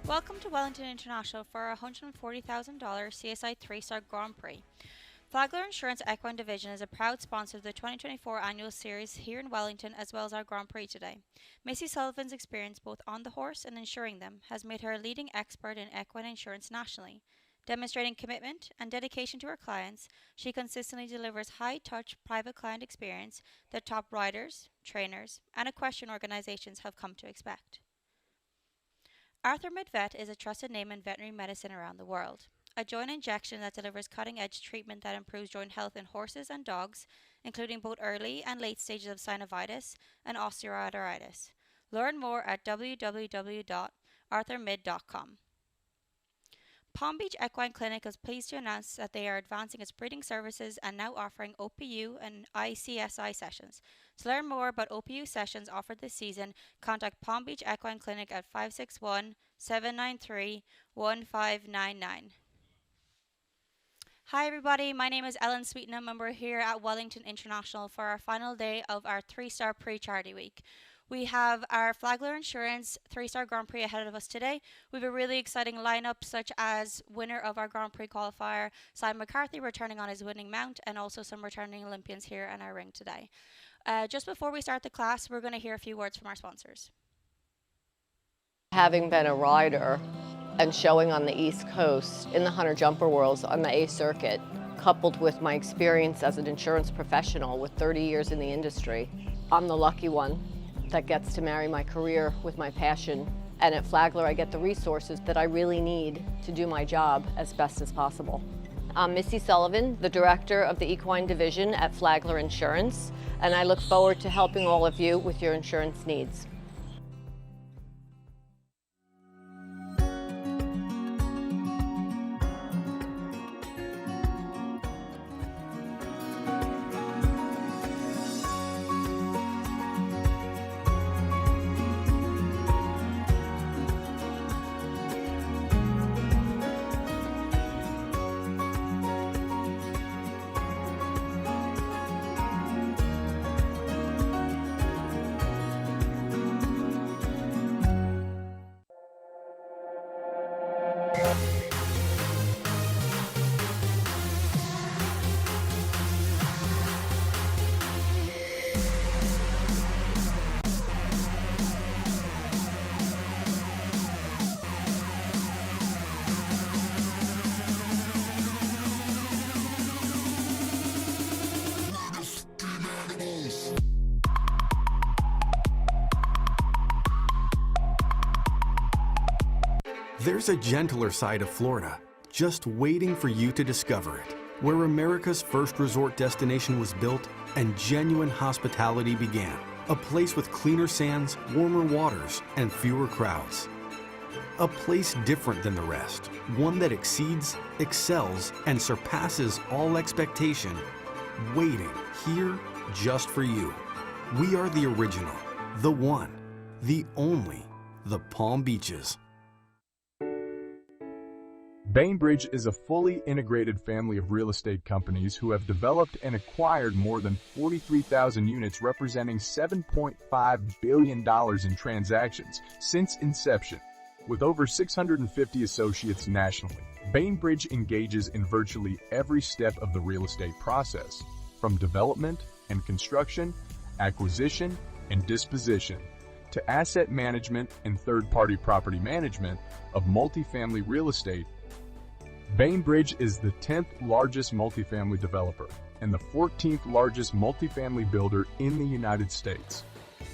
Welcome to Wellington International for our $140,000 CSI 3-star Grand Prix. Flagler Insurance Equine Division is a proud sponsor of the 2024 annual series here in Wellington as well as our Grand Prix today. Missy Sullivan's experience both on the horse and insuring them has made her a leading expert in equine insurance nationally. Demonstrating commitment and dedication to her clients, she consistently delivers high-touch private client experience that top riders, trainers, and equestrian organizations have come to expect. Arthur MedVet is a trusted name in veterinary medicine around the world. A joint injection that delivers cutting-edge treatment that improves joint health in horses and dogs, including both early and late stages of synovitis and osteoarthritis. Learn more at www.arthurmid.com. Palm Beach Equine Clinic is pleased to announce that they are advancing its breeding services and now offering OPU and ICSI sessions. To learn more about OPU sessions offered this season, contact Palm Beach Equine Clinic at 561-793-1599. Hi everybody, my name is Ellen Sweetenham and we're here at Wellington International for our final day of our 3-star Prix Charity Week. We have our Flagler Insurance 3-star Grand Prix ahead of us today. We have a really exciting lineup such as winner of our Grand Prix qualifier, Simon McCarthy, returning on his winning mount, and also some returning Olympians here in our ring today. Just before we start the class, we're going to hear a few words from our sponsors. Having been a rider and showing on the East Coast in the Hunter Jumper Worlds on the A circuit, coupled with my experience as an insurance professional with 30 years in the industry, I'm the lucky one that gets to marry my career with my passion. And at Flagler, I get the resources that I really need to do my job as best as possible. I'm Missy Sullivan, the director of the Equine Division at Flagler Insurance, and I look forward to helping all of you with your insurance needs. There's a gentler side of Florida, just waiting for you to discover it, where America's first resort destination was built and genuine hospitality began. A place with cleaner sands, warmer waters, and fewer crowds. A place different than the rest, one that exceeds, excels, and surpasses all expectation, waiting here just for you. We are the original, the one, the only, the Palm Beaches. Bainbridge is a fully integrated family of real estate companies who have developed and acquired more than 43,000 units representing $7.5 billion in transactions since inception. With over 650 associates nationally, Bainbridge engages in virtually every step of the real estate process, from development and construction, acquisition and disposition, to asset management and third-party property management of multifamily real estate. Bainbridge is the 10th largest multifamily developer and the 14th largest multifamily builder in the United States.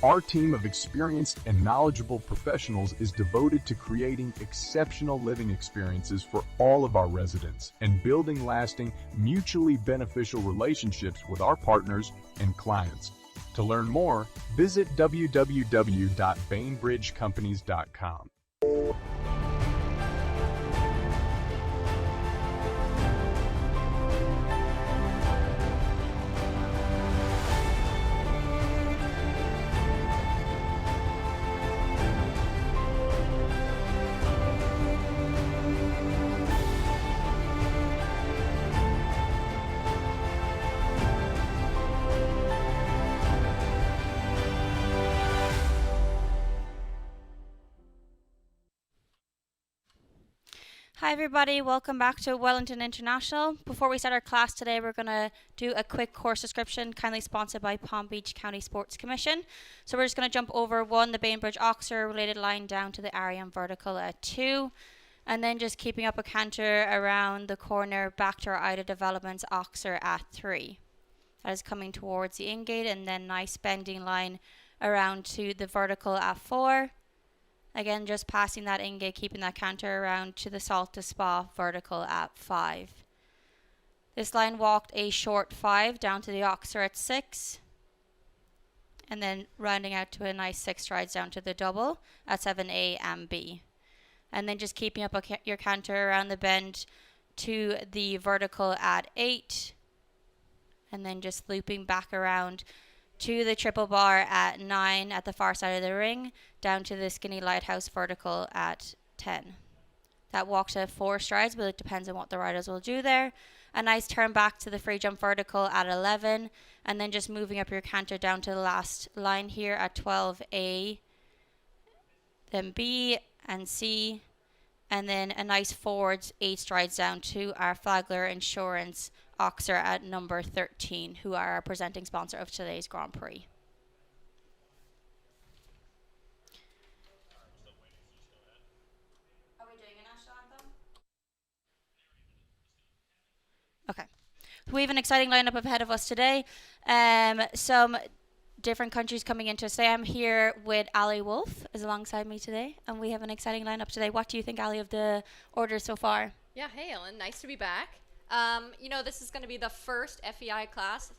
Our team of experienced and knowledgeable professionals is devoted to creating exceptional living experiences for all of our residents and building lasting, mutually beneficial relationships with our partners and clients. To learn more, visit www.bainbridgecompanies.com. Hi everybody, welcome back to Wellington International. Before we start our class today, we're going to do a quick course description, kindly sponsored by Palm Beach County Sports Commission. So we're just going to jump over 1, the Bainbridge Oxer related line down to the Arian vertical at 2, and then just keeping up a canter around the corner back to our Ida Developments Oxer at 3. That is coming towards the ingate, and then nice bending line around to the vertical at 4. Again, just passing that ingate, keeping that canter around to the Salt to Spa vertical at 5. This line walked a short 5 down to the Oxer at 6. And then rounding out to a nice 6 strides down to the double at 7A and B. And then just keeping up your canter around the bend to the vertical at 8. And then just looping back around to the triple bar at 9 at the far side of the ring, down to the Skinny Lighthouse vertical at 10. That walks at 4 strides, but it depends on what the riders will do there. A nice turn back to the free jump vertical at 11, and then just moving up your canter down to the last line here at 12A, then B and C, and then a nice forwards 8 strides down to our Flagler Insurance Oxer at number 13, who are our presenting sponsor of today's Grand Prix. Are we doing a national anthem? Okay. We have an exciting lineup ahead of us today. Some different countries coming into us today. I'm here with Ali Wolf is alongside me today, and we have an exciting lineup today. What do you think, Ali, of the order so far? Yeah, hey, Ellen. Nice to be back. This is going to be the first FEI class,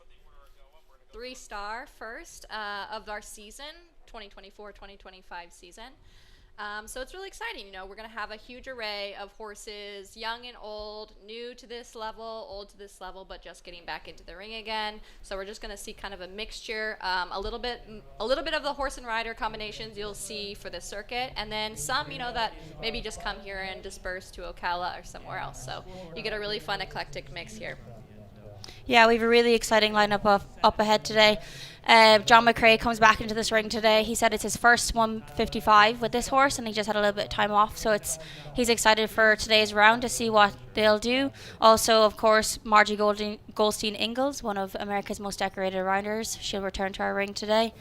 3-star first of our season, 2024-2025 season. So it's really exciting. We're going to have a huge array of horses, young and old, new to this level, old to this level, but just getting back into the ring again. So we're just going to see kind of a mixture, a little bit of the horse and rider combinations you'll see for the circuit, and then some, that maybe just come here and disperse to Ocala or somewhere else. So you get a really fun eclectic mix here. Yeah, we have a really exciting lineup up ahead today. John McCrae comes back into this ring today. He said it's his first 155 with this horse, and he just had a little bit of time off. So he's excited for today's round to see what they'll do. Also, of course, Margie Goldstein Ingalls, one of America's most decorated riders. She'll return to our ring today.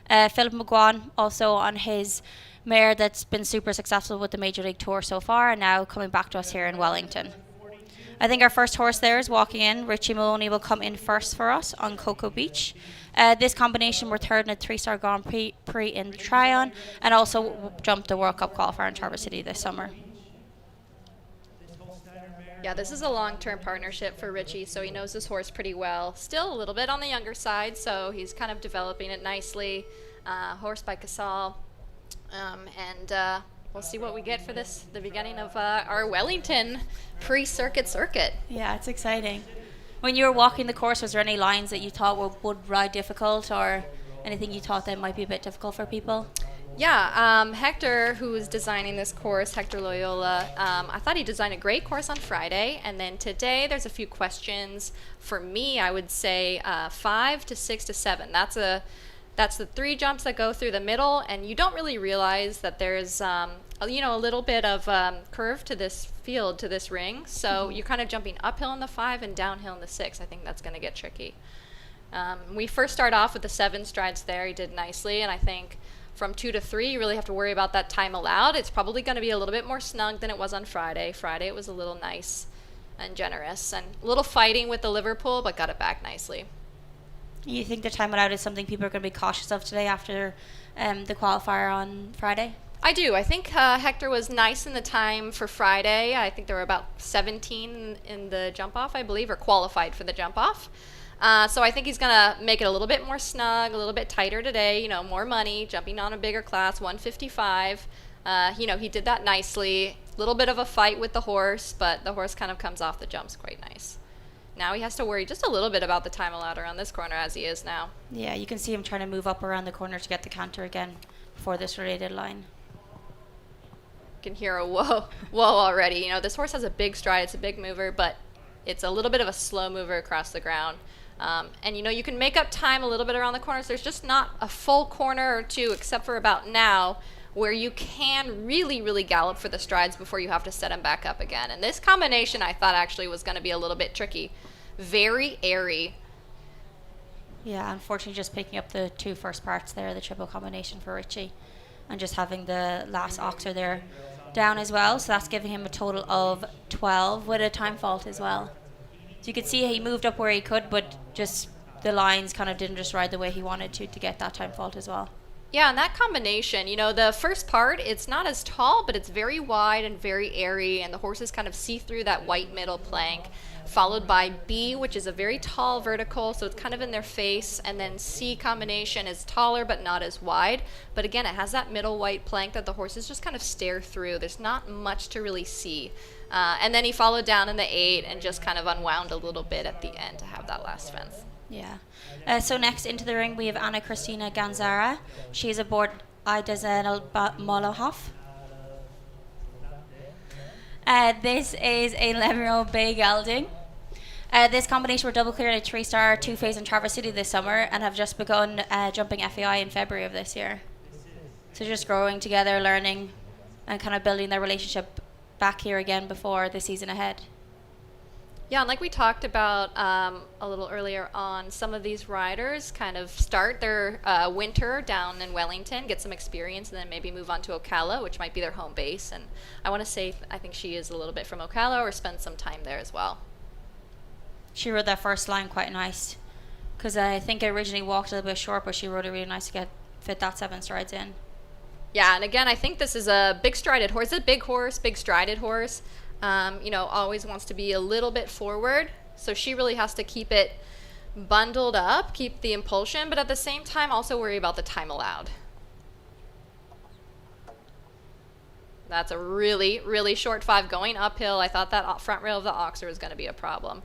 Philip McGuan, also on his mare that's been super successful with the Major League Tour so far, and now coming back to us here in Wellington. I think our first horse there is walking in. Richie Maloney will come in first for us on Cocoa Beach. This combination were third in a 3-star Grand Prix in the Tryon, and also jumped the World Cup qualifier in Traverse City this summer. Yeah, this is a long-term partnership for Richie, so he knows this horse pretty well. Still a little bit on the younger side, so he's kind of developing it nicely. Horse by Casal, and we'll see what we get for the beginning of our Wellington pre-circuit. Yeah, it's exciting. When you were walking the course, was there any lines that you thought would ride difficult, or anything you thought that might be a bit difficult for people? Yeah, Hector, who was designing this course, Hector Loyola, I thought he designed a great course on Friday, and then today there's a few questions. For me, I would say 5 to 6 to 7. That's the 3 jumps that go through the middle, and you don't really realize that there's a little bit of curve to this field, to this ring. So you're kind of jumping uphill in the 5 and downhill in the 6. I think that's going to get tricky. We first start off with the 7 strides there. He did nicely, and I think from 2 to 3, you really have to worry about that time allowed. It's probably going to be a little bit more snug than it was on Friday. Friday it was a little nice and generous, and a little fighting with the Liverpool, but got it back nicely. You think the time allowed is something people are going to be cautious of today after the qualifier on Friday? I do. I think Hector was nice in the time for Friday. I think there were about 17 in the jump-off, I believe, or qualified for the jump-off. So I think he's going to make it a little bit more snug, a little bit tighter today, more money, jumping on a bigger class, 155. He did that nicely. A little bit of a fight with the horse, but the horse kind of comes off the jumps quite nice. Now he has to worry just a little bit about the time allowed around this corner as he is now. Yeah, you can see him trying to move up around the corner to get the canter again before this related line. You can hear a whoa already. This horse has a big stride. It's a big mover, but it's a little bit of a slow mover across the ground. And you can make up time a little bit around the corners. There's just not a full corner or two, except for about now, where you can really, really gallop for the strides before you have to set them back up again. And this combination I thought actually was going to be a little bit tricky. Very airy. Yeah, unfortunately just picking up the two first parts there, the triple combination for Richie, and just having the last oxer there down as well. So that's giving him a total of 12 with a time fault as well. So you could see he moved up where he could, but just the lines kind of didn't just ride the way he wanted to get that time fault as well. Yeah, and that combination, you know, the first part, it's not as tall, but it's very wide and very airy, and the horses kind of see through that white middle plank, followed by B, which is a very tall vertical, so it's kind of in their face, and then C combination is taller but not as wide, but again, it has that middle white plank that the horses just kind of stare through. There's not much to really see. And then he followed down in the 8 and just kind of unwound a little bit at the end to have that last fence. Yeah. So next into the ring, we have Anna Christina Gansauer. She's aboard Idazel Molohoff. This is a 11-year-old Bay Gelding. This combination were double cleared at 3-star, 2-phase in Traverse City this summer and have just begun jumping FEI in February of this year. So just growing together, learning, and kind of building their relationship back here again before the season ahead. Yeah, and like we talked about a little earlier on, some of these riders kind of start their winter down in Wellington, get some experience, and then maybe move on to Ocala, which might be their home base. And I want to say, I think she is a little bit from Ocala or spent some time there as well. She rode that first line quite nice, because I think I originally walked a little bit short, but she rode it really nice to fit that 7 strides in. Yeah, and again, I think this is a big strided horse. It's a big horse, big strided horse. You know, always wants to be a little bit forward. So she really has to keep it bundled up, keep the impulsion, but at the same time also worry about the time allowed. That's a really, really short 5 going uphill. I thought that front rail of the oxer was going to be a problem.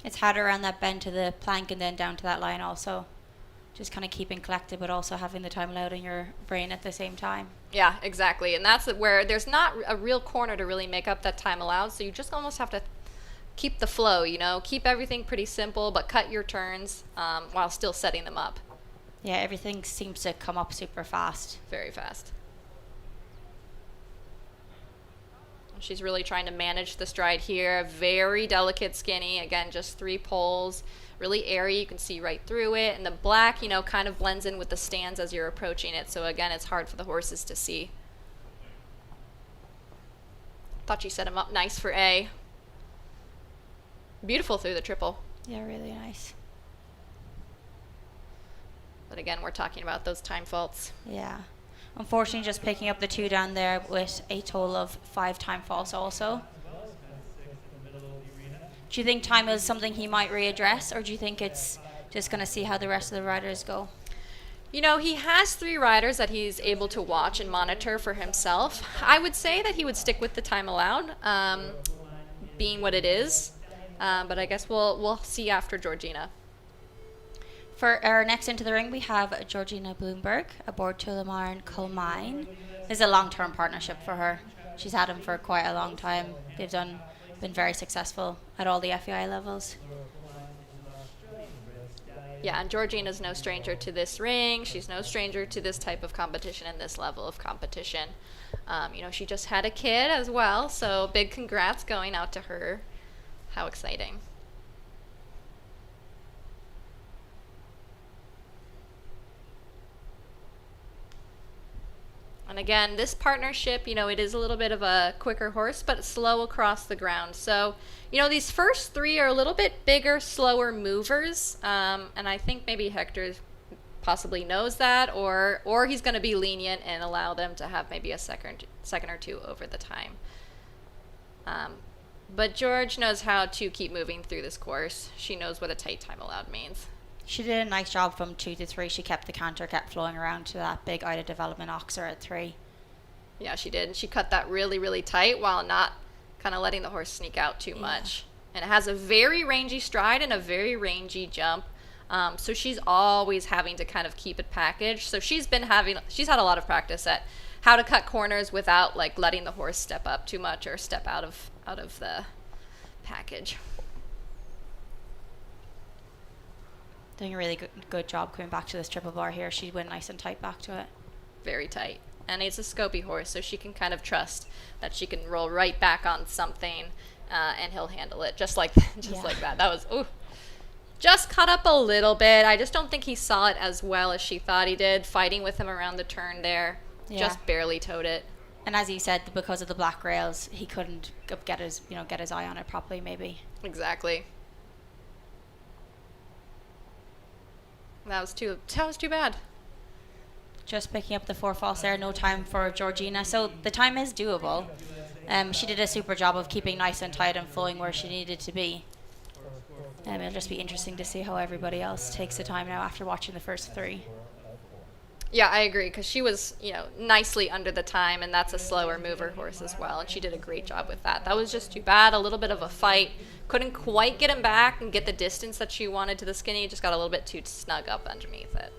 It's had around that bend to the plank and then down to that line also. Just kind of keeping collected, but also having the time allowed in your brain at the same time. Yeah, exactly. And that's where there's not a real corner to really make up that time allowed. So you just almost have to keep the flow, you know, keep everything pretty simple, but cut your turns while still setting them up. Yeah, everything seems to come up super fast. Very fast. She's really trying to manage the stride here. Very delicate, skinny. Again, just 3 poles. Really airy, you can see right through it, and the black, you know, kind of blends in with the stands as you're approaching it, so again, it's hard for the horses to see. Thought she set him up nice for A. Beautiful through the triple. Yeah, really nice. But again, we're talking about those time faults. Yeah. Unfortunately, just picking up the 2 down there with a total of 5 time faults also. Do you think time is something he might readdress, or do you think it's just going to see how the rest of the riders go? You know, he has 3 riders that he's able to watch and monitor for himself. I would say that he would stick with the time allowed, being what it is. But I guess we'll see after Georgina. For our next into the ring, we have Georgina Bloomberg aboard Tullamar and Cournane. This is a long-term partnership for her. She's had him for quite a long time. They've been very successful at all the FEI levels. Yeah, and Georgina's no stranger to this ring. She's no stranger to this type of competition and this level of competition. You know, she just had a kid as well, so big congrats going out to her. How exciting. And again, this partnership, you know, it is a little bit of a quicker horse, but slow across the ground. So, you know, these first 3 are a little bit bigger, slower movers. And I think maybe Hector possibly knows that, or he's going to be lenient and allow them to have maybe a second or 2 over the time. But George knows how to keep moving through this course. She knows what a tight time allowed means. She did a nice job from 2 to 3. She kept the canter, kept flowing around to that big Ida development oxer at 3. Yeah, she did. And she cut that really, really tight while not kind of letting the horse sneak out too much. And it has a very rangy stride and a very rangy jump. So she's always having to kind of keep it packaged. So she's had a lot of practice at how to cut corners without like letting the horse step up too much or step out of the package. Doing a really good job coming back to this triple bar here. She went nice and tight back to it. Very tight. And it's a scopy horse, so she can kind of trust that she can roll right back on something, and he'll handle it just like like that. That was, ooh. Just caught up a little bit. I just don't think he saw it as well as she thought he did. Fighting with him around the turn there. Yeah. Just barely towed it. And as you said, because of the black rails, he couldn't get his eye on it properly, maybe. Exactly. That was too bad. Just picking up the 4 false there, no time for Georgina. So the time is doable. She did a super job of keeping nice and tight and flowing where she needed to be. It'll just be interesting to see how everybody else takes the time now after watching the first 3. Yeah, I agree, because she was, nicely under the time, and that's a slower mover horse as well, and she did a great job with that. That was just too bad, a little bit of a fight. Couldn't quite get him back and get the distance that she wanted to the skinny, just got a little bit too snug up underneath it.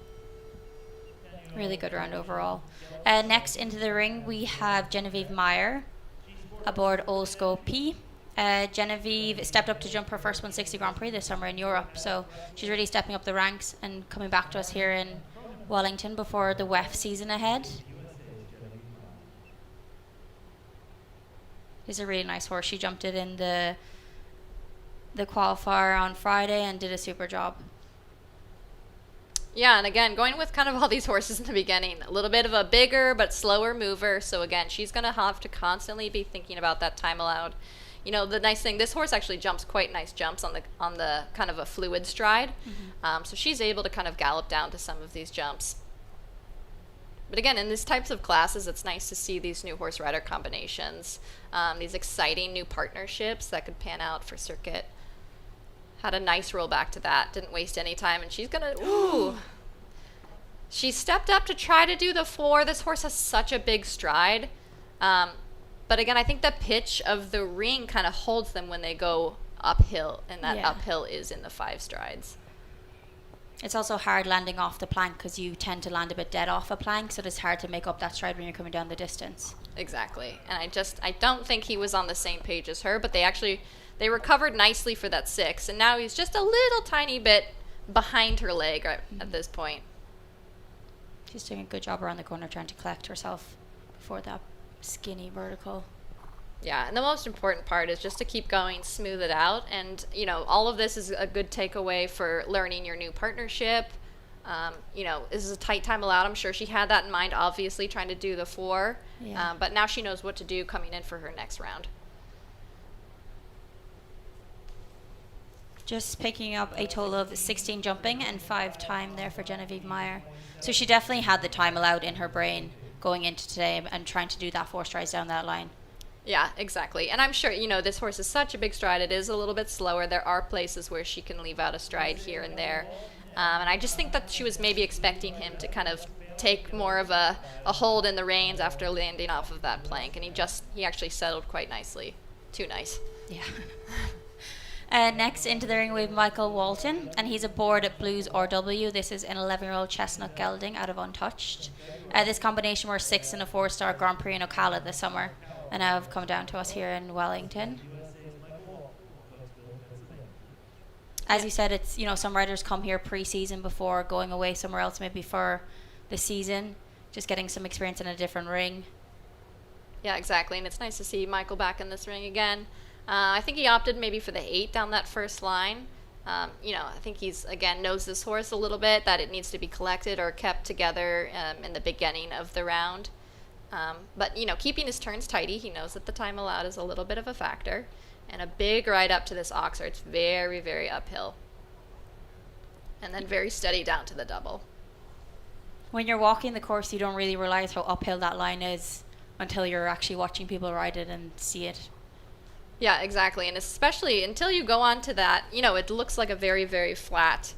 Really good round overall. Next into the ring, we have Genevieve Meyer aboard Olsko P. Genevieve stepped up to jump her first 160 Grand Prix this summer in Europe, so she's really stepping up the ranks and coming back to us here in Wellington before the WEF season ahead. She's a really nice horse. She jumped it in the qualifier on Friday and did a super job. Yeah, and again, going with kind of all these horses in the beginning, a little bit of a bigger but slower mover, so again, she's going to have to constantly be thinking about that time allowed. The nice thing, this horse actually jumps quite nice jumps on the kind of a fluid stride. Mm-hmm. So she's able to kind of gallop down to some of these jumps. But again, in these types of classes, it's nice to see these new horse rider combinations, these exciting new partnerships that could pan out for circuit. Had a nice roll back to that, didn't waste any time, and she's gonna, she stepped up to try to do the 4. This horse has such a big stride. But again, I think the pitch of the ring kind of holds them when they go uphill, and that uphill is in the 5 strides. It's also hard landing off the plank because you tend to land a bit dead off a plank, so it's hard to make up that stride when you're coming down the distance. Exactly. And I don't think he was on the same page as her, but they recovered nicely for that 6, and now he's just a little tiny bit behind her leg at this point. She's doing a good job around the corner trying to collect herself before that skinny vertical. Yeah, and the most important part is just to keep going, smooth it out, and all of this is a good takeaway for learning your new partnership. This is a tight time allowed. I'm sure she had that in mind, obviously trying to do the 4, but now she knows what to do coming in for her next round. Just picking up a total of 16 jumping and 5 time there for Genevieve Meyer. So she definitely had the time allowed in her brain going into today and trying to do that 4 strides down that line. Yeah, exactly. And I'm sure, this horse is such a big stride. It is a little bit slower. There are places where she can leave out a stride here and there. And I just think that she was maybe expecting him to kind of take more of a hold in the reins after landing off of that plank. And he actually settled quite nicely. Too nice. Yeah. Next into the ring we have Michael Walton, and he's aboard at Blues RW. This is an 11-year-old chestnut gelding out of Untouched. This combination were 6 in a 4-star Grand Prix in Ocala this summer, and now have come down to us here in Wellington. As you said, it's some riders come here pre-season before going away somewhere else, maybe for the season, just getting some experience in a different ring. Yeah, exactly, and it's nice to see Michael back in this ring again. I think he opted maybe for the 8 down that first line. I think he's, again, knows this horse a little bit, that it needs to be collected or kept together in the beginning of the round. But keeping his turns tidy, he knows that the time allowed is a little bit of a factor. And a big ride up to this Oxer. It's very, very uphill. And then very steady down to the double. When you're walking the course, you don't really realize how uphill that line is until you're actually watching people ride it and see it. Yeah, exactly. And especially until you go on to that, it looks like a very, very flat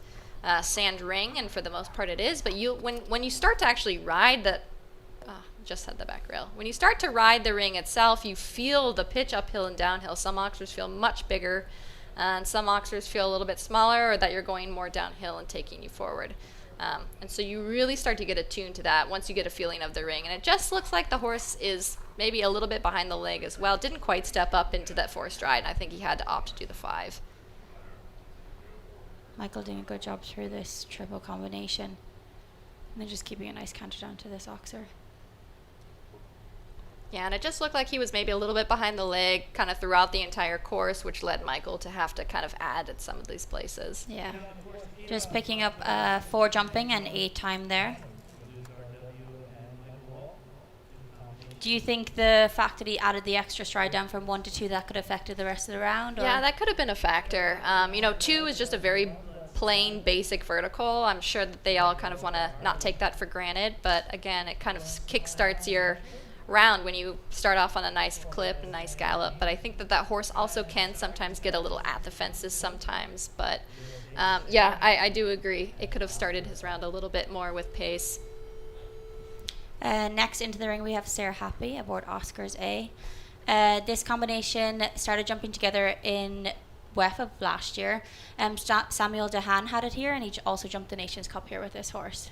sand ring, and for the most part it is. But when you start to actually ride just had the back rail. When you start to ride the ring itself, you feel the pitch uphill and downhill. Some Oxers feel much bigger, and some Oxers feel a little bit smaller, or that you're going more downhill and taking you forward. And so you really start to get attuned to that once you get a feeling of the ring. And it just looks like the horse is maybe a little bit behind the leg as well. Didn't quite step up into that 4 stride, and I think he had to opt to do the 5. Michael doing a good job through this triple combination. And then just keeping a nice canter down to this Oxer. Yeah, and it just looked like he was maybe a little bit behind the leg kind of throughout the entire course, which led Michael to have to kind of add at some of these places. Yeah. Just picking up 4 jumping and 8 time there. Do you think the fact that he added the extra stride down from 1 to 2 that could have affected the rest of the round? Or? Yeah, that could have been a factor. 2 is just a very plain, basic vertical. I'm sure that they all kind of want to not take that for granted, but again, it kind of kickstarts your round when you start off on a nice clip, a nice gallop. But I think that horse also can sometimes get a little at the fences sometimes. But I do agree. It could have started his round a little bit more with pace. Next into the ring we have Sayre Happy aboard Oscars A. This combination started jumping together in WEF of last year. Samuel Dehan had it here, and he also jumped the Nations Cup here with this horse.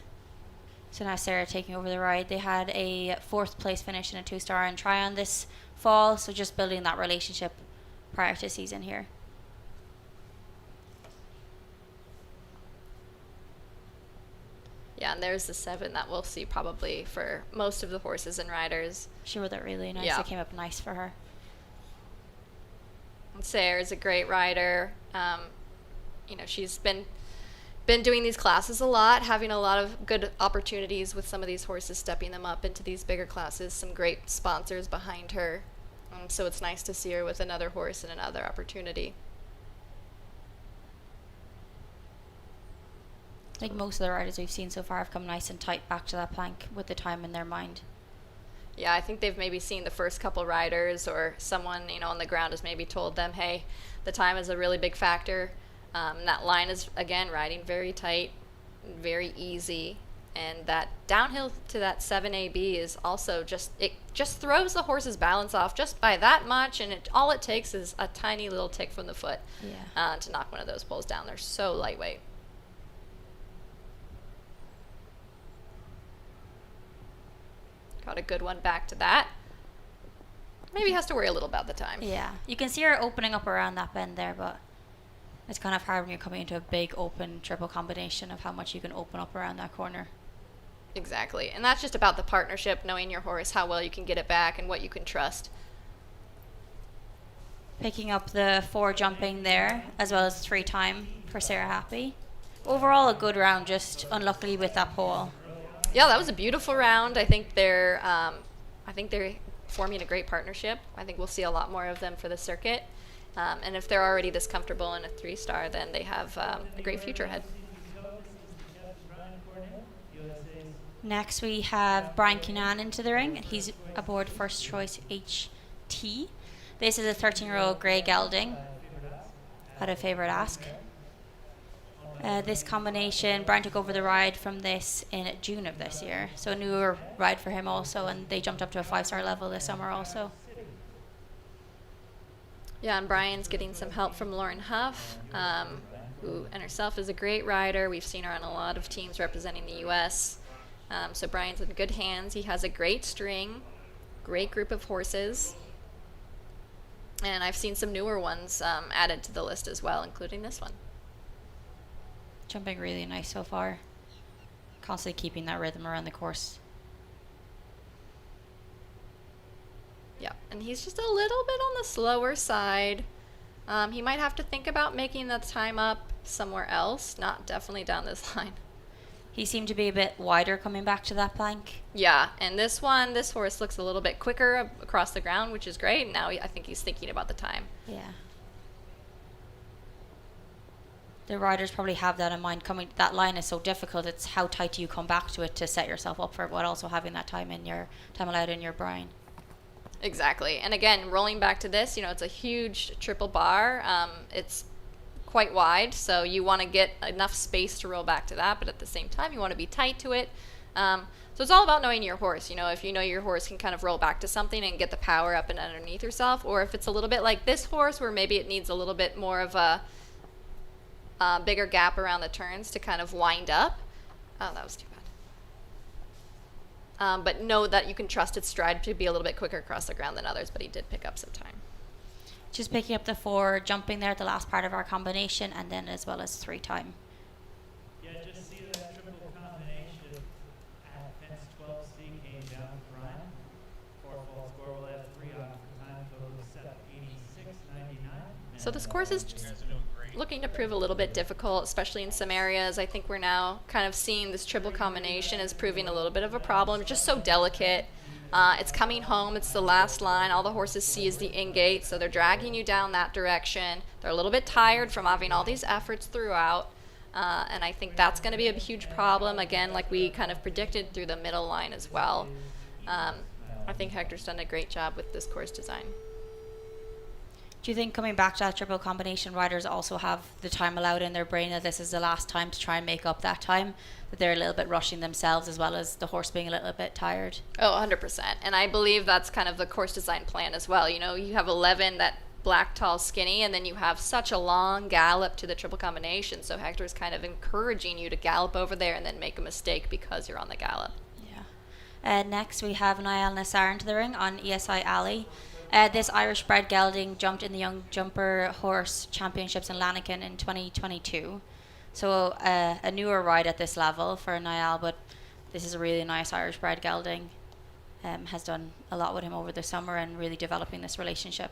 So now Sayre taking over the ride. They had a 4th place finish in a 2-star and Tryon this fall, so just building that relationship prior to season here. Yeah, and there's the 7 that we'll see probably for most of the horses and riders. She rode that really nice. Yeah. It came up nice for her. And Sayre is a great rider. She's been doing these classes a lot, having a lot of good opportunities with some of these horses, stepping them up into these bigger classes, some great sponsors behind her. So it's nice to see her with another horse and another opportunity. I think most of the riders we've seen so far have come nice and tight back to that plank with the time in their mind. Yeah, I think they've maybe seen the first couple riders or someone, on the ground has maybe told them, hey, the time is a really big factor. That line is, again, riding very tight, very easy. And that downhill to that 7AB is also it just throws the horse's balance off just by that much. And all it takes is a tiny little tick from the foot to knock one of those poles down. They're so lightweight. Got a good one back to that. Maybe has to worry a little about the time. Yeah, you can see her opening up around that bend there, but it's kind of hard when you're coming into a big open triple combination of how much you can open up around that corner. Exactly, and that's just about the partnership, knowing your horse, how well you can get it back, and what you can trust. Picking up the 4 jumping there, as well as 3 time for Sayre Happy. Overall, a good round, just unluckily with that pole. Yeah, that was a beautiful round. I think they're forming a great partnership. I think we'll see a lot more of them for the circuit. And if they're already this comfortable in a 3-star, then they have a great future ahead. Next, we have Brian Cournane into the ring, and he's aboard First Choice HT. This is a 13-year-old grey gelding. Had a favourite ask. This combination, Brian took over the ride from this in June of this year. So a newer ride for him also, and they jumped up to a 5-star level this summer also. Yeah, and Brian's getting some help from Lauren Huff, who and herself is a great rider. We've seen her on a lot of teams representing the U.S. So Brian's in good hands. He has a great string, great group of horses. And I've seen some newer ones added to the list as well, including this one. Jumping really nice so far. Constantly keeping that rhythm around the course. Yeah, and he's just a little bit on the slower side. He might have to think about making the time up somewhere else, not definitely down this line. He seemed to be a bit wider coming back to that plank. Yeah, and this horse looks a little bit quicker across the ground, which is great. Now I think he's thinking about the time. Yeah. The riders probably have that in mind. That line is so difficult. It's how tight do you come back to it to set yourself up for it, while also having that time allowed in your brine. Exactly. And again, rolling back to this, it's a huge triple bar. It's quite wide, so you want to get enough space to roll back to that, but at the same time, you want to be tight to it. So it's all about knowing your horse. If you know your horse can kind of roll back to something and get the power up and underneath yourself, or if it's a little bit like this horse where maybe it needs a little bit more of a bigger gap around the turns to kind of wind up. Oh, that was too bad. But know that you can trust its stride to be a little bit quicker across the ground than others, but he did pick up some time. Just picking up the 4 jumping there at the last part of our combination, and then as well as 3 time. Yeah, just see that triple combination at fence 12C came down front. 4 falls forward. So this course is just looking to prove a little bit difficult, especially in some areas. I think we're now kind of seeing this triple combination as proving a little bit of a problem. It's just so delicate. It's coming home. It's the last line. All the horses see is the in-gate, so they're dragging you down that direction. They're a little bit tired from having all these efforts throughout, and I think that's going to be a huge problem, again, like we kind of predicted through the middle line as well. I think Hector's done a great job with this course design. Do you think coming back to that triple combination, riders also have the time allowed in their brain that this is the last time to try and make up that time, that they're a little bit rushing themselves as well as the horse being a little bit tired? Oh, 100%. And I believe that's kind of the course design plan as well. You know, you have 11, that black, tall, skinny, and then you have such a long gallop to the triple combination. So Hector's kind of encouraging you to gallop over there and then make a mistake because you're on the gallop. Yeah. Next, we have Nayel Nassar into the ring on ESI Alley. This Irish-bred gelding jumped in the Young Jumper Horse Championships in Lanigan in 2022. So a newer ride at this level for Nayel, but this is a really nice Irish-bred gelding. Has done a lot with him over the summer and really developing this relationship.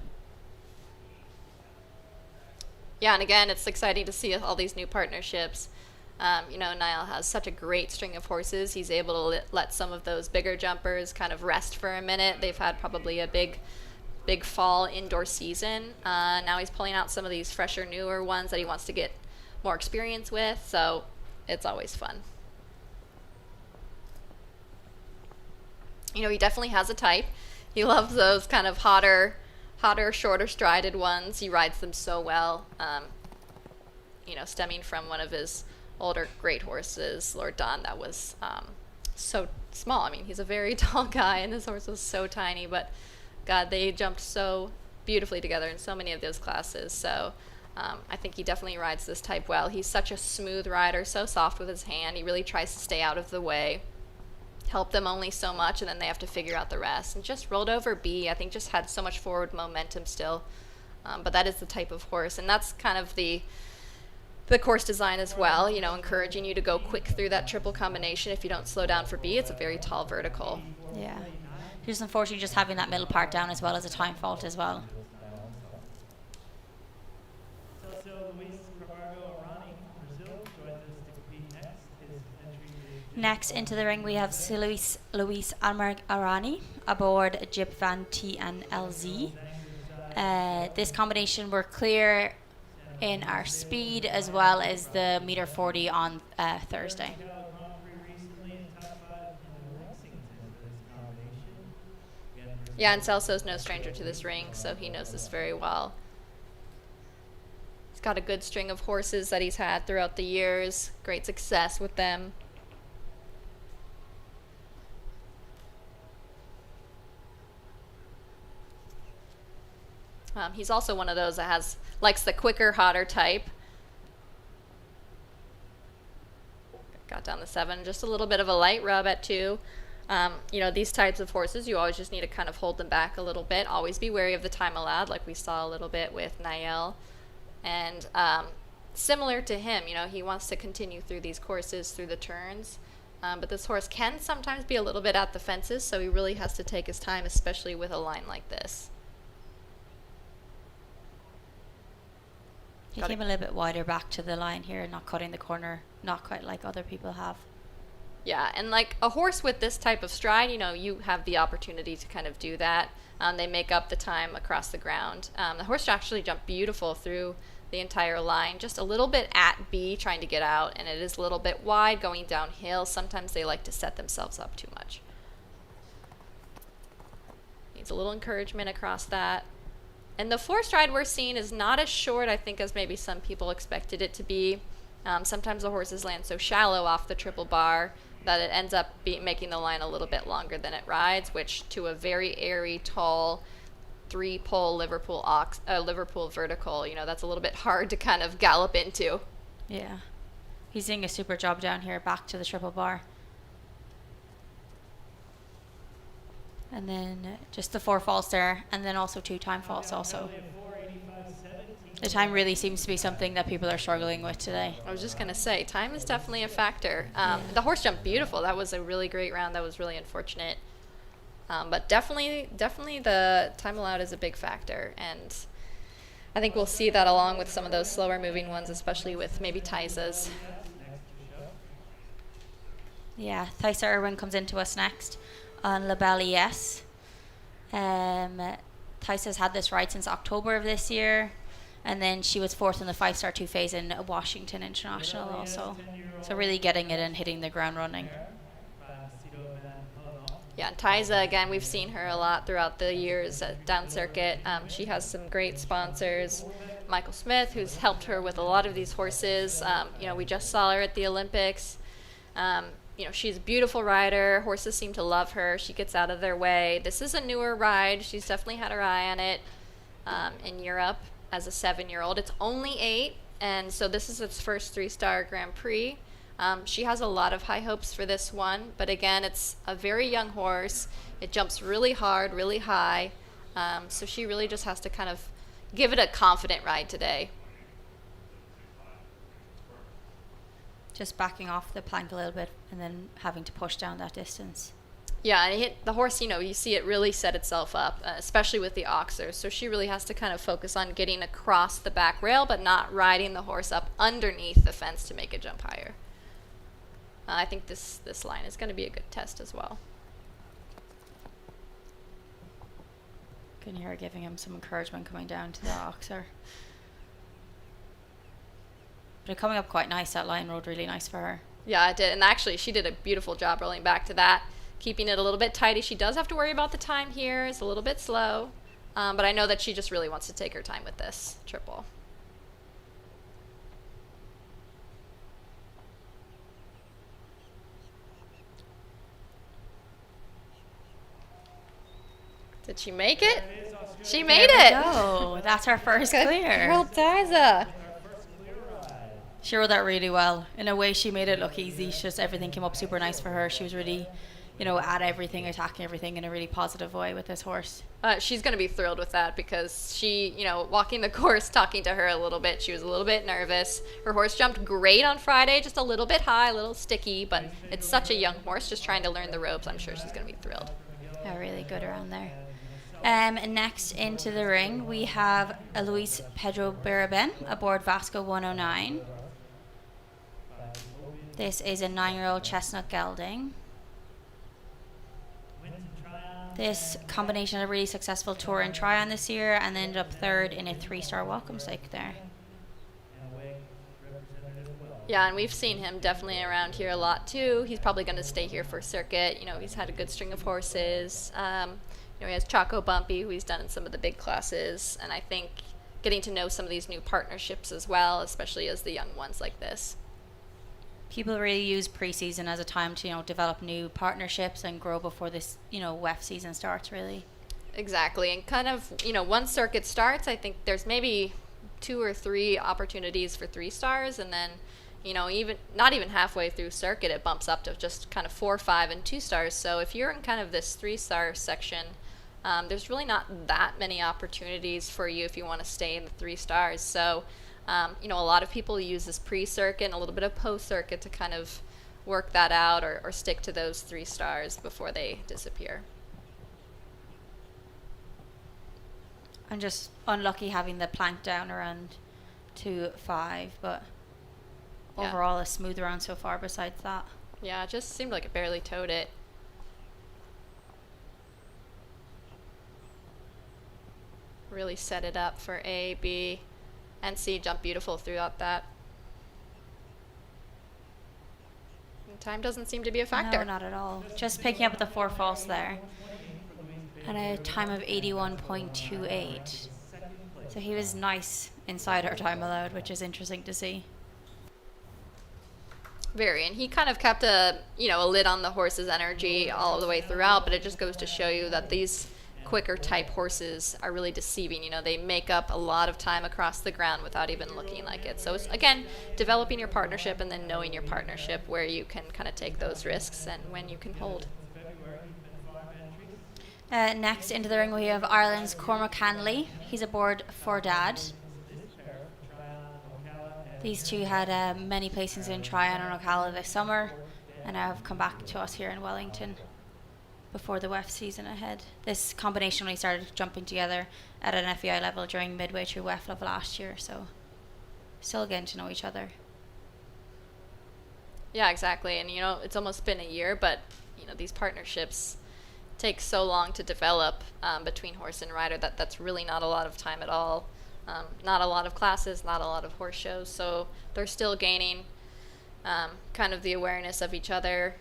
Yeah, and again, it's exciting to see all these new partnerships. You know, Nayel has such a great string of horses. He's able to let some of those bigger jumpers kind of rest for a minute. They've had probably a big fall indoor season. Now he's pulling out some of these fresher, newer ones that he wants to get more experience with, so it's always fun. You know, he definitely has a type. He loves those kind of hotter, shorter strided ones. He rides them so well. You know, stemming from one of his older great horses, Lord Don, that was so small. I mean, he's a very tall guy, and his horse was so tiny, but God, they jumped so beautifully together in so many of those classes. So I think he definitely rides this type well. He's such a smooth rider, so soft with his hand. He really tries to stay out of the way, help them only so much, and then they have to figure out the rest. And just rolled over B, I think just had so much forward momentum still. But that is the type of horse, and that's kind of the course design as well, you know, encouraging you to go quick through that triple combination. If you don't slow down for B, it's a very tall vertical. Yeah. Just unfortunately just having that middle part down as well as a time fault as well. Next into the ring we have Luis Arani aboard Jip Van T and LZ. This combination were clear in our speed as well as the meter 40 on Thursday. Yeah, and Celso's no stranger to this ring, so he knows this very well. He's got a good string of horses that he's had throughout the years, great success with them. He's also one of those that likes the quicker, hotter type. Got down to 7, just a little bit of a light rub at 2. You know, these types of horses, you always just need to kind of hold them back a little bit. Always be wary of the time allowed, like we saw a little bit with Nayel. And similar to him, you know, he wants to continue through these courses, through the turns. But this horse can sometimes be a little bit at the fences, so he really has to take his time, especially with a line like this. He came a little bit wider back to the line here, not cutting the corner, not quite like other people have. Yeah, and like a horse with this type of stride, you know, you have the opportunity to kind of do that. They make up the time across the ground. The horse actually jumped beautiful through the entire line, just a little bit at B trying to get out, and it is a little bit wide going downhill. Sometimes they like to set themselves up too much. Needs a little encouragement across that. And the 4 stride we're seeing is not as short, I think, as maybe some people expected it to be. Sometimes the horses land so shallow off the triple bar that it ends up making the line a little bit longer than it rides, which to a very airy, tall, 3-pole Liverpool vertical, you know, that's a little bit hard to kind of gallop into. Yeah. He's doing a super job down here back to the triple bar. And then just the 4 faults there, and then also 2 time faults also. The time really seems to be something that people are struggling with today. I was just going to say, time is definitely a factor. The horse jumped beautiful. That was a really great round. That was really unfortunate. But definitely the time allowed is a big factor. And I think we'll see that along with some of those slower moving ones, especially with maybe Thaisa's. Yeah, Thaisa Irwin comes into us next on La Belle ES. Thaisa's had this ride since October of this year, and then she was fourth in the 5-star 2 phase in Washington International also. So really getting it and hitting the ground running. Yeah, and Thaisa, again, we've seen her a lot throughout the years at down circuit. She has some great sponsors. Michael Smith, who's helped her with a lot of these horses. We just saw her at the Olympics. She's a beautiful rider. Horses seem to love her. She gets out of their way. This is a newer ride. She's definitely had her eye on it in Europe as a 7-year-old. It's only 8, and so this is its first 3-star Grand Prix. She has a lot of high hopes for this one, but again, it's a very young horse. It jumps really hard, really high, so she really just has to kind of give it a confident ride today. Just backing off the plank a little bit and then having to push down that distance. Yeah, and the horse, you see it really set itself up, especially with the oxers, so she really has to kind of focus on getting across the back rail, but not riding the horse up underneath the fence to make it jump higher. I think this line is going to be a good test as well. Can hear her giving him some encouragement coming down to the oxer. But coming up quite nice, that line rode really nice for her. Yeah, it did, and actually she did a beautiful job rolling back to that, keeping it a little bit tidy. She does have to worry about the time here. It's a little bit slow, but I know that she just really wants to take her time with this triple. Did she make it? She made it! Oh, that's our first clear. Girl, Thaisa. She rode that really well. In a way, she made it look easy. It's just everything came up super nice for her. She was really, at everything, attacking everything in a really positive way with this horse. She's going to be thrilled with that because she, walking the course, talking to her a little bit, she was a little bit nervous. Her horse jumped great on Friday, just a little bit high, a little sticky, but it's such a young horse just trying to learn the ropes. I'm sure she's going to be thrilled. Yeah, really good around there. Next into the ring, we have Luis Pedro Biraben aboard Vasco 109. This is a 9-year-old chestnut gelding. This combination had a really successful tour in Tryon this year and ended up third in a 3-star welcome stake there. Yeah, and we've seen him definitely around here a lot too. He's probably going to stay here for circuit. He's had a good string of horses. He has Choco Bumpy, who he's done in some of the big classes, and I think getting to know some of these new partnerships as well, especially as the young ones like this. People really use preseason as a time to, develop new partnerships and grow before this, WEF season starts, really. Exactly, and kind of, once circuit starts, I think there's maybe 2 or 3 opportunities for 3 stars, and then, even not even halfway through circuit, it bumps up to just kind of 4, 5, and 2 stars. So if you're in kind of this 3-star section, there's really not that many opportunities for you if you want to stay in the 3 stars. So, a lot of people use this pre-circuit and a little bit of post-circuit to kind of work that out or stick to those 3 stars before they disappear. I'm just unlucky having the plank down around 2.5, but yeah. Overall a smooth round so far besides that. Yeah, it just seemed like it barely towed it. Really set it up for A, B, and C. Jump beautiful throughout that. And time doesn't seem to be a factor. No, not at all. Just picking up the 4 false there. And a time of 81.28. So he was nice inside our time allowed, which is interesting to see. Very, and he kind of kept a lid on the horse's energy all the way throughout, but it just goes to show you that these quicker type horses are really deceiving. They make up a lot of time across the ground without even looking like it. So it's, again, developing your partnership and then knowing your partnership where you can kind of take those risks and when you can hold. Next into the ring we have Ireland's Cormac Hanley. He's aboard for Dad. These two had many placings in Tryon and Ocala this summer and have come back to us here in Wellington. before the WEF season ahead. This combination only started jumping together at an FEI level during midway through WEF level last year, so still getting to know each other. Yeah, exactly. And, it's almost been a year, but, these partnerships take so long to develop between horse and rider that's really not a lot of time at all. Not a lot of classes, not a lot of horse shows. So they're still gaining kind of the awareness of each other.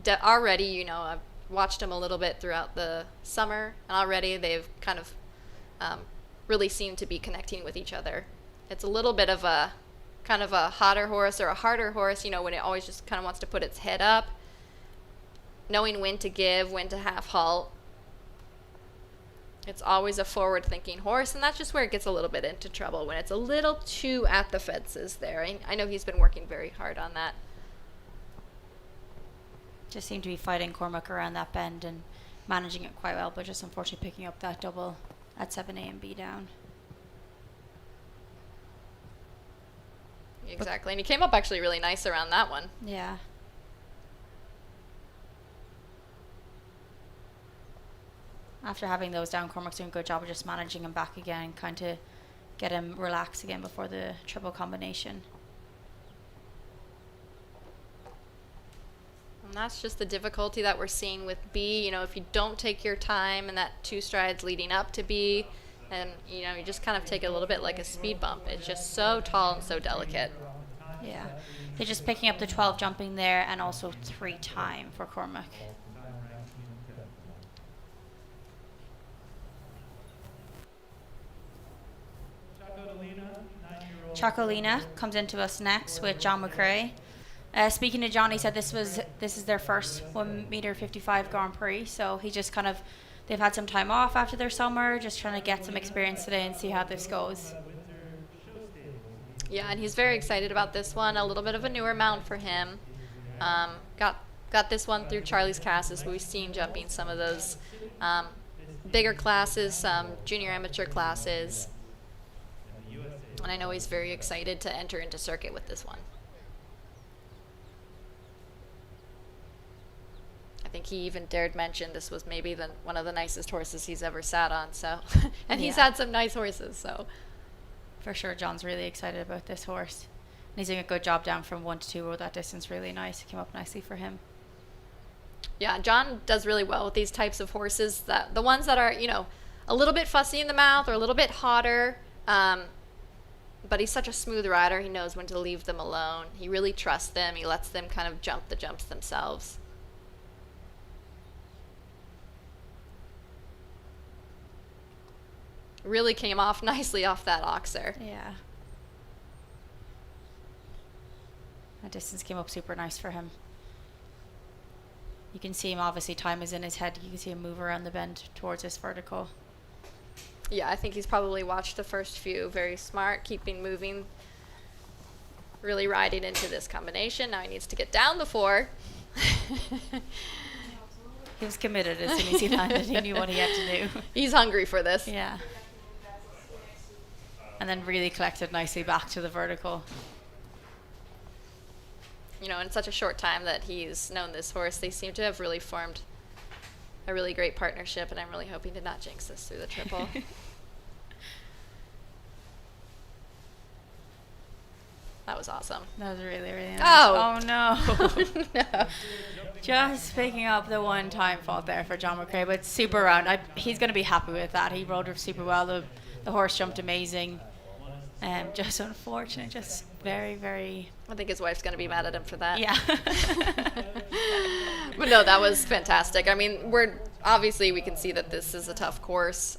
Already, I've watched them a little bit throughout the summer, and already they've kind of really seemed to be connecting with each other. It's a little bit of a kind of a hotter horse or a harder horse, when it always just kind of wants to put its head up, knowing when to give, when to half halt. It's always a forward-thinking horse, and that's just where it gets a little bit into trouble, when it's a little too at the fences there. I know he's been working very hard on that. Just seemed to be fighting Cormac around that bend and managing it quite well, but just unfortunately picking up that double at 7A and B down. Exactly, and he came up actually really nice around that one. Yeah. After having those down, Cormac's doing a good job of just managing him back again, kind of get him relaxed again before the triple combination. And that's just the difficulty that we're seeing with B. If you don't take your time and that 2 strides leading up to B, and you just kind of take it a little bit like a speed bump. It's just so tall and so delicate. Yeah, they're just picking up the 12 jumping there, and also 3 time for Cormac. Chacolina comes into us next with John McCrae. Speaking to John, he said this is their first 1m55 Grand Prix, so he just kind of, they've had some time off after their summer, just trying to get some experience today and see how this goes. Yeah, and he's very excited about this one. A little bit of a newer mount for him. Got this one through Charlie's classes, but we've seen jumping some of those bigger classes, some junior amateur classes. And I know he's very excited to enter into circuit with this one. I think he even dared mention this was maybe one of the nicest horses he's ever sat on. So, and he's had some nice horses. So, for sure, John's really excited about this horse, and he's doing a good job down from 1 to 2. Rode that distance really nice. It came up nicely for him. Yeah, John does really well with these types of horses. The ones that are a little bit fussy in the mouth or a little bit hotter. But he's such a smooth rider. He knows when to leave them alone. He really trusts them. He lets them kind of jump the jumps themselves. Really came off nicely off that oxer. Yeah. That distance came up super nice for him. You can see him, obviously time is in his head. You can see him move around the bend towards this vertical. Yeah, I think he's probably watched the first few. Very smart, keeping moving, really riding into this combination. Now he needs to get down the 4. He was committed as soon as he landed. He knew what he had to do. He's hungry for this. Yeah. And then really collected nicely back to the vertical. In such a short time that he's known this horse, they seem to have really formed a really great partnership, and I'm really hoping to not jinx this through the triple. That was awesome. That was really, really nice. Oh no. No. Just picking up the 1 time fault there for John McCrae, but super round. He's going to be happy with that. He rode her super well. The horse jumped amazing. Just unfortunate, just very, very... I think his wife's going to be mad at him for that. Yeah. But no, that was fantastic. I mean, we can see that this is a tough course,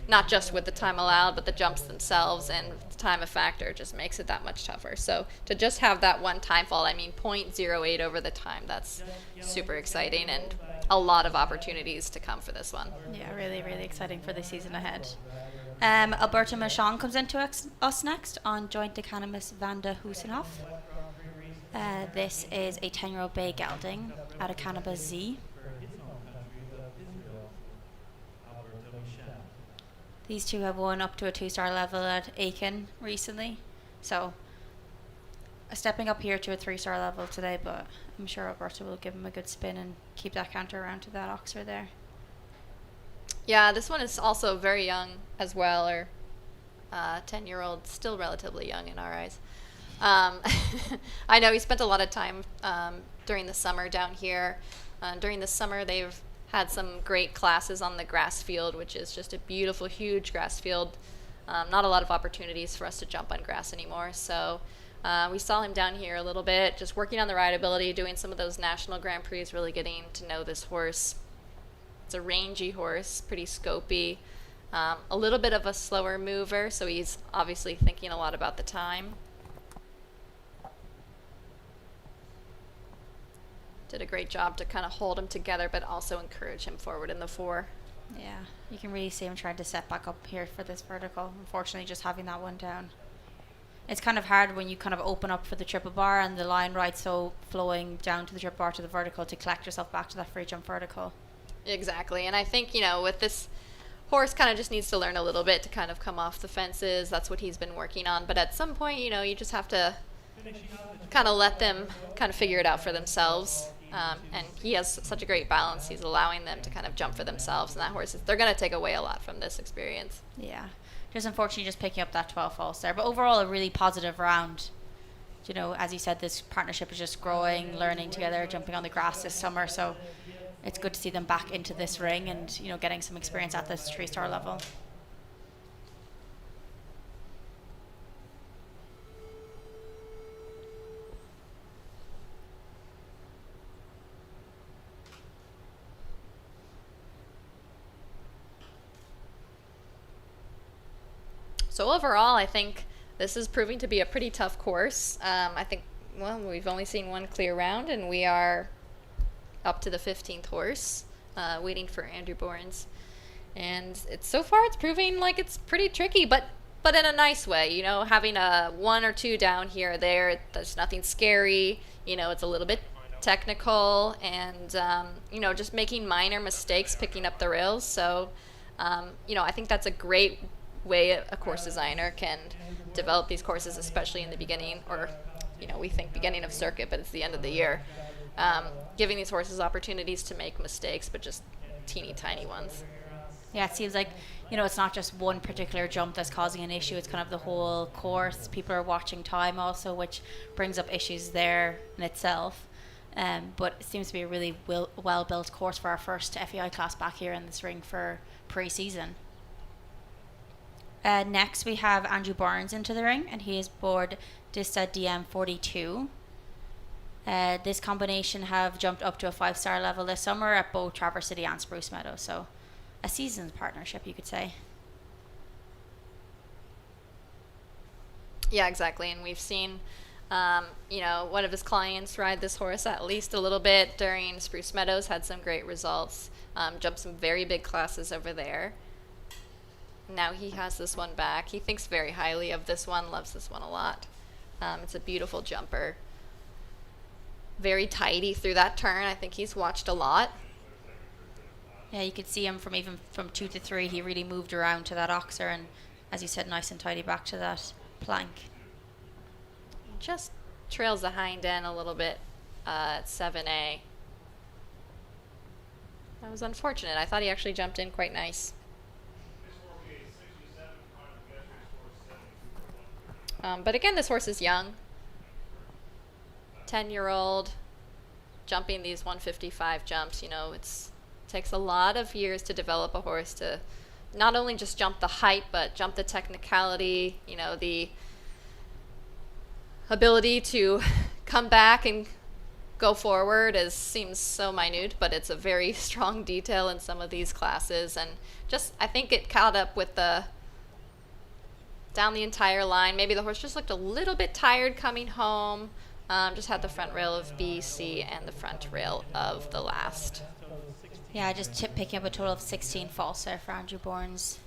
not just with the time allowed, but the jumps themselves, and the time of factor just makes it that much tougher. So to just have that 1 time fall, 0.08 over the time, that's super exciting, and a lot of opportunities to come for this one. Yeah, really, really exciting for the season ahead. Alberto Michan comes into us next on joint economist Vanda Husenhoff. This is a 10-year-old bay gelding out of Canada Z. These two have won up to a 2-star level at Aiken recently. So stepping up here to a 3-star level today, but I'm sure Roberto will give him a good spin and keep that canter around to that Oxford there. Yeah, this one is also very young as well, or 10-year-old, still relatively young in our eyes. I know he spent a lot of time during the summer down here. During the summer, they've had some great classes on the grass field, which is just a beautiful, huge grass field. Not a lot of opportunities for us to jump on grass anymore, so we saw him down here a little bit, just working on the rideability, doing some of those national Grand Prix, really getting to know this horse. It's a rangy horse, pretty scopy, a little bit of a slower mover, so he's obviously thinking a lot about the time. Did a great job to kind of hold him together, but also encourage him forward in the 4. Yeah, you can really see him trying to set back up here for this vertical. Unfortunately, just having that one down. It's kind of hard when you kind of open up for the triple bar and the line right so flowing down to the triple bar to the vertical to collect yourself back to that free jump vertical. Exactly, and I think, with this horse kind of just needs to learn a little bit to kind of come off the fences. That's what he's been working on, but at some point, you just have to kind of let them kind of figure it out for themselves. And he has such a great balance. He's allowing them to kind of jump for themselves, and that horse, they're going to take away a lot from this experience. Yeah, just unfortunately just picking up that 12 false there, but overall a really positive round. As you said, this partnership is just growing, learning together, jumping on the grass this summer, so it's good to see them back into this ring and getting some experience at this 3-star level. So overall, I think this is proving to be a pretty tough course. I think, we've only seen one clear round, and we are up to the 15th horse, waiting for Andrew Bournes. And so far it's proving like it's pretty tricky, but in a nice way. Having a 1 or 2 down here or there, there's nothing scary. It's a little bit technical, and just making minor mistakes picking up the rails. So, I think that's a great way a course designer can develop these courses, especially in the beginning, or we think beginning of circuit, but it's the end of the year. Giving these horses opportunities to make mistakes, but just teeny tiny ones. Yeah, it seems like it's not just one particular jump that's causing an issue, it's kind of the whole course. People are watching time also, which brings up issues there in itself. But it seems to be a really well built course for our first FEI class back here in this ring for pre-season. Next, we have Andrew Barnes into the ring, and he is aboard Dista DM42. This combination have jumped up to a 5-star level this summer at both Traverse City and Spruce Meadows, so a seasoned partnership, you could say. Yeah, exactly, and we've seen, one of his clients ride this horse at least a little bit during Spruce Meadows, had some great results, jumped some very big classes over there. Now he has this one back. He thinks very highly of this one, loves this one a lot. It's a beautiful jumper. Very tidy through that turn. I think he's watched a lot. Yeah, you could see him from 2 to 3. He really moved around to that oxer, and as you said, nice and tidy back to that plank. Just trails the hind end a little bit at 7A. That was unfortunate. I thought he actually jumped in quite nice. But again, this horse is young. 10-year-old, jumping these 155 jumps, it takes a lot of years to develop a horse to not only just jump the height, but jump the technicality, the ability to come back and go forward seems so minute, but it's a very strong detail in some of these classes. And just, I think it caught up with down the entire line. Maybe the horse just looked a little bit tired coming home. Just had the front rail of B, C, and the front rail of the last. Yeah, just picking up a total of 16 false there for Andrew Bournes.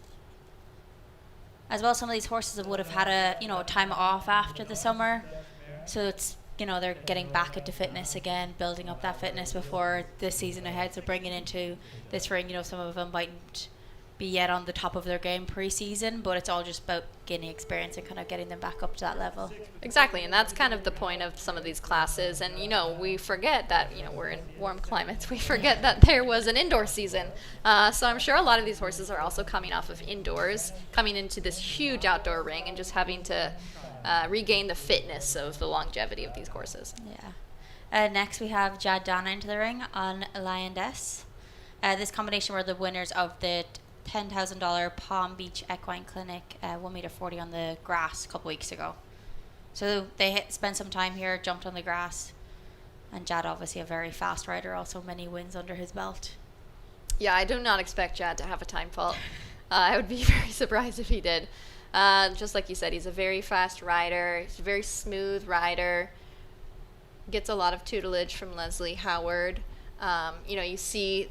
As well, some of these horses would have had a time off after the summer, so it's they're getting back into fitness again, building up that fitness before the season ahead. So bringing into this ring, some of them mightn't be yet on the top of their game pre-season, but it's all just about gaining experience and kind of getting them back up to that level. Exactly, and that's kind of the point of some of these classes. And, we forget that, we're in warm climates. We forget that there was an indoor season. So I'm sure a lot of these horses are also coming off of indoors, coming into this huge outdoor ring and just having to regain the fitness of the longevity of these courses. Yeah. Next, we have Jad Dana into the ring on Lioness. This combination were the winners of the $10,000 Palm Beach Equine Clinic, 1.40 m on the grass a couple weeks ago. So they spent some time here, jumped on the grass, and Jad, obviously a very fast rider, also many wins under his belt. Yeah, I do not expect Jad to have a time fault. I would be very surprised if he did. Just like you said, he's a very fast rider. He's a very smooth rider. Gets a lot of tutelage from Leslie Howard. You see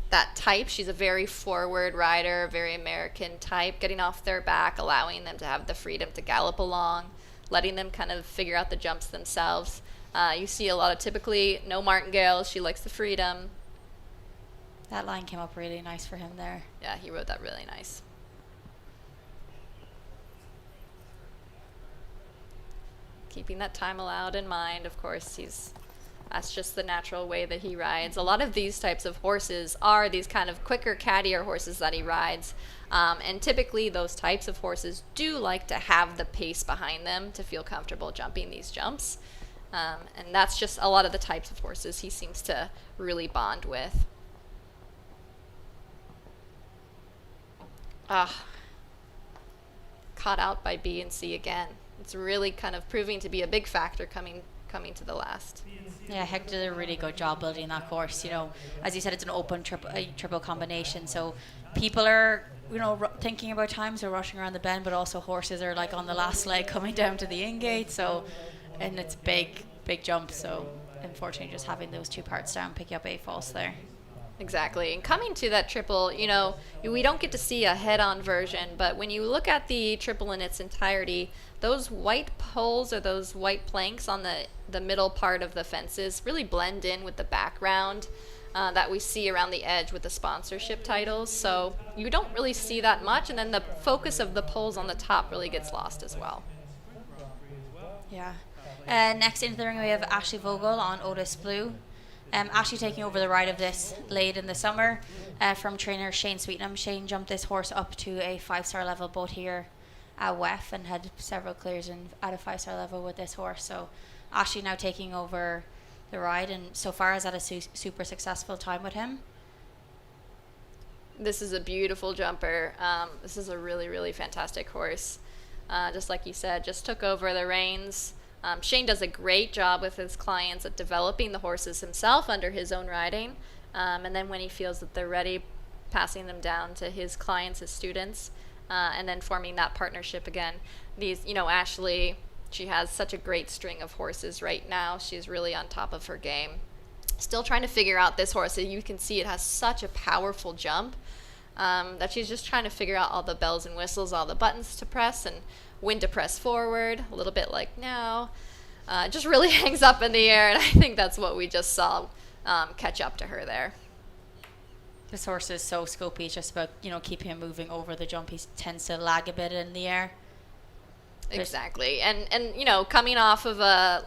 that type. She's a very forward rider, very American type, getting off their back, allowing them to have the freedom to gallop along, letting them kind of figure out the jumps themselves. You see a lot of typically no martingales. She likes the freedom. That line came up really nice for him there. Yeah, he rode that really nice. Keeping that time allowed in mind, of course, that's just the natural way that he rides. A lot of these types of horses are these kind of quicker, cattier horses that he rides. And typically those types of horses do like to have the pace behind them to feel comfortable jumping these jumps. And that's just a lot of the types of horses he seems to really bond with. Caught out by B and C again. It's really kind of proving to be a big factor coming to the last. Yeah, Hector did a really good job building that course. As you said, it's an open triple combination, so people are thinking about times, they're rushing around the bend, but also horses are like on the last leg coming down to the in-gate, and it's big jump, so unfortunately just having those two parts down, picking up A false there. Exactly. And coming to that triple, we don't get to see a head-on version, but when you look at the triple in its entirety, those white poles or those white planks on the middle part of the fences really blend in with the background that we see around the edge with the sponsorship titles. So you don't really see that much, and then the focus of the poles on the top really gets lost as well. Yeah. Next into the ring, we have Ashley Vogel on Otis Blue. Ashley taking over the ride of this late in the summer from trainer Shane Sweetnam. Shane jumped this horse up to a 5-star level both here at WEF and had several clears at a 5-star level with this horse. So Ashley now taking over the ride, and so far has had a super successful time with him. This is a beautiful jumper. This is a really, really fantastic horse. Just like you said, just took over the reins. Shane does a great job with his clients at developing the horses himself under his own riding. And then when he feels that they're ready, passing them down to his clients, his students, and then forming that partnership again. Ashley, she has such a great string of horses right now. She's really on top of her game. Still trying to figure out this horse. You can see it has such a powerful jump that she's just trying to figure out all the bells and whistles, all the buttons to press, and when to press forward, a little bit like now. Just really hangs up in the air, and I think that's what we just saw catch up to her there. This horse is so scopy. It's just about, keeping him moving over the jump. He tends to lag a bit in the air. Exactly. And coming off of a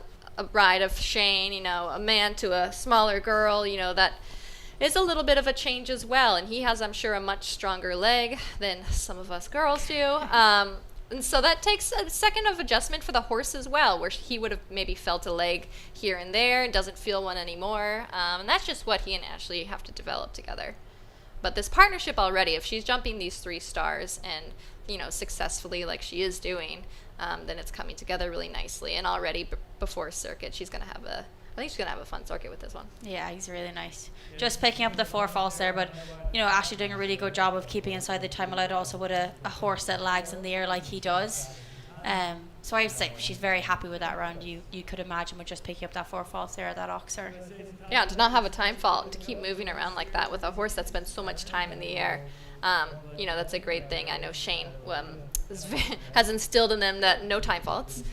ride of Shane, a man to a smaller girl, that is a little bit of a change as well. And he has, I'm sure, a much stronger leg than some of us girls do. And so that takes a second of adjustment for the horse as well, where he would have maybe felt a leg here and there and doesn't feel one anymore. And that's just what he and Ashley have to develop together. But this partnership already, if she's jumping these 3 stars and, successfully like she is doing, then it's coming together really nicely. And already before circuit, I think she's going to have a fun circuit with this one. Yeah, he's really nice. Just picking up the 4 false there, but, Ashley doing a really good job of keeping inside the time allowed also with a horse that lags in the air like he does. So I would say she's very happy with that round. You could imagine with just picking up that 4 false there at that Oxer. Yeah, to not have a time fault and to keep moving around like that with a horse that spends so much time in the air. That's a great thing. I know Shane has instilled in them that no time faults.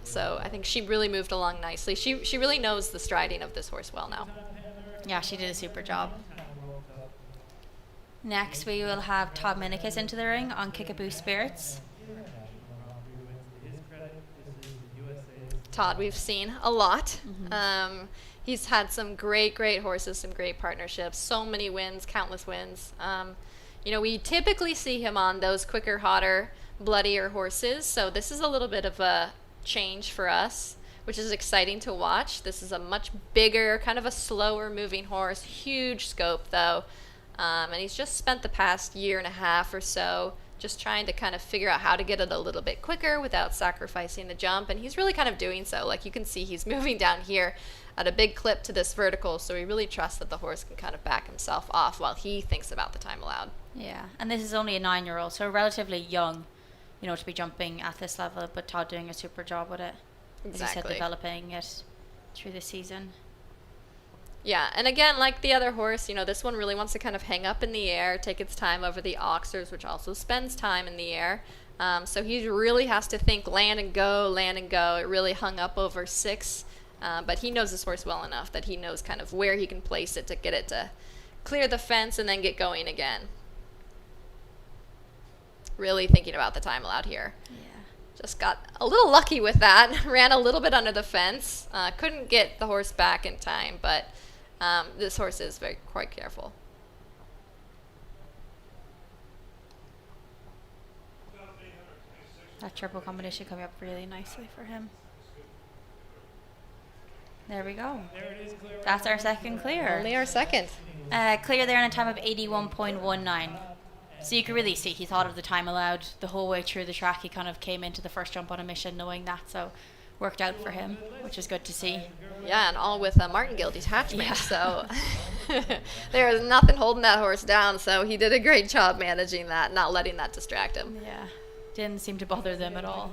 So I think she really moved along nicely. She really knows the striding of this horse well now. Yeah, she did a super job. Next, we will have Todd Minikus into the ring on Kickapoo Spirits. Todd, we've seen a lot. He's had some great horses, some great partnerships, so many wins, countless wins. We typically see him on those quicker, hotter, bloodier horses, so this is a little bit of a change for us, which is exciting to watch. This is a much bigger, kind of a slower moving horse, huge scope though, and he's just spent the past year and a half or so just trying to kind of figure out how to get it a little bit quicker without sacrificing the jump, and he's really kind of doing so. Like you can see he's moving down here at a big clip to this vertical, so he really trusts that the horse can kind of back himself off while he thinks about the time allowed. Yeah, and this is only a 9-year-old, so relatively young, to be jumping at this level, but Todd doing a super job with it. Exactly. As you said, developing it through the season. Yeah, and again, like the other horse, this one really wants to kind of hang up in the air, take its time over the oxers, which also spends time in the air. So he really has to think land and go, land and go. It really hung up over 6, but he knows this horse well enough that he knows kind of where he can place it to get it to clear the fence and then get going again. Really thinking about the time allowed here. Yeah. Just got a little lucky with that. Ran a little bit under the fence. Couldn't get the horse back in time, but this horse is quite careful. That triple combination coming up really nicely for him. There we go. That's our second clear. Only our second. Clear there in a time of 81.19. So you can really see he thought of the time allowed the whole way through the track. He kind of came into the first jump on a mission knowing that, so worked out for him, which is good to see. Yeah, and all with a martingale detachment, so there is nothing holding that horse down, so he did a great job managing that, not letting that distract him. Yeah, didn't seem to bother them at all.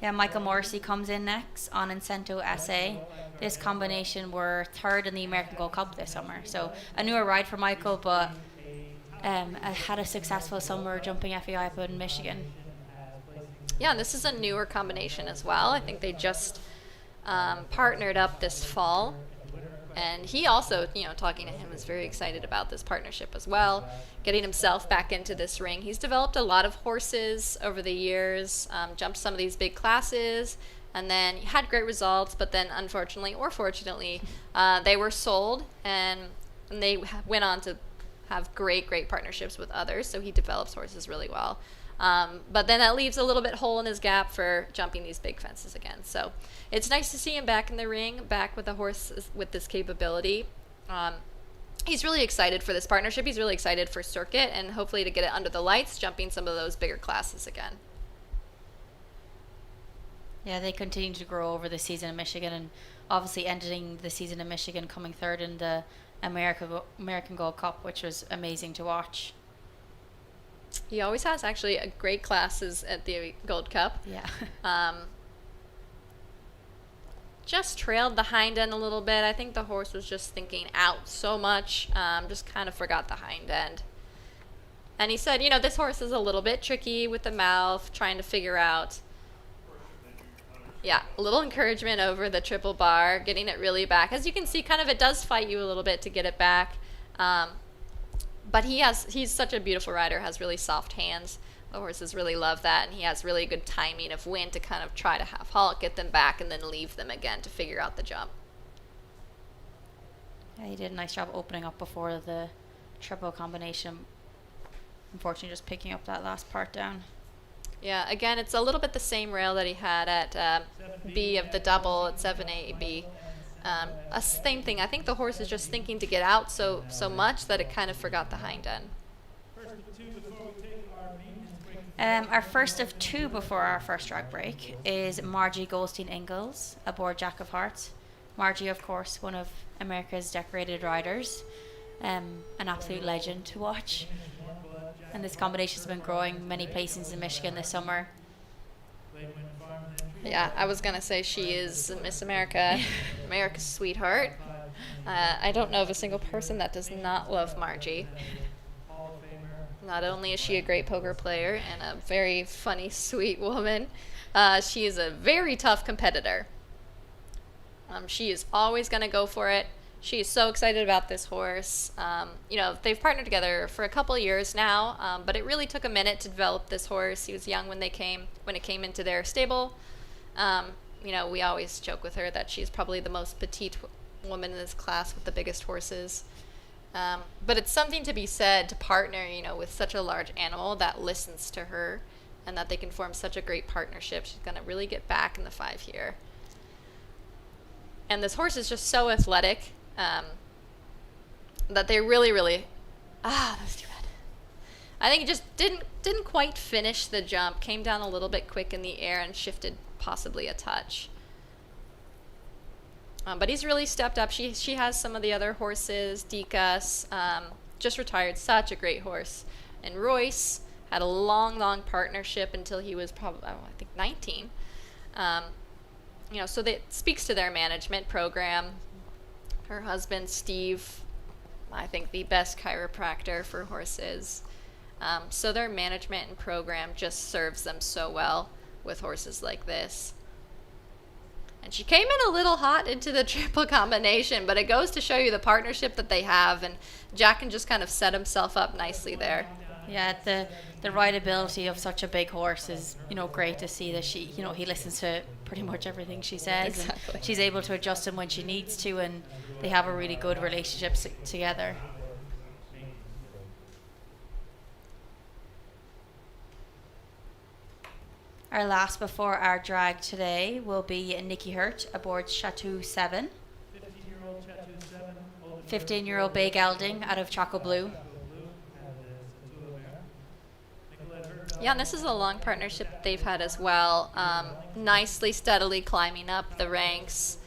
Yeah, Michael Morrissey comes in next on Incento SA. This combination were third in the American Gold Cup this summer. So a newer ride for Michael, but had a successful summer jumping FEI up in Michigan. Yeah, and this is a newer combination as well. I think they just partnered up this fall. And he also, talking to him, is very excited about this partnership as well, getting himself back into this ring. He's developed a lot of horses over the years, jumped some of these big classes, and then had great results, but then unfortunately or fortunately, they were sold, and they went on to have great partnerships with others, so he develops horses really well. But then that leaves a little bit hole in his gap for jumping these big fences again. So it's nice to see him back in the ring, back with a horse with this capability. He's really excited for this partnership. He's really excited for circuit and hopefully to get it under the lights, jumping some of those bigger classes again. Yeah, they continue to grow over the season in Michigan, and obviously ending the season in Michigan, coming third in the American Gold Cup, which was amazing to watch. He always has actually a great classes at the Gold Cup. Yeah. Just trailed the hind end a little bit. I think the horse was just thinking out so much, just kind of forgot the hind end. And he said, this horse is a little bit tricky with the mouth, trying to figure out. Yeah, a little encouragement over the triple bar, getting it really back. As you can see, kind of it does fight you a little bit to get it back. But he's such a beautiful rider, has really soft hands. The horses really love that, and he has really good timing of when to kind of try to half halt, get them back, and then leave them again to figure out the jump. Yeah, he did a nice job opening up before the triple combination. Unfortunately, just picking up that last part down. Yeah, again, it's a little bit the same rail that he had at B of the double at 7A-B. A same thing. I think the horse is just thinking to get out so much that it kind of forgot the hind end. Our first of two before our first drag break is Margie Engle aboard Jack of Hearts. Margie, of course, one of America's decorated riders, an absolute legend to watch. And this combination has been growing many places in Michigan this summer. Yeah, I was going to say she is Miss America, America's sweetheart. I don't know of a single person that does not love Margie. Not only is she a great poker player and a very funny, sweet woman, she is a very tough competitor. She is always going to go for it. She's so excited about this horse. They've partnered together for a couple of years now, but it really took a minute to develop this horse. He was young when it came into their stable. We always joke with her that she's probably the most petite woman in this class with the biggest horses. But it's something to be said to partner, with such a large animal that listens to her and that they can form such a great partnership. She's going to really get back in the 5 here. And this horse is just so athletic that they really, that was too bad. I think it just didn't quite finish the jump, came down a little bit quick in the air and shifted possibly a touch. But he's really stepped up. She has some of the other horses. Dekas, just retired, such a great horse. And Royce had a long partnership until he was probably, I think, 19. So that speaks to their management program. Her husband, Steve, I think the best chiropractor for horses. So their management and program just serves them so well with horses like this. And she came in a little hot into the triple combination, but it goes to show you the partnership that they have, and Jack can just kind of set himself up nicely there. Yeah, the rideability of such a big horse is, great to see that she, he listens to pretty much everything she says. Exactly. And she's able to adjust him when she needs to, and they have a really good relationship together. Our last before our drag today will be Nicky Hirt aboard Chateau 7. 15-year-old Chateau 7. 15-year-old Bay Gelding out of Choco Blue. Yeah, and this is a long partnership they've had as well. Nicely, steadily climbing up the ranks.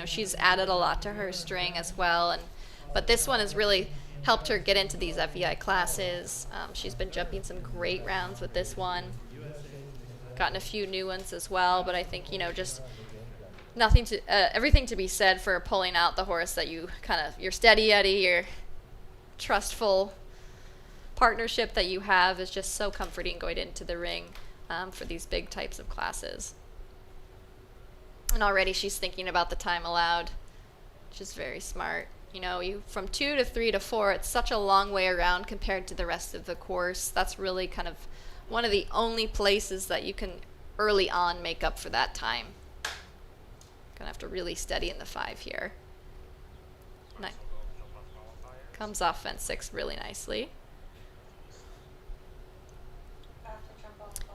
She's added a lot to her string as well, but this one has really helped her get into these FEI classes. She's been jumping some great rounds with this one. Gotten a few new ones as well, but I think just everything to be said for pulling out the horse that you're steady Eddie, your trustful partnership that you have is just so comforting going into the ring for these big types of classes. And already she's thinking about the time allowed, which is very smart. You from 2 to 3 to 4, it's such a long way around compared to the rest of the course. That's really kind of one of the only places that you can early on make up for that time. Gonna have to really steady in the 5 here. Nice. Comes off fence 6 really nicely.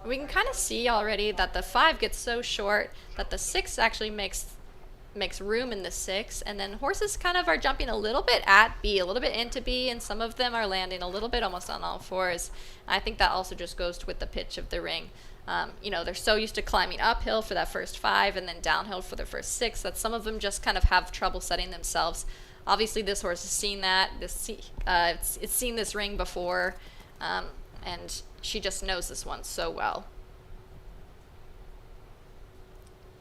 We can kind of see already that the 5 gets so short that the 6 actually makes room in the 6, and then horses kind of are jumping a little bit at B, a little bit into B, and some of them are landing a little bit almost on all fours. I think that also just goes with the pitch of the ring. They're so used to climbing uphill for that first 5 and then downhill for the first 6 that some of them just kind of have trouble setting themselves. Obviously this horse has seen that. It's seen this ring before, and she just knows this one so well.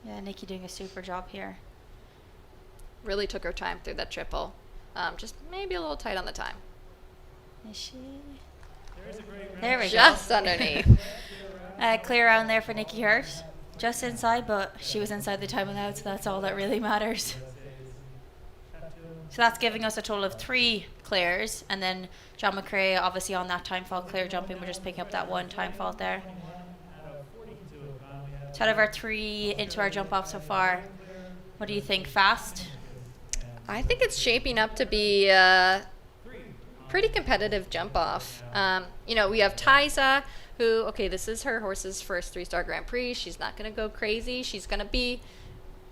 Yeah, Nicky doing a super job here. Really took her time through that triple. Just maybe a little tight on the time. Is she? There we go. Just underneath. Clear round there for Nicky Hirt. Just inside, but she was inside the time allowed, so that's all that really matters. So that's giving us a total of 3 clears, and then John McRae obviously on that time fault clear jumping, we're just picking up that 1 time fault there. So out of our 3 into our jump off so far, what do you think? Fast? I think it's shaping up to be a pretty competitive jump off. We have Thaisa, who, this is her horse's first 3-star Grand Prix. She's not going to go crazy. She's going to be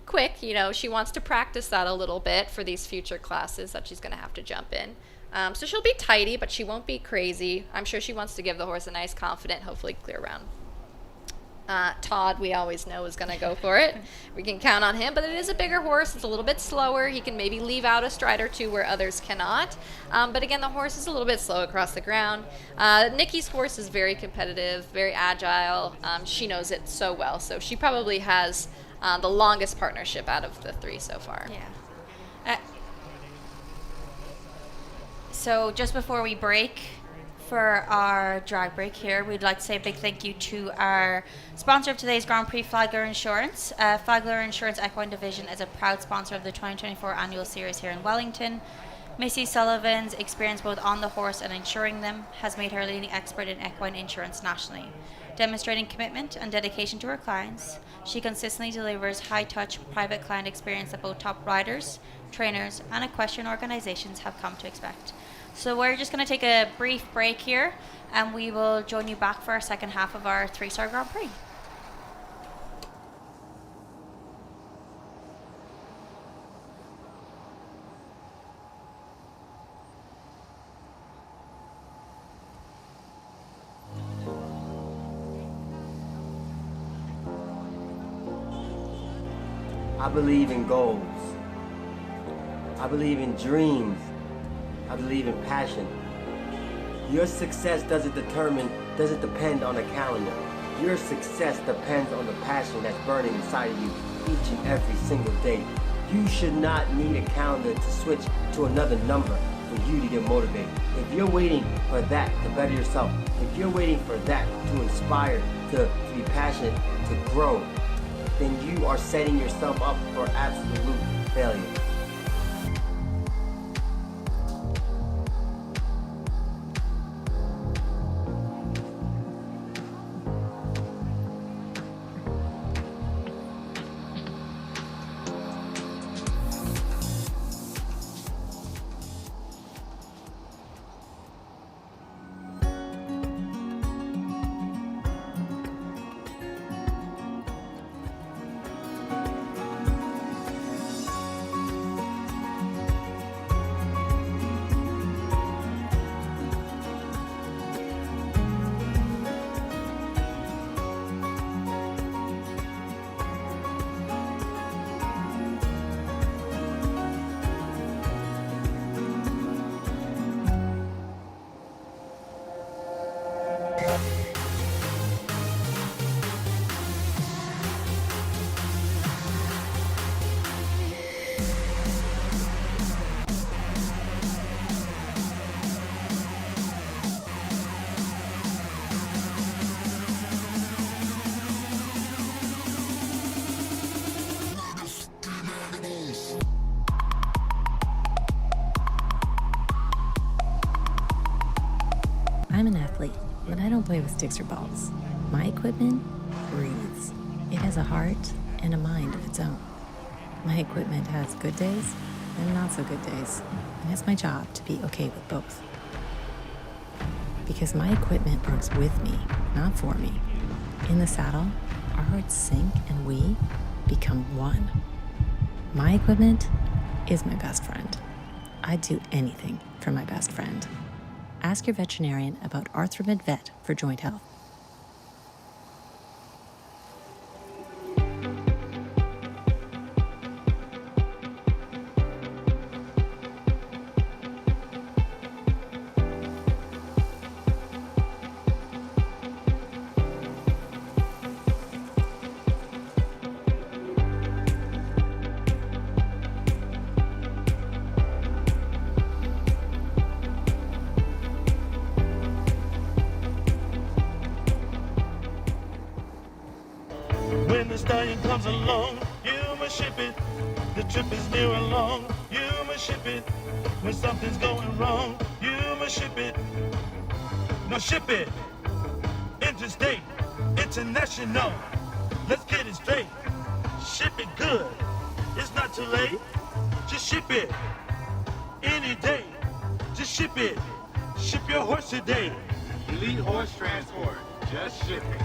quick. She wants to practice that a little bit for these future classes that she's going to have to jump in. So she'll be tidy, but she won't be crazy. I'm sure she wants to give the horse a nice, confident, hopefully clear round. Todd, we always know, is going to go for it. We can count on him, but it is a bigger horse. It's a little bit slower. He can maybe leave out a stride or 2 where others cannot. But again, the horse is a little bit slow across the ground. Nicky's horse is very competitive, very agile. She knows it so well, so she probably has the longest partnership out of the 3 so far. Yeah. So just before we break for our drag break here, we'd like to say a big thank you to our sponsor of today's Grand Prix, Flagler Insurance. Flagler Insurance Equine Division is a proud sponsor of the 2024 annual series here in Wellington. Missy Sullivan's experience both on the horse and insuring them has made her a leading expert in equine insurance nationally. Demonstrating commitment and dedication to her clients, she consistently delivers high-touch private client experience that both top riders, trainers, and equestrian organizations have come to expect. So we're just going to take a brief break here, and we will join you back for our second half of our 3-star Grand Prix. I believe in goals. I believe in dreams. I believe in passion. Your success doesn't depend on a calendar. Your success depends on the passion that's burning inside of you each and every single day. You should not need a calendar to switch to another number for you to get motivated. If you're waiting for that to better yourself, if you're waiting for that to inspire, to be passionate, to grow, then you are setting yourself up for absolute failure. I'm an athlete, but I don't play with sticks or balls. My equipment breathes. It has a heart and a mind of its own. My equipment has good days and not so good days, and it's my job to be okay with both. Because my equipment works with me, not for me. In the saddle, our hearts sync and we become one. My equipment is my best friend. I'd do anything for my best friend. Ask your veterinarian about Arthromed Vet for joint health. When the stallion comes along, you must ship it. The trip is near along, you must ship it. When something's going wrong, you must ship it. No, ship it. Interstate, international. Let's get it straight. Ship it good. It's not too late. Just ship it. Any day. Just ship it. Ship your horse today. Elite Horse Transport. Just ship it.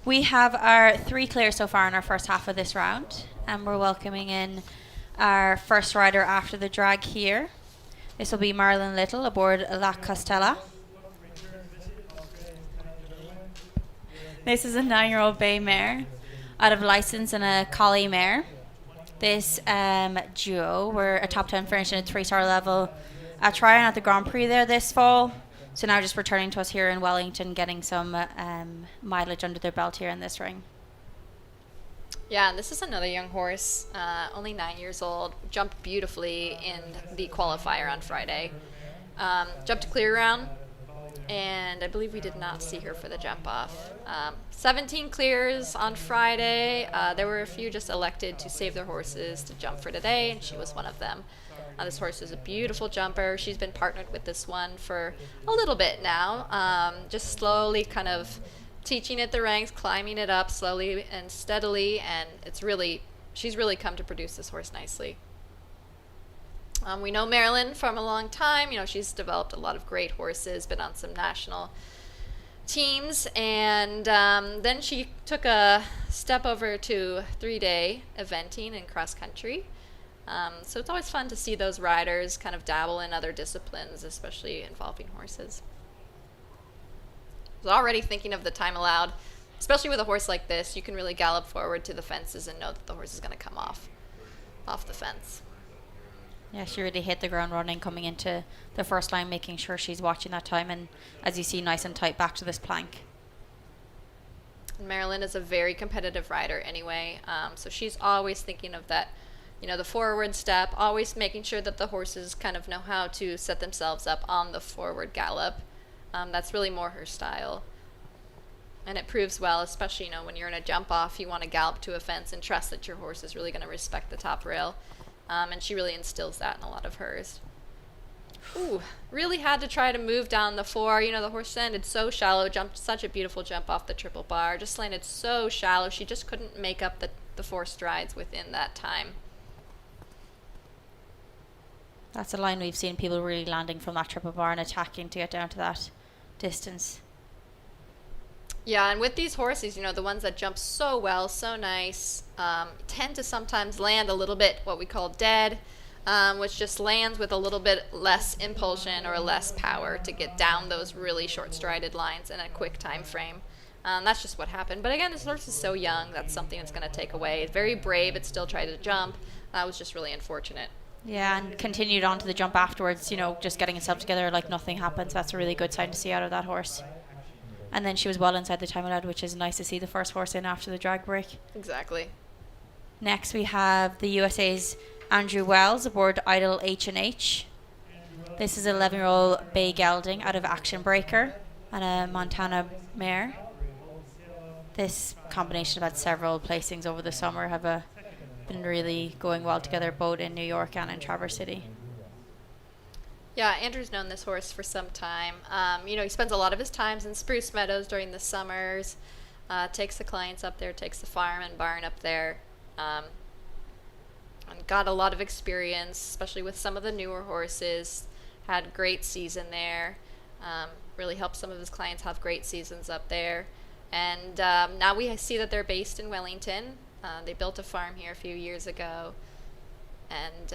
We have our 3 clears so far in our first half of this round, and we're welcoming in our first rider after the drag here. This will be Marilyn Little aboard La Costella. This is a 9-year-old bay mare out of license and a collie mare. This duo were a top 10 finish in a 3-star level at Tryon at the Grand Prix there this fall. So now just returning to us here in Wellington, getting some mileage under their belt here in this ring. Yeah, and this is another young horse, only 9 years old, jumped beautifully in the qualifier on Friday. Jumped a clear round, and I believe we did not see her for the jump off. 17 clears on Friday. There were a few just elected to save their horses to jump for today, and she was one of them. This horse is a beautiful jumper. She's been partnered with this one for a little bit now, just slowly kind of teaching it the ranks, climbing it up slowly and steadily, and she's really come to produce this horse nicely. We know Marilyn from a long time. You know, she's developed a lot of great horses, been on some national teams, and then she took a step over to 3-day eventing and cross country. So it's always fun to see those riders kind of dabble in other disciplines, especially involving horses. I was already thinking of the time allowed, especially with a horse like this. You can really gallop forward to the fences and know that the horse is going to come off the fence. Yeah, she really hit the ground running coming into the first line, making sure she's watching that time, and as you see, nice and tight back to this plank. And Marilyn is a very competitive rider anyway, so she's always thinking of that, you know, the forward step, always making sure that the horses kind of know how to set themselves up on the forward gallop. That's really more her style. And it proves well, especially, you know, when you're in a jump off, you want to gallop to a fence and trust that your horse is really going to respect the top rail. And she really instills that in a lot of hers. Ooh, really had to try to move down the 4. You know, the horse landed so shallow, jumped such a beautiful jump off the triple bar, just landed so shallow, she just couldn't make up the 4 strides within that time. That's a line we've seen people really landing from that triple bar and attacking to get down to that distance. Yeah, and with these horses, you know, the ones that jump so well, so nice, tend to sometimes land a little bit what we call dead, which just lands with a little bit less impulsion or less power to get down those really short-strided lines in a quick time frame. That's just what happened. But again, this horse is so young, that's something that's going to take away. It's very brave, it still tried to jump. That was just really unfortunate. Yeah, and continued on to the jump afterwards, you know, just getting itself together like nothing happened. So that's a really good sign to see out of that horse. And then she was well inside the time allowed, which is nice to see the first horse in after the drag break. Exactly. Next we have the USA's Andrew Wells aboard Idol H&H. This is 11-year-old bay gelding out of Action Breaker and a Montana mare. This combination have had several placings over the summer, have been really going well together both in New York and in Traverse City. Yeah, Andrew's known this horse for some time. You know, he spends a lot of his times in Spruce Meadows during the summers, takes the clients up there, takes the farm and barn up there, and got a lot of experience, especially with some of the newer horses. Had a great season there, really helped some of his clients have great seasons up there. And now we see that they're based in Wellington. They built a farm here a few years ago, and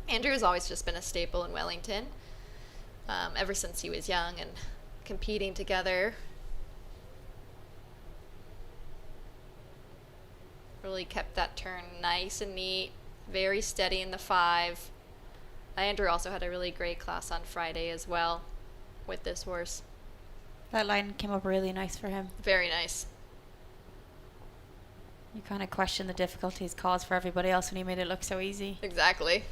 Andrew has always just been a staple in Wellington, ever since he was young and competing together. Really kept that turn nice and neat, very steady in the 5. Andrew also had a really great class on Friday as well with this horse. That line came up really nice for him. Very nice. You kind of question the difficulties caused for everybody else when he made it look so easy. Exactly.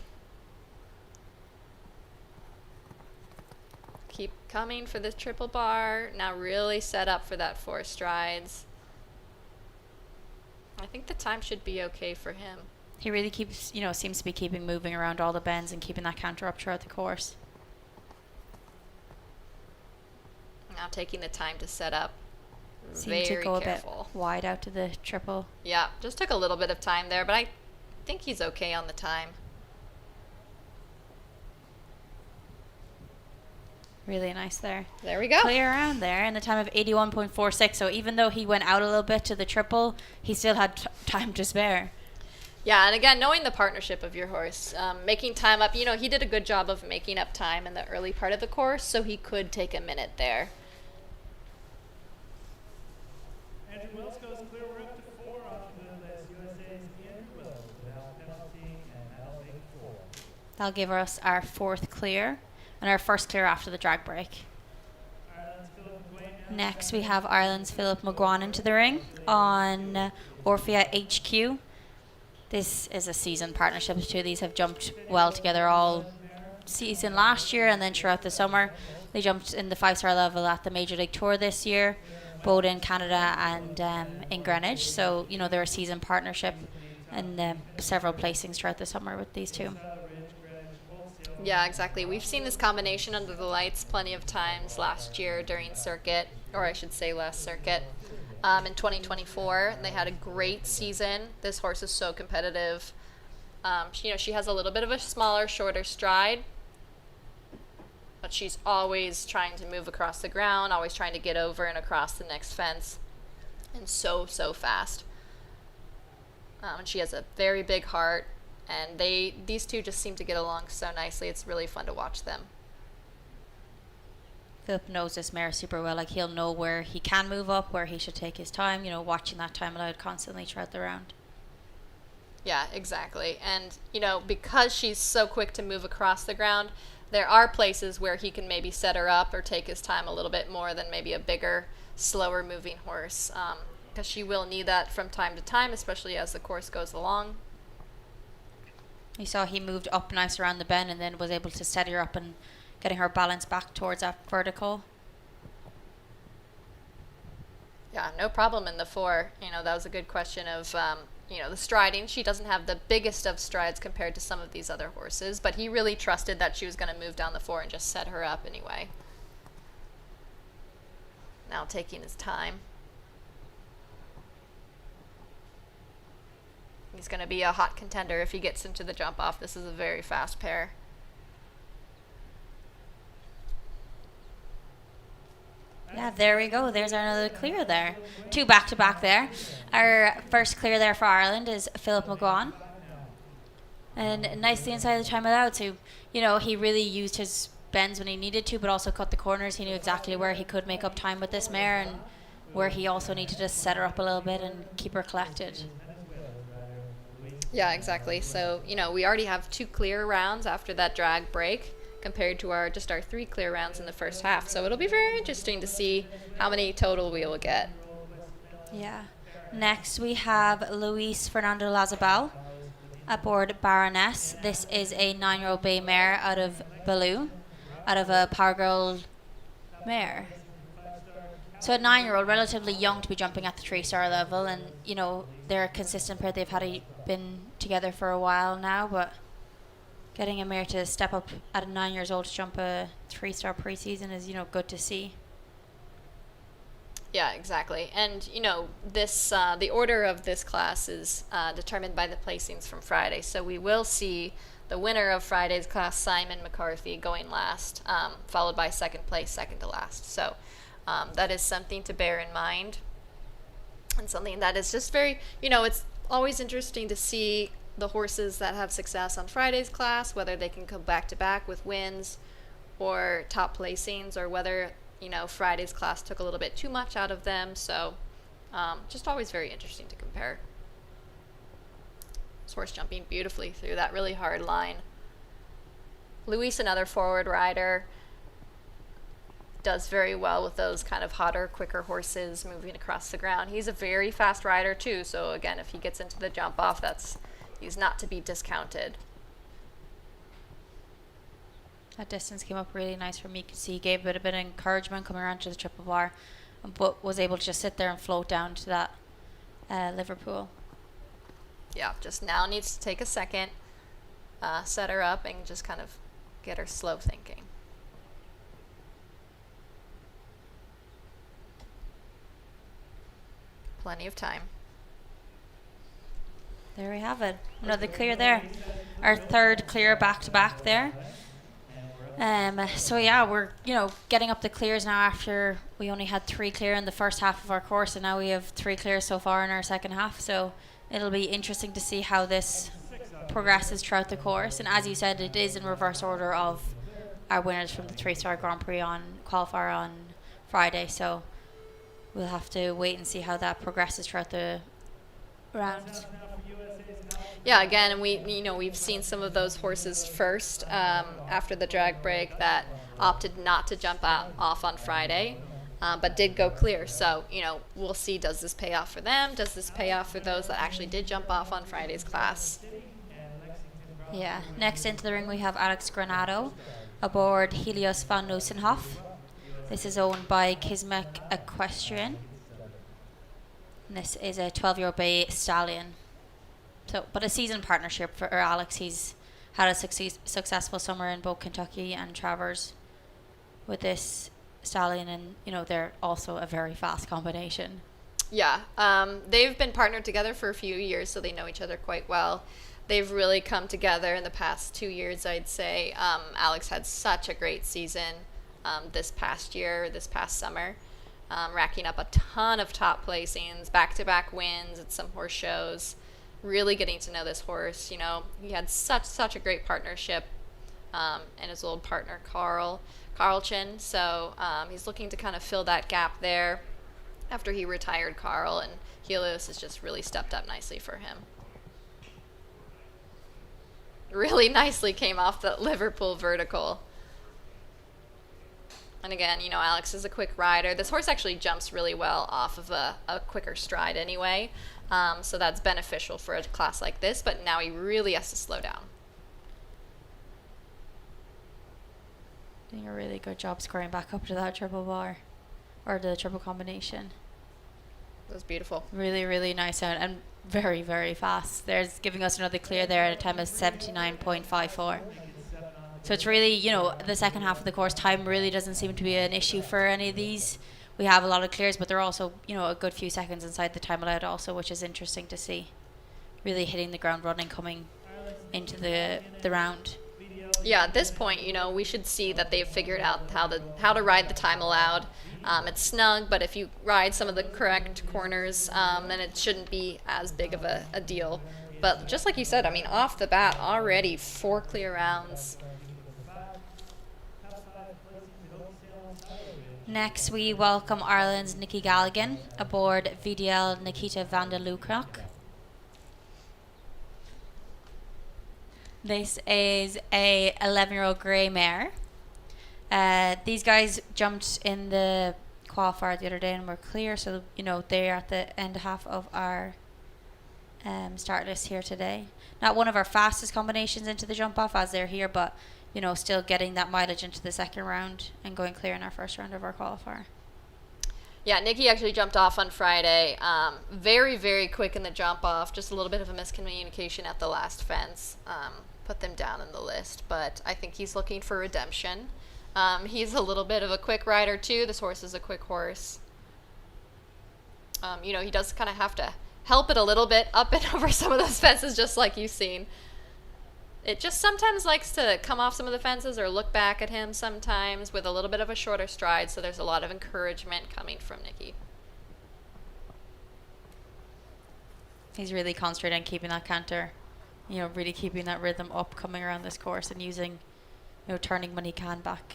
Keep coming for this triple bar. Now really set up for that 4 strides. I think the time should be okay for him. He really keeps, you know, seems to be keeping moving around all the bends and keeping that canter up throughout the course. Now taking the time to set up. Seemed to go careful. A bit wide out to the triple. Yeah, just took a little bit of time there, but I think he's okay on the time. Really nice there. There we go. Clear around there in the time of 81.46. So even though he went out a little bit to the triple, he still had time to spare. Yeah, and again, knowing the partnership of your horse, making time up, he did a good job of making up time in the early part of the course, so he could take a minute there. Andrew Wells goes clear. We're up to 4 off the list. USA's Andrew Wells without penalty and that'll make 4. That'll give us our 4th clear and our first clear after the drag break. Next, we have Ireland's Philip McGuan into the ring on Orphea HQ. This is a seasoned partnership. The two of these have jumped well together all season last year and then throughout the summer. They jumped in the 5-star level at the Major League Tour this year, both in Canada and in Greenwich. So, they're a seasoned partnership and several placings throughout the summer with these two. Yeah, exactly. We've seen this combination under the lights plenty of times last year during circuit, or I should say last circuit. In 2024, they had a great season. This horse is so competitive. She has a little bit of a smaller, shorter stride, but she's always trying to move across the ground, always trying to get over and across the next fence, and so fast. And she has a very big heart, and these two just seem to get along so nicely. It's really fun to watch them. Philip knows this mare super well. Like, he'll know where he can move up, where he should take his time, watching that time allowed constantly throughout the round. Yeah, exactly. And, because she's so quick to move across the ground, there are places where he can maybe set her up or take his time a little bit more than maybe a bigger, slower moving horse. Because she will need that from time to time, especially as the course goes along. You saw he moved up nice around the bend and then was able to steady her up and getting her balance back towards that vertical. Yeah, no problem in the 4. That was a good question of, the striding. She doesn't have the biggest of strides compared to some of these other horses, but he really trusted that she was going to move down the 4 and just set her up anyway. Now taking his time. He's going to be a hot contender if he gets into the jump off. This is a very fast pair. Yeah, there we go. There's another clear there. 2 back-to-back there. Our first clear there for Ireland is Philip McGuan. And nicely inside the time allowed. So, he really used his bends when he needed to, but also cut the corners. He knew exactly where he could make up time with this mare and where he also needed to set her up a little bit and keep her collected. Yeah, exactly. So, we already have 2 clear rounds after that drag break, compared to our 3 clear rounds in the first half. So it'll be very interesting to see how many total we will get. Yeah. Next we have Luis Fernando Lazabal aboard Baroness. This is a 9-year-old bay mare out of Baloo, out of a Power Girl mare. So a 9-year-old, relatively young to be jumping at the 3-star level, and they're a consistent pair. They've been together for a while now, but getting a mare to step up at 9 years old to jump a 3-star preseason is, good to see. Yeah, exactly. And, this the order of this class is determined by the placings from Friday. So we will see the winner of Friday's class, Simon McCarthy, going last, followed by second place, second to last. So that is something to bear in mind. And something that is just very, it's always interesting to see the horses that have success on Friday's class, whether they can come back to back with wins or top placings, or whether Friday's class took a little bit too much out of them. So just always very interesting to compare. This horse jumping beautifully through that really hard line. Luis, another forward rider, does very well with those kind of hotter, quicker horses moving across the ground. He's a very fast rider too, so again, if he gets into the jump off, he's not to be discounted. That distance came up really nice for me. You could see he gave it a bit of encouragement coming around to the triple bar, but was able to just sit there and float down to that Liverpool. Yeah, just now needs to take a second, set her up, and just kind of get her slow thinking. Plenty of time. There we have it. Another clear there. Our 3rd clear back-to-back there. So yeah, we're getting up the clears now after we only had 3 clear in the first half of our course, and now we have 3 clears so far in our second half. So it'll be interesting to see how this progresses throughout the course. And as you said, it is in reverse order of our winners from the 3-star Grand Prix on qualifier on Friday. So we'll have to wait and see how that progresses throughout the rounds. Yeah, again, we've seen some of those horses first after the drag break that opted not to jump off on Friday, but did go clear. So, we'll see, does this pay off for them? Does this pay off for those that actually did jump off on Friday's class? Yeah, next into the ring we have Alex Granado aboard Helios van Loosenhof. This is owned by Kismek Equestrian. And this is a 12-year-old bay stallion. So, but a seasoned partnership for Alex. He's had a successful summer in both Kentucky and Travers with this stallion, and they're also a very fast combination. Yeah, they've been partnered together for a few years, so they know each other quite well. They've really come together in the past 2 years, I'd say. Alex had such a great season this past summer, racking up a ton of top placings, back-to-back wins at some horse shows. Really getting to know this horse. He had such a great partnership, and his old partner Carlchin. So he's looking to kind of fill that gap there after he retired Carl, and Helios has just really stepped up nicely for him. Really nicely came off the Liverpool vertical. And again, Alex is a quick rider. This horse actually jumps really well off of a quicker stride anyway. So that's beneficial for a class like this, but now he really has to slow down. Doing a really good job squaring back up to that triple bar, or the triple combination. That was beautiful. Really, really nice sound, and very, very fast. There's giving us another clear there at a time of 79.54. So it's really, the second half of the course, time really doesn't seem to be an issue for any of these. We have a lot of clears, but they're also, a good few seconds inside the time allowed also, which is interesting to see. Really hitting the ground running coming into the round. Yeah, at this point, we should see that they've figured out how to ride the time allowed. It's snug, but if you ride some of the correct corners, then it shouldn't be as big of a deal. But just like you said, off the bat, already 4 clear rounds. Next, we welcome Ireland's Nicky Galligan aboard VDL Nikita van der Lukrak. This is a 11-year-old grey mare. These guys jumped in the qualifier the other day and were clear, so they're at the end half of our start list here today. Not one of our fastest combinations into the jump off as they're here, but still getting that mileage into the second round and going clear in our first round of our qualifier. Yeah, Nicky actually jumped off on Friday. Very, very quick in the jump off. Just a little bit of a miscommunication at the last fence. Put them down in the list, but I think he's looking for redemption. He's a little bit of a quick rider too. This horse is a quick horse. He does kind of have to help it a little bit up and over some of those fences, just like you've seen. It just sometimes likes to come off some of the fences or look back at him sometimes with a little bit of a shorter stride, so there's a lot of encouragement coming from Nicky. He's really concentrating on keeping that canter, really keeping that rhythm up coming around this course and using, turning when he can back.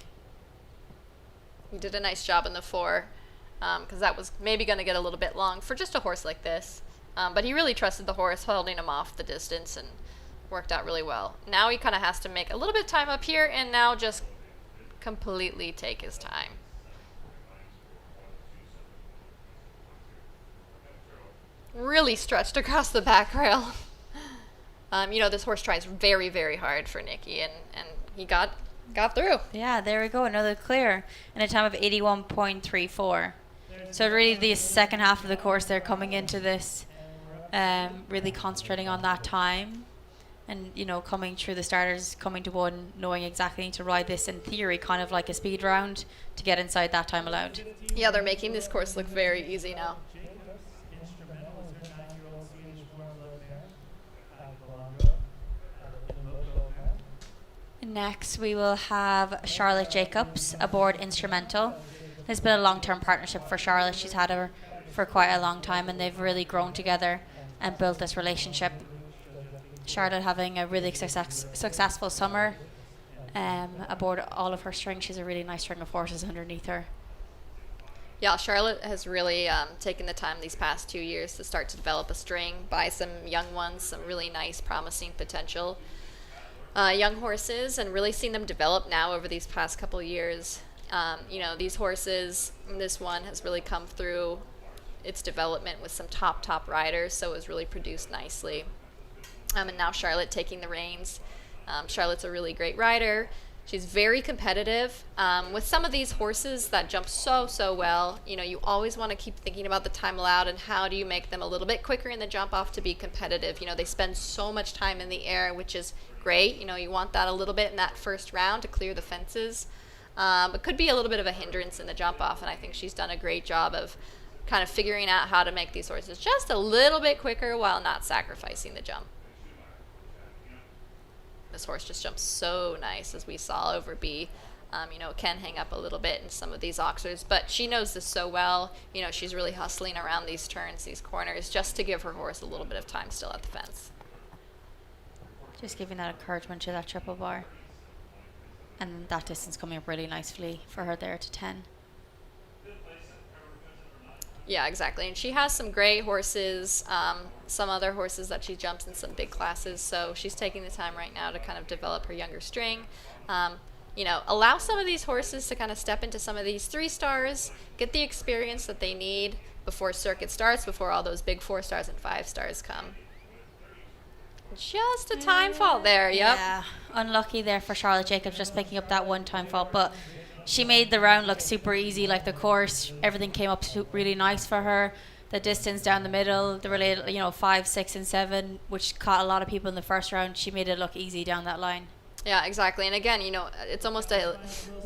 He did a nice job in the 4, because that was maybe going to get a little bit long for just a horse like this. But he really trusted the horse, holding him off the distance, and worked out really well. Now he kind of has to make a little bit of time up here and now just completely take his time. Really stretched across the back rail. This horse tries very, very hard for Nicky, and he got through. Yeah, there we go. Another clear in a time of 81.34. So really the second half of the course they're coming into this really concentrating on that time. And, coming through the starters, coming to one, knowing exactly to ride this in theory, kind of like a speed round to get inside that time allowed. Yeah, they're making this course look very easy now. Next, we will have Charlotte Jacobs aboard Instrumental. There's been a long-term partnership for Charlotte. She's had her for quite a long time, and they've really grown together and built this relationship. Charlotte having a really successful summer aboard all of her string. She's a really nice string of horses underneath her. Yeah, Charlotte has really taken the time these past 2 years to start to develop a string, buy some young ones, some really nice, promising potential young horses, and really seen them develop now over these past couple of years. These horses, this one has really come through its development with some top riders, so it was really produced nicely. And now Charlotte taking the reins. Charlotte's a really great rider. She's very competitive. With some of these horses that jump so well, you always want to keep thinking about the time allowed and how do you make them a little bit quicker in the jump off to be competitive. They spend so much time in the air, which is great. You want that a little bit in that first round to clear the fences. But could be a little bit of a hindrance in the jump off, and I think she's done a great job of kind of figuring out how to make these horses just a little bit quicker while not sacrificing the jump. This horse just jumps so nice, as we saw over B. It can hang up a little bit in some of these oxers, but she knows this so well. She's really hustling around these turns, these corners, just to give her horse a little bit of time still at the fence. Just giving that encouragement to that triple bar. And that distance coming up really nicely for her there to 10. Yeah, exactly. And she has some great horses, some other horses that she jumps in some big classes. So she's taking the time right now to kind of develop her younger string. Allow some of these horses to kind of step into some of these 3 stars, get the experience that they need before circuit starts, before all those big 4 stars and 5 stars come. Just a time fault there, yep. Yeah, unlucky there for Charlotte Jacobs, just picking up that one time fault, but she made the round look super easy, like the course, everything came up really nice for her. The distance down the middle, the related, 5, 6, and 7, which caught a lot of people in the first round, she made it look easy down that line. Yeah, exactly. And again, it's almost a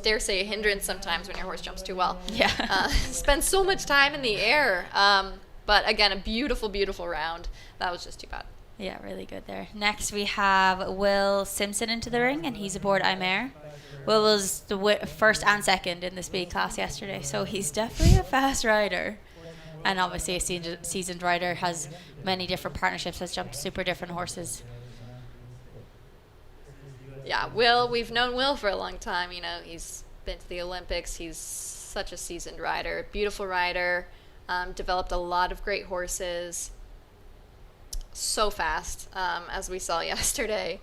hindrance sometimes when your horse jumps too well. Yeah. Spends so much time in the air. But again, a beautiful, beautiful round. That was just too bad. Yeah, really good there. Next, we have Will Simpson into the ring, and he's aboard Aimere. Will was the first and second in the speed class yesterday, so he's definitely a fast rider. And obviously a seasoned rider, has many different partnerships, has jumped super different horses. Yeah, Will, we've known Will for a long time. He's been to the Olympics. He's such a seasoned rider, beautiful rider, developed a lot of great horses. So fast, as we saw yesterday.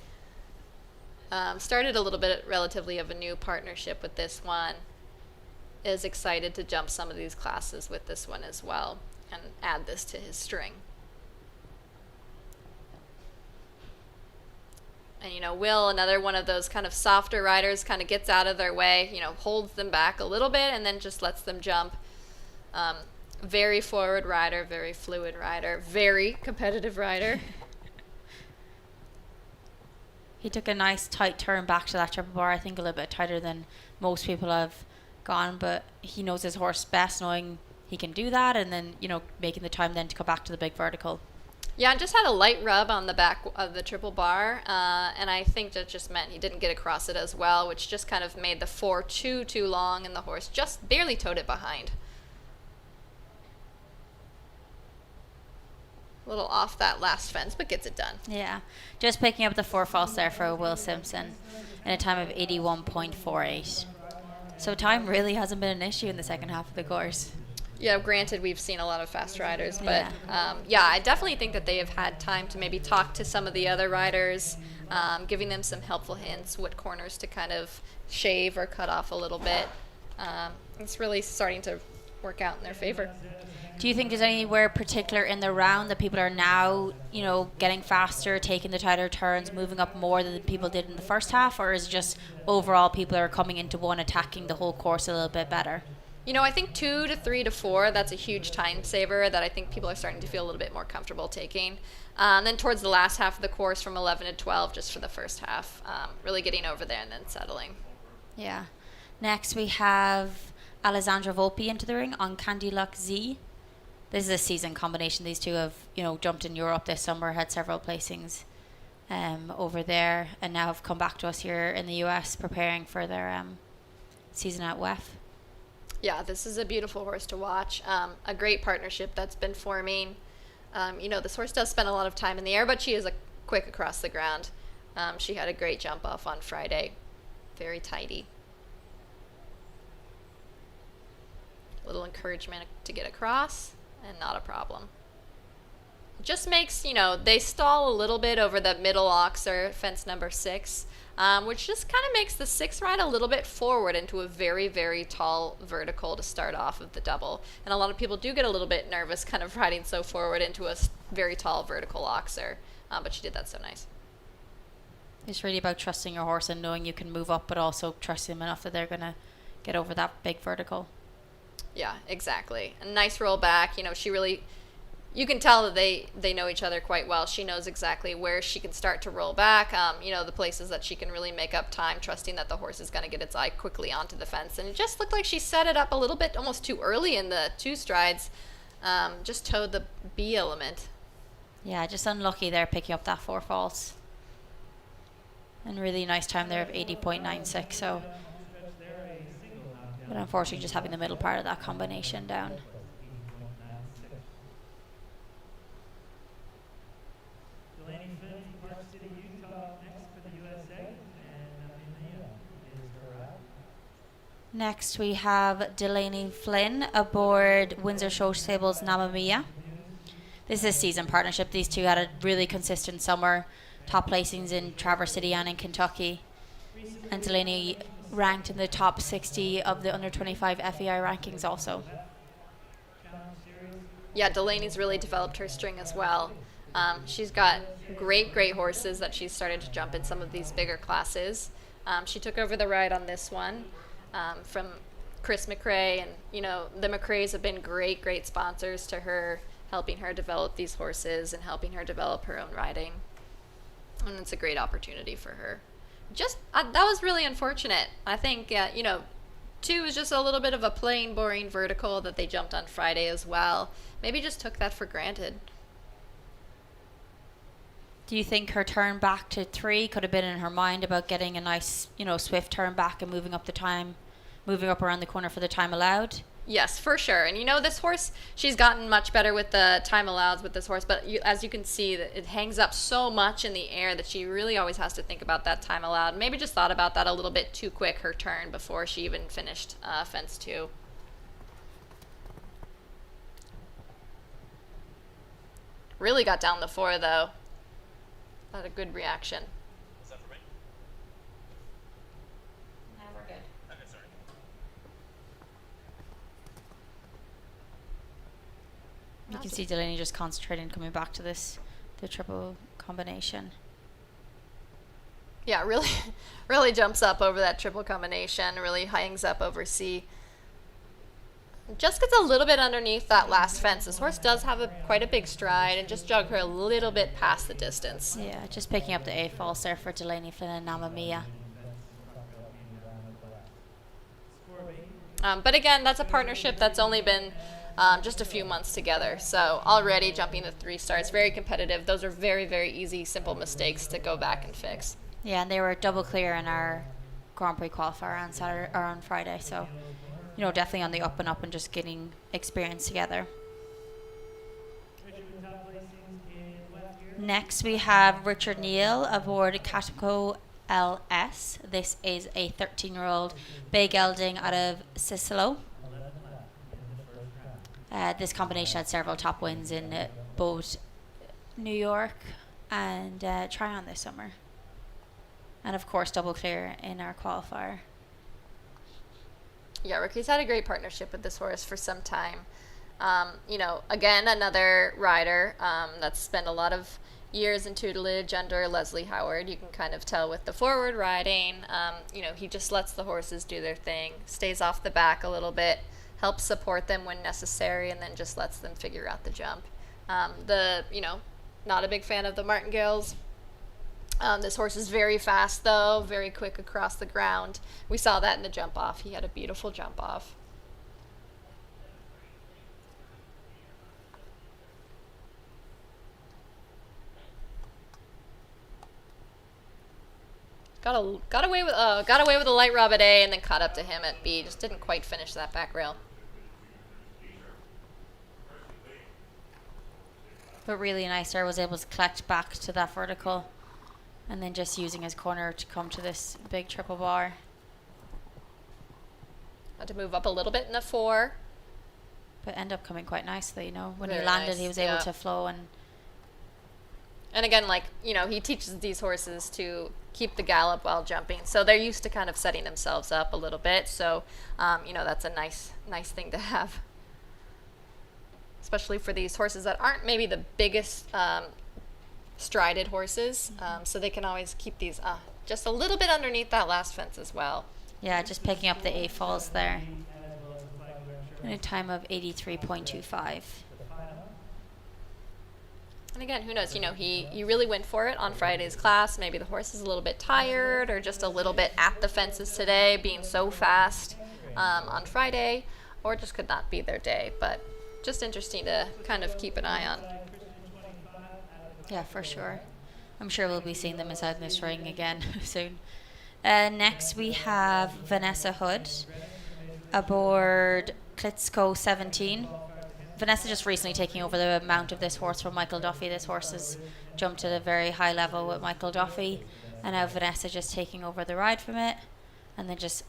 Started a little bit relatively of a new partnership with this one. Is excited to jump some of these classes with this one as well and add this to his string. And Will, another one of those kind of softer riders, kind of gets out of their way, holds them back a little bit and then just lets them jump. Very forward rider, very fluid rider, very competitive rider. He took a nice tight turn back to that triple bar, I think a little bit tighter than most people have gone, but he knows his horse best, knowing he can do that, and then, making the time then to go back to the big vertical. Yeah, and just had a light rub on the back of the triple bar, and I think that just meant he didn't get across it as well, which just kind of made the 4 too long, and the horse just barely towed it behind. A little off that last fence, but gets it done. Yeah, just picking up the 4 false there for Will Simpson in a time of 81.48. So time really hasn't been an issue in the second half of the course. Yeah, granted, we've seen a lot of fast riders, but I definitely think that they have had time to maybe talk to some of the other riders, giving them some helpful hints, what corners to kind of shave or cut off a little bit. It's really starting to work out in their favor. Do you think there's anywhere particular in the round that people are now, getting faster, taking the tighter turns, moving up more than people did in the first half, or is it just overall people are coming into one, attacking the whole course a little bit better? I think 2 to 3 to 4, that's a huge time saver that I think people are starting to feel a little bit more comfortable taking. And then towards the last half of the course from 11 to 12, just for the first half, really getting over there and then settling. Yeah. Next we have Alessandra Volpi into the ring on Candy Luck Z. This is a season combination. These two have, jumped in Europe this summer, had several placings. over there, and now have come back to us here in the US preparing for their season at WEF. Yeah, this is a beautiful horse to watch. A great partnership that's been forming. This horse does spend a lot of time in the air, but she is quick across the ground. She had a great jump off on Friday. Very tidy. Little encouragement to get across, and not a problem. Just makes, they stall a little bit over the middle oxer, fence number 6, which just kind of makes the 6 ride a little bit forward into a very, very tall vertical to start off of the double. And a lot of people do get a little bit nervous kind of riding so forward into a very tall vertical oxer, but she did that so nice. It's really about trusting your horse and knowing you can move up, but also trusting them enough that they're going to get over that big vertical. Yeah, exactly. A nice roll back. You can tell that they know each other quite well. She knows exactly where she can start to roll back, the places that she can really make up time, trusting that the horse is going to get its eye quickly onto the fence. And it just looked like she set it up a little bit, almost too early in the 2 strides, just towed the B element. Yeah, just unlucky there picking up that 4 false. And really nice time there of 80.96, so... But unfortunately just having the middle part of that combination down. Delaney Flynn from Park City, Utah, next for the USA, and Nayel is her out. Next we have Delaney Flynn aboard Windsor Show Stables Mamma Mia. This is a season partnership. These two had a really consistent summer, top placings in Traverse City and in Kentucky. And Delaney ranked in the top 60 of the under 25 FEI rankings also. Yeah, Delaney's really developed her string as well. She's got great horses that she's started to jump in some of these bigger classes. She took over the ride on this one from Chris McRae, and the McRaes have been great sponsors to her, helping her develop these horses and helping her develop her own riding. And it's a great opportunity for her. That was really unfortunate. I think, 2 was just a little bit of a plain, boring vertical that they jumped on Friday as well. Maybe just took that for granted. Do you think her turn back to 3 could have been in her mind about getting a nice, swift turn back and moving up around the corner for the time allowed? Yes, for sure. And this horse, she's gotten much better with the time allowed with this horse, but as you can see, it hangs up so much in the air that she really always has to think about that time allowed. Maybe just thought about that a little bit too quick, her turn, before she even finished fence 2. Really got down the 4, though. Had a good reaction. Is that for me? No, we're good. Okay, sorry. You can see Delaney just concentrating coming back to the triple combination. Yeah, really jumps up over that triple combination, really hangs up over C. Just gets a little bit underneath that last fence. This horse does have quite a big stride, and just jog her a little bit past the distance. Yeah, just picking up the A false there for Delaney Flynn and Mamma Mia. But again, that's a partnership that's only been just a few months together. So already jumping the 3 starts, very competitive. Those are very easy, simple mistakes to go back and fix. Yeah, and they were double clear in our Grand Prix qualifier on Saturday or on Friday. So, definitely on the up and up and just getting experience together. Next, we have Richard Neal aboard Catco LS. This is a 13-year-old bay gelding out of Cicelo. This combination had several top wins in both New York and Tryon this summer. And of course, double clear in our qualifier. Yeah, Ricky's had a great partnership with this horse for some time. Again, another rider that's spent a lot of years in tutelage under Leslie Howard. You can kind of tell with the forward riding. He just lets the horses do their thing, stays off the back a little bit, helps support them when necessary, and then just lets them figure out the jump. Not a big fan of the martingales. This horse is very fast, though, very quick across the ground. We saw that in the jump off. He had a beautiful jump off. got away with a light rub at A and then caught up to him at B. Just didn't quite finish that back rail. But really nice there, was able to collect back to that vertical and then just using his corner to come to this big triple bar. Had to move up a little bit in the 4. But end up coming quite nicely, you know. When Very he landed, nice, he was able to flow And again, like, you know, he teaches these horses to keep the gallop while jumping. So they're used to kind of setting themselves up a little bit. So, you know, that's a nice thing to have. Especially for these horses that aren't maybe the biggest strided horses. So they can always keep these just a little bit underneath that last fence as well. Yeah, just picking up the A falls there. In a time of 83.25. And again, who knows, you know, he really went for it on Friday's class. Maybe the horse is a little bit tired or just a little bit at the fences today, being so fast on Friday, or just could not be their day. But just interesting to kind of keep an eye on. Yeah, for sure. I'm sure we'll be seeing them inside this ring again soon. Next we have Vanessa Hood aboard Klitschko 17. Vanessa just recently taking over the mount of this horse from Michael Duffy. This horse has jumped at a very high level with Michael Duffy, and now Vanessa just taking over the ride from it, and then just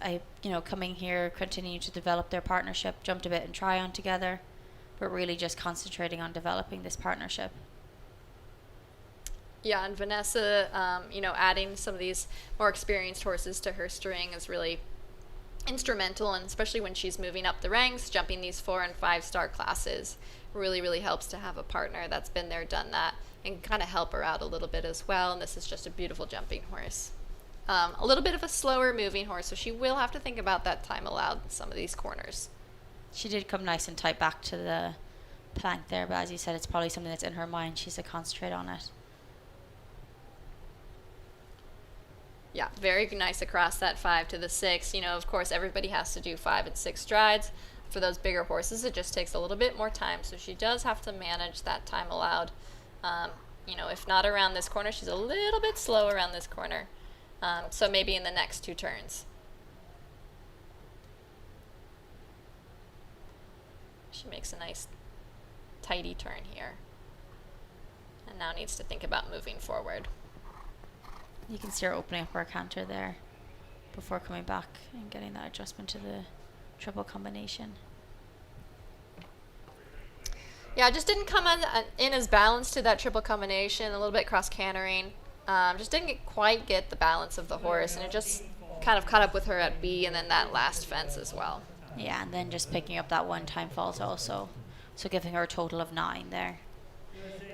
coming here, continuing to develop their partnership. Jumped a bit and try on together, but really just concentrating on developing this partnership. Yeah, and Vanessa, adding some of these more experienced horses to her string is really instrumental, and especially when she's moving up the ranks, jumping these 4 and 5 star classes, really helps to have a partner that's been there, done that, and kind of help her out a little bit as well. And this is just a beautiful jumping horse. A little bit of a slower moving horse, so she will have to think about that time allowed in some of these corners. She did come nice and tight back to the plank there, but as you said, it's probably something that's in her mind. She's to concentrate on it. Yeah, very nice across that 5 to the 6. You know, of course, everybody has to do 5 and 6 strides. For those bigger horses, it just takes a little bit more time. So she does have to manage that time allowed. If not around this corner, she's a little bit slow around this corner. So maybe in the next 2 turns. She makes a nice, tidy turn here. And now needs to think about moving forward. You can see her opening up her canter there before coming back and getting that adjustment to the triple combination. Yeah, just didn't come in as balanced to that triple combination, a little bit cross cantering. Just didn't quite get the balance of the horse, and it just kind of caught up with her at B and then that last fence as well. Yeah, and then just picking up that one time falls also. So giving her a total of 9 there.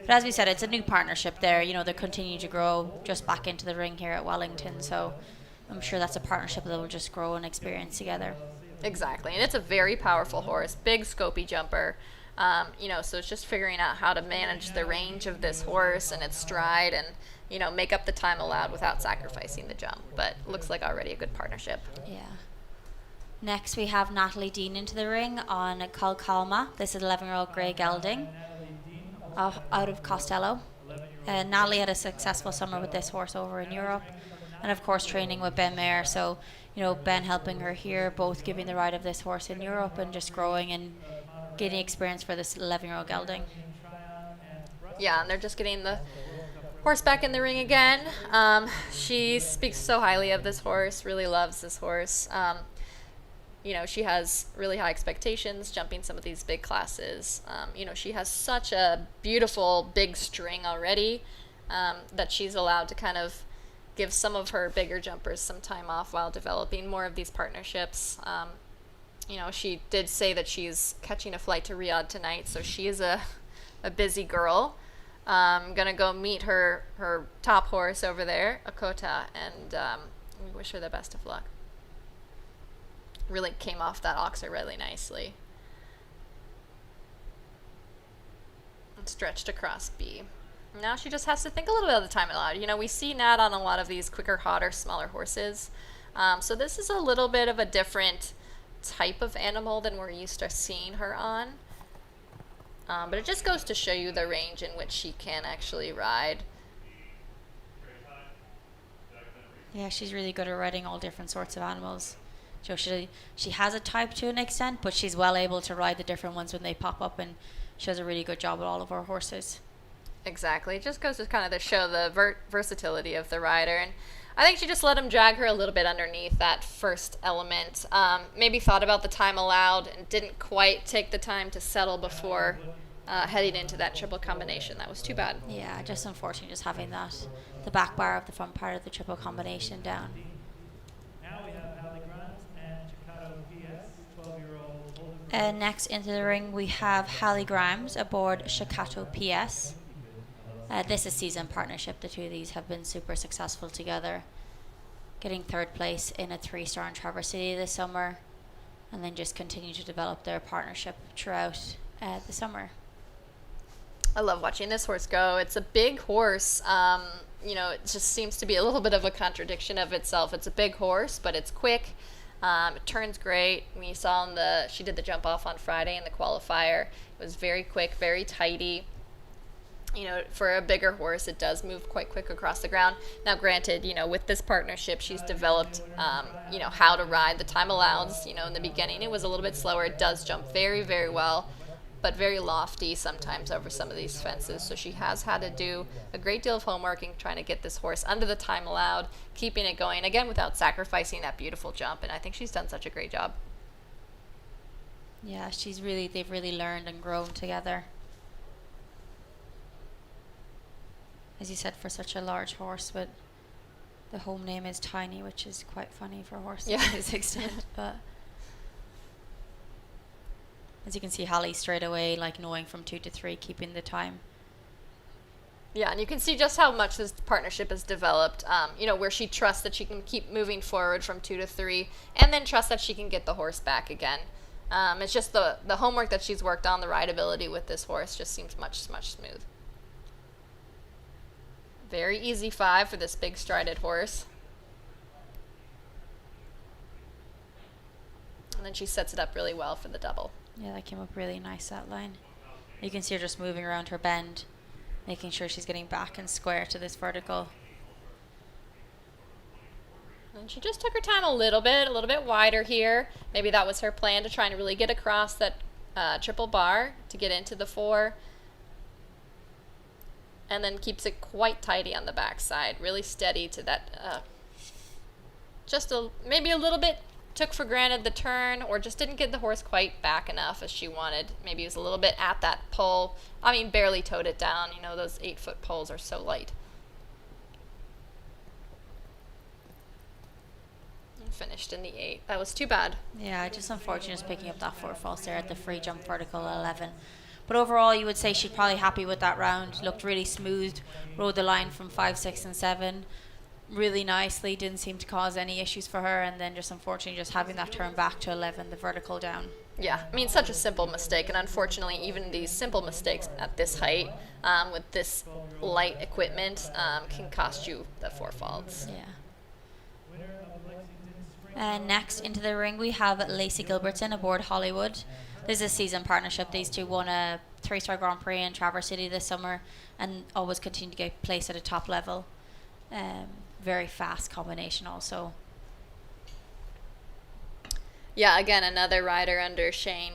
But as we said, it's a new partnership there. You know, they're continuing to grow just back into the ring here at Wellington. So I'm sure that's a partnership that will just grow and experience together. Exactly. And it's a very powerful horse, big scopy jumper. So it's just figuring out how to manage the range of this horse and its stride and, make up the time allowed without sacrificing the jump. But looks like already a good partnership. Yeah. Next, we have Natalie Dean into the ring on Calma. This is 11-year-old Grey Gelding. Out of Costello. Natalie had a successful summer with this horse over in Europe, and of course training with Ben Mayer. So, Ben helping her here, both giving the ride of this horse in Europe and just growing and gaining experience for this 11-year-old gelding. Yeah, and they're just getting the horse back in the ring again. She speaks so highly of this horse, really loves this horse. She has really high expectations jumping some of these big classes. She has such a beautiful big string already that she's allowed to kind of give some of her bigger jumpers some time off while developing more of these partnerships. She did say that she's catching a flight to Riyadh tonight, so she is a busy girl. Going to go meet her top horse over there, Akota, and we wish her the best of luck. Really came off that oxer really nicely. And stretched across B. Now she just has to think a little bit of the time allowed. We see Nat on a lot of these quicker, hotter, smaller horses. So this is a little bit of a different type of animal than we're used to seeing her on. But it just goes to show you the range in which she can actually ride. Yeah, she's really good at riding all different sorts of animals. So she has a type to an extent, but she's well able to ride the different ones when they pop up, and she does a really good job with all of her horses. Exactly. It just goes to kind of show the versatility of the rider. And I think she just let him drag her a little bit underneath that first element. Maybe thought about the time allowed and didn't quite take the time to settle before heading into that triple combination. That was too bad. Yeah, just unfortunate just having the back bar of the front part of the triple combination down. Now we have Hallie Grimes and Chicago PS, 12-year-old. Next into the ring, we have Hallie Grimes aboard Chicago PS. This is season partnership. The two of these have been super successful together, getting third place in a 3-star in Traverse City this summer, and then just continue to develop their partnership throughout the summer. I love watching this horse go. It's a big horse. It just seems to be a little bit of a contradiction of itself. It's a big horse, but it's quick. It turns great. We saw she did the jump off on Friday in the qualifier. It was very quick, very tidy. For a bigger horse, it does move quite quick across the ground. Now, granted, with this partnership, she's developed, how to ride. The time allows, in the beginning, it was a little bit slower. It does jump very, very well, but very lofty sometimes over some of these fences. So she has had to do a great deal of homework in trying to get this horse under the time allowed, keeping it going, again, without sacrificing that beautiful jump. And I think she's done such a great job. Yeah, they've really learned and grown together. As you said, for such a large horse, but the home name is Tiny, which is quite funny for a horse to this extent. But as you can see, Hallie straight away, knowing from 2 to 3, keeping the time. Yeah, and you can see just how much this partnership has developed, where she trusts that she can keep moving forward from 2 to 3, and then trust that she can get the horse back again. It's just the homework that she's worked on, the rideability with this horse just seems much, much smooth. Very easy 5 for this big strided horse. And then she sets it up really well for the double. Yeah, that came up really nice, that line. You can see her just moving around her bend, making sure she's getting back and square to this vertical. And she just took her time a little bit wider here. Maybe that was her plan, to try and really get across that triple bar to get into the 4. And then keeps it quite tidy on the backside, really steady to that. Maybe a little bit took for granted the turn, or just didn't get the horse quite back enough as she wanted. Maybe it was a little bit at that pole. Barely towed it down. Those 8-foot poles are so light. And finished in the 8. That was too bad. Yeah, just unfortunate just picking up that 4 false there at the free jump vertical 11. But overall, you would say she's probably happy with that round. Looked really smooth, rode the line from 5, 6, and 7 really nicely. Didn't seem to cause any issues for her. And then just unfortunately just having that turn back to 11, the vertical down. Yeah, such a simple mistake. And unfortunately, even these simple mistakes at this height, with this light equipment, can cost you the 4 faults. Yeah. Next into the ring, we have Lacey Gilbertson aboard Hollywood. This is a season partnership. These two won a 3-star Grand Prix in Traverse City this summer and always continue to get placed at a top level. Very fast combination also. Yeah, again, another rider under Shane.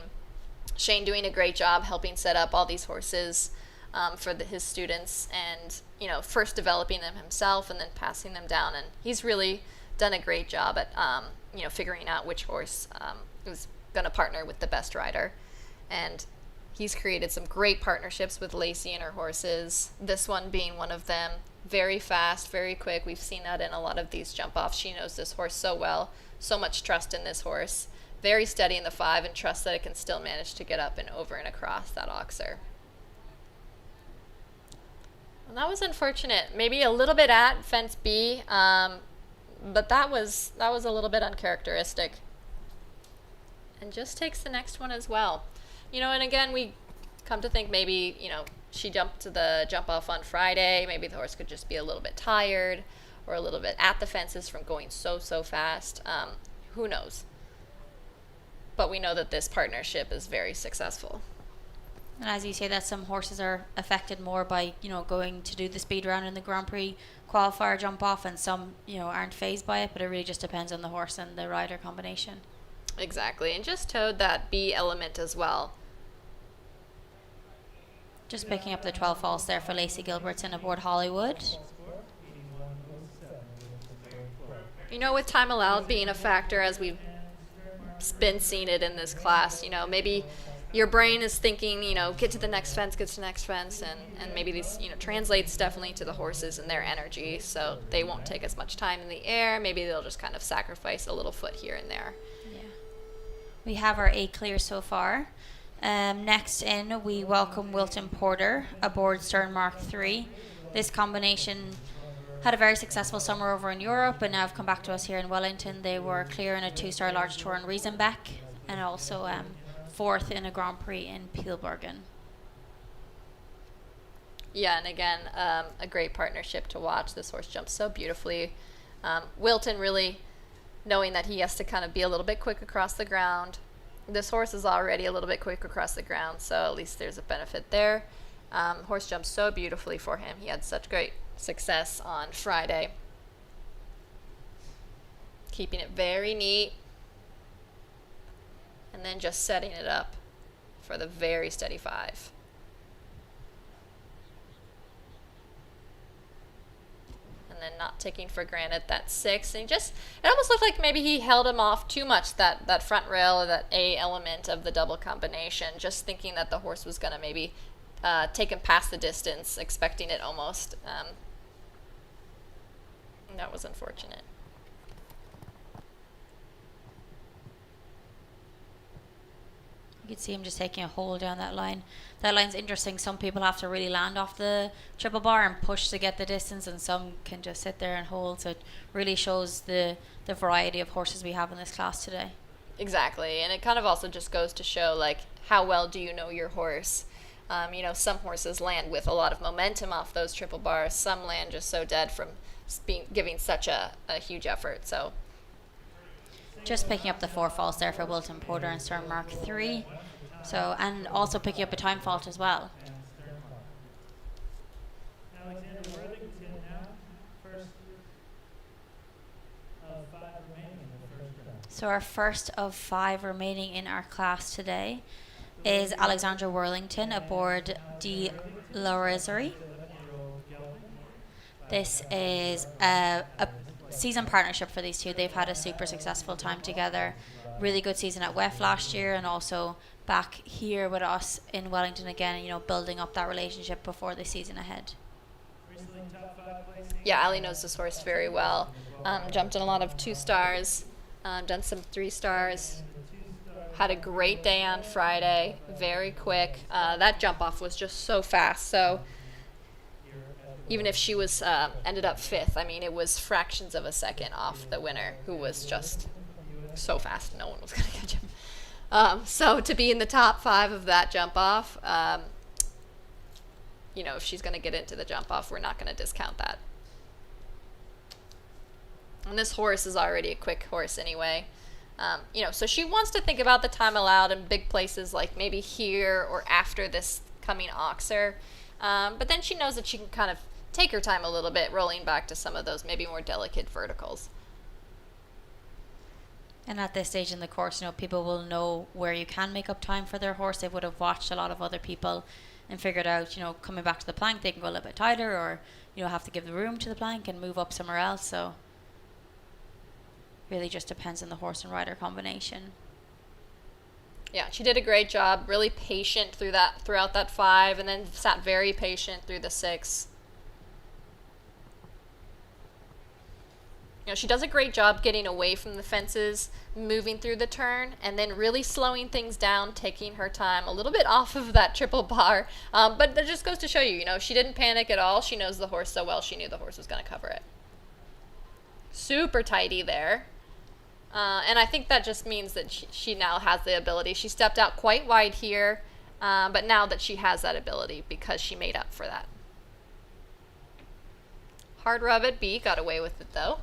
Shane doing a great job helping set up all these horses for his students, and first developing them himself and then passing them down. And he's really done a great job at figuring out which horse was going to partner with the best rider. And he's created some great partnerships with Lacey and her horses, this one being one of them. Very fast, very quick. We've seen that in a lot of these jump offs. She knows this horse so well, so much trust in this horse. Very steady in the 5, and trust that it can still manage to get up and over and across that oxer. And that was unfortunate. Maybe a little bit at fence B, but that was a little bit uncharacteristic. And just takes the next one as well. And again, we come to think maybe, she jumped to the jump off on Friday. Maybe the horse could just be a little bit tired or a little bit at the fences from going so fast. Who knows? But we know that this partnership is very successful. And as you say, that some horses are affected more by, going to do the speed round in the Grand Prix qualifier jump off, and some, aren't phased by it, but it really just depends on the horse and the rider combination. Exactly, and just towed that B element as well. Just picking up the 12 falls there for Lacey Gilbertson aboard Hollywood. With time allowed being a factor, as we've been seeing it in this class, maybe your brain is thinking, get to the next fence, and maybe this, translates definitely to the horses and their energy, so they won't take as much time in the air. Maybe they'll just kind of sacrifice a little foot here and there. Yeah. We have our 8 clear so far. Next in, we welcome Wilton Porter aboard Stern Mark III. This combination had a very successful summer over in Europe, and now have come back to us here in Wellington. They were clear in a 2-star large tour in Riesenbeck, and also 4th in a Grand Prix in Pielbergen. Yeah, and again, a great partnership to watch. This horse jumps so beautifully. Wilton really knowing that he has to kind of be a little bit quick across the ground. This horse is already a little bit quick across the ground, so at least there's a benefit there. Horse jumps so beautifully for him. He had such great success on Friday. Keeping it very neat. And then just setting it up for the very steady 5. And then not taking for granted that 6. And it almost looked like maybe he held him off too much, that front rail or that A element of the double combination, just thinking that the horse was going to maybe take him past the distance, expecting it almost. That was unfortunate. You could see him just taking a hold down that line. That line's interesting. Some people have to really land off the triple bar and push to get the distance, and some can just sit there and hold. So it really shows the variety of horses we have in this class today. Exactly, and it kind of also just goes to show, like, how well do you know your horse? Some horses land with a lot of momentum off those triple bars. Some land just so dead from giving such a huge effort. So just picking up the 4 faults there for Wilton Porter and Stern Mark III. So, and also picking up a time fault as well. Alexandra Worthington now, first of 5 remaining in the first round. So our first of 5 remaining in our class today is Alexandra Worthington aboard De La Rosary. This is a season partnership for these two. They've had a super successful time together. Really good season at WEF last year, and also back here with us in Wellington again, building up that relationship before the season ahead. Yeah, Ali knows this horse very well. Jumped in a lot of 2 stars, done some 3 stars. Had a great day on Friday, very quick. That jump off was just so fast. So even if she was ended up 5th, I mean, it was fractions of a second off the winner, who was just so fast, no one was going to catch him. So to be in the top 5 of that jump off, if she's going to get into the jump off, we're not going to discount that. And this horse is already a quick horse anyway. So she wants to think about the time allowed in big places like maybe here or after this coming Oxer. But then she knows that she can kind of take her time a little bit, rolling back to some of those maybe more delicate verticals. And at this stage in the course, people will know where you can make up time for their horse. They would have watched a lot of other people and figured out, coming back to the plank, they can go a little bit tighter, or, have to give the room to the plank and move up somewhere else. So really just depends on the horse and rider combination. Yeah, she did a great job, really patient throughout that 5, and then sat very patient through the 6. She does a great job getting away from the fences, moving through the turn, and then really slowing things down, taking her time a little bit off of that triple bar. But that just goes to show you, she didn't panic at all. She knows the horse so well. She knew the horse was going to cover it. Super tidy there. And I think that just means that she now has the ability. She stepped out quite wide here, but now that she has that ability because she made up for that. Hard rub at B, got away with it though.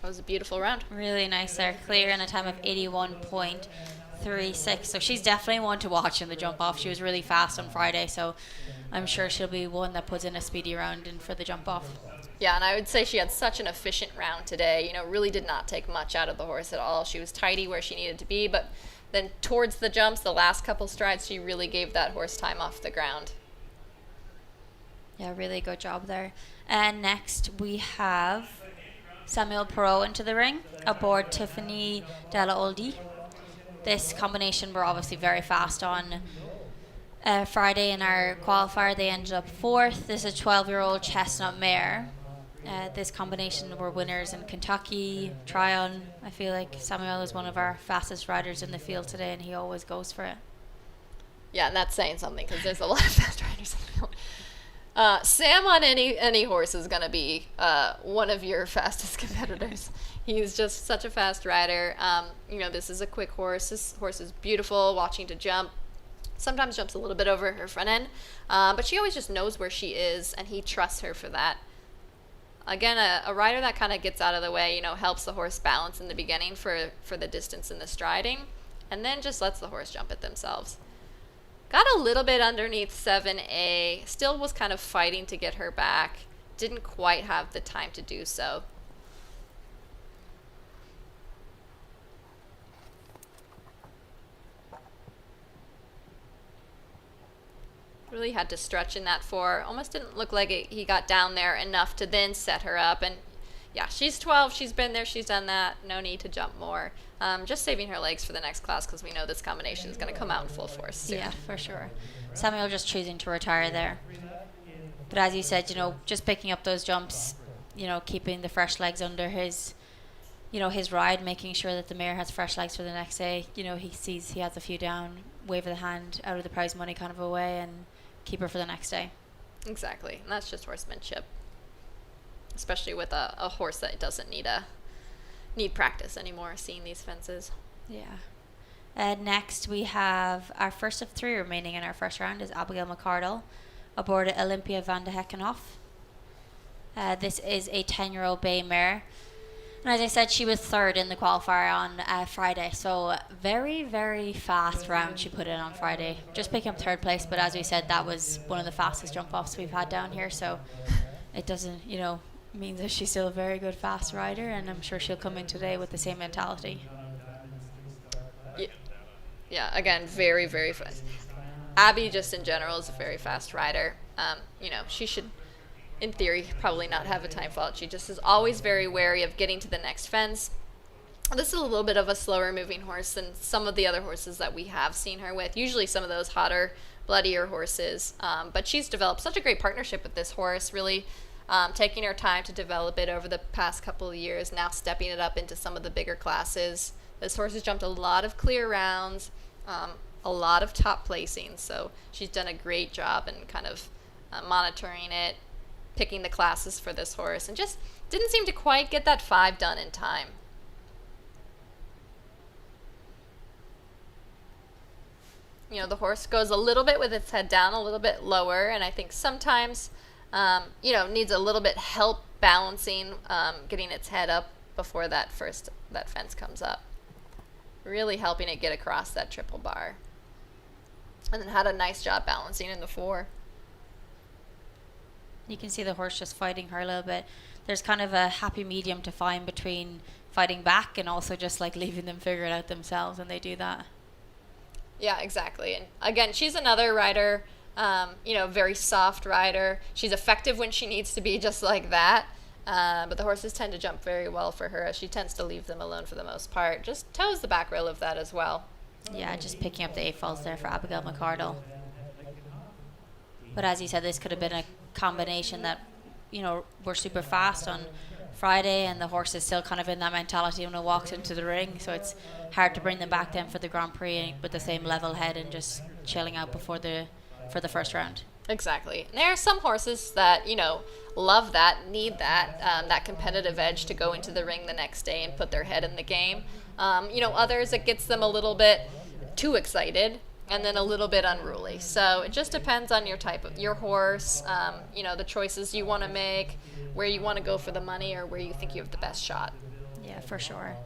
That was a beautiful round. Really nice there. Clear in a time of 81.36. So she's definitely one to watch in the jump off. She was really fast on Friday, so I'm sure she'll be one that puts in a speedy round in for the jump off. Yeah, and I would say she had such an efficient round today. You know, really did not take much out of the horse at all. She was tidy where she needed to be, but then towards the jumps, the last couple strides, she really gave that horse time off the ground. Yeah, really good job there. And next we have Samuel Perot into the ring aboard Tiffany Della Oldi. This combination were obviously very fast on Friday in our qualifier. They ended up 4th. This is a 12-year-old chestnut mare. This combination were winners in Kentucky, Tryon. I feel like Samuel is one of our fastest riders in the field today, and he always goes for it. Yeah, and that's saying something because there's a lot of fast riders in the field. Sam on any horse is going to be one of your fastest competitors. He's just such a fast rider. You know, this is a quick horse. This horse is beautiful, watching to jump. Sometimes jumps a little bit over her front end, but she always just knows where she is, and he trusts her for that. Again, a rider that kind of gets out of the way, you know, helps the horse balance in the beginning for the distance in the striding, and then just lets the horse jump it themselves. Got a little bit underneath 7A, still was kind of fighting to get her back. Didn't quite have the time to do so. Really had to stretch in that 4. Almost didn't look like he got down there enough to then set her up. And yeah, she's 12. She's been there. She's done that. No need to jump more. Just saving her legs for the next class because we know this combination is going to come out in full force soon. Yeah, for sure. Samuel just choosing to retire there. But as you said, you know, just picking up those jumps, you know, keeping the fresh legs under his, you know, his ride, making sure that the mare has fresh legs for the next day. You know, he sees he has a few down, wave of the hand out of the prize money kind of a way, and keep her for the next day. Exactly. And that's just horsemanship. Especially with a horse that doesn't need practice anymore, seeing these fences. Yeah. Next, we have our first of 3 remaining in our first round is Abigail McArdle aboard Olympia van de Heckenhoff. This is a 10-year-old bay mare. And as I said, she was 3rd in the qualifier on Friday. So very, very fast round she put in on Friday. Just picking up 3rd place, but as we said, that was one of the fastest jump-offs we've had down here. So it doesn't, you know, mean that she's still a very good fast rider, and I'm sure she'll come in today with the same mentality. Yeah, again, very, very fast. Abby, just in general, is a very fast rider. You know, she should, in theory, probably not have a time fault. She just is always very wary of getting to the next fence. This is a little bit of a slower moving horse than some of the other horses that we have seen her with. Usually some of those hotter, bloodier horses. But she's developed such a great partnership with this horse, really taking her time to develop it over the past couple of years, now stepping it up into some of the bigger classes. This horse has jumped a lot of clear rounds, a lot of top placings, so she's done a great job in kind of monitoring it, picking the classes for this horse, and just didn't seem to quite get that 5 done in time. You know, the horse goes a little bit with its head down, a little bit lower, and I think sometimes, you know, needs a little bit help balancing, getting its head up before that fence comes up. Really helping it get across that triple bar. And then had a nice job balancing in the 4. You can see the horse just fighting her a little bit. There's kind of a happy medium to find between fighting back and also just like leaving them figure it out themselves, and they do that. Yeah, exactly. And again, she's another rider, you know, very soft rider. She's effective when she needs to be, just like that. But the horses tend to jump very well for her, as she tends to leave them alone for the most part. Just toes the back rail of that as well. Yeah, just picking up the 8 falls there for Abigail McArdle. But as you said, this could have been a combination that, you know, were super fast on Friday, and the horse is still kind of in that mentality when it walks into the ring. So it's hard to bring them back then for the Grand Prix with the same level head and just chilling out for the first round. Exactly. And there are some horses that, you know, love that, need that competitive edge to go into the ring the next day and put their head in the game. You know, others, it gets them a little bit too excited and then a little bit unruly. So it just depends on your type of your horse, you know, the choices you want to make, where you want to go for the money, or where you think you have the best shot. Yeah, for sure.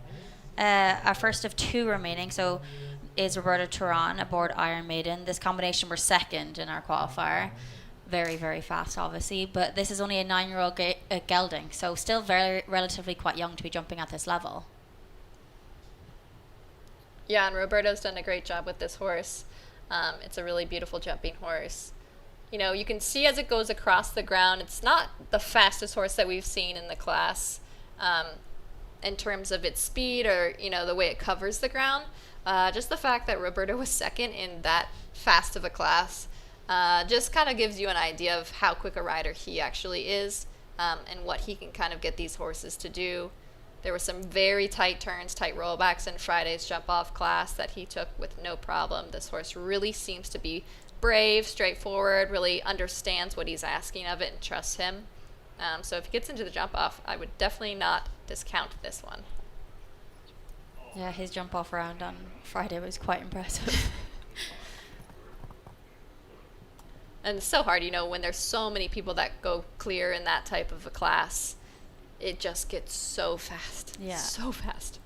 Our first of two remaining, so is Roberto Teran aboard Iron Maiden. This combination were second in our qualifier. Very, very fast, obviously, but this is only a 9-year-old gelding, so still very relatively quite young to be jumping at this level. Yeah, and Roberto's done a great job with this horse. It's a really beautiful jumping horse. You know, you can see as it goes across the ground, it's not the fastest horse that we've seen in the class in terms of its speed or, you know, the way it covers the ground. Just the fact that Roberto was second in that fast of a class just kind of gives you an idea of how quick a rider he actually is and what he can kind of get these horses to do. There were some very tight turns, tight rollbacks in Friday's jump-off class that he took with no problem. This horse really seems to be brave, straightforward, really understands what he's asking of it and trusts him. So if he gets into the jump-off, I would definitely not discount this one. Yeah, his jump-off round on Friday was quite impressive. And it's so hard, you know, when there's so many people that go clear in that type of a class. It just gets so fast. Yeah. So fast.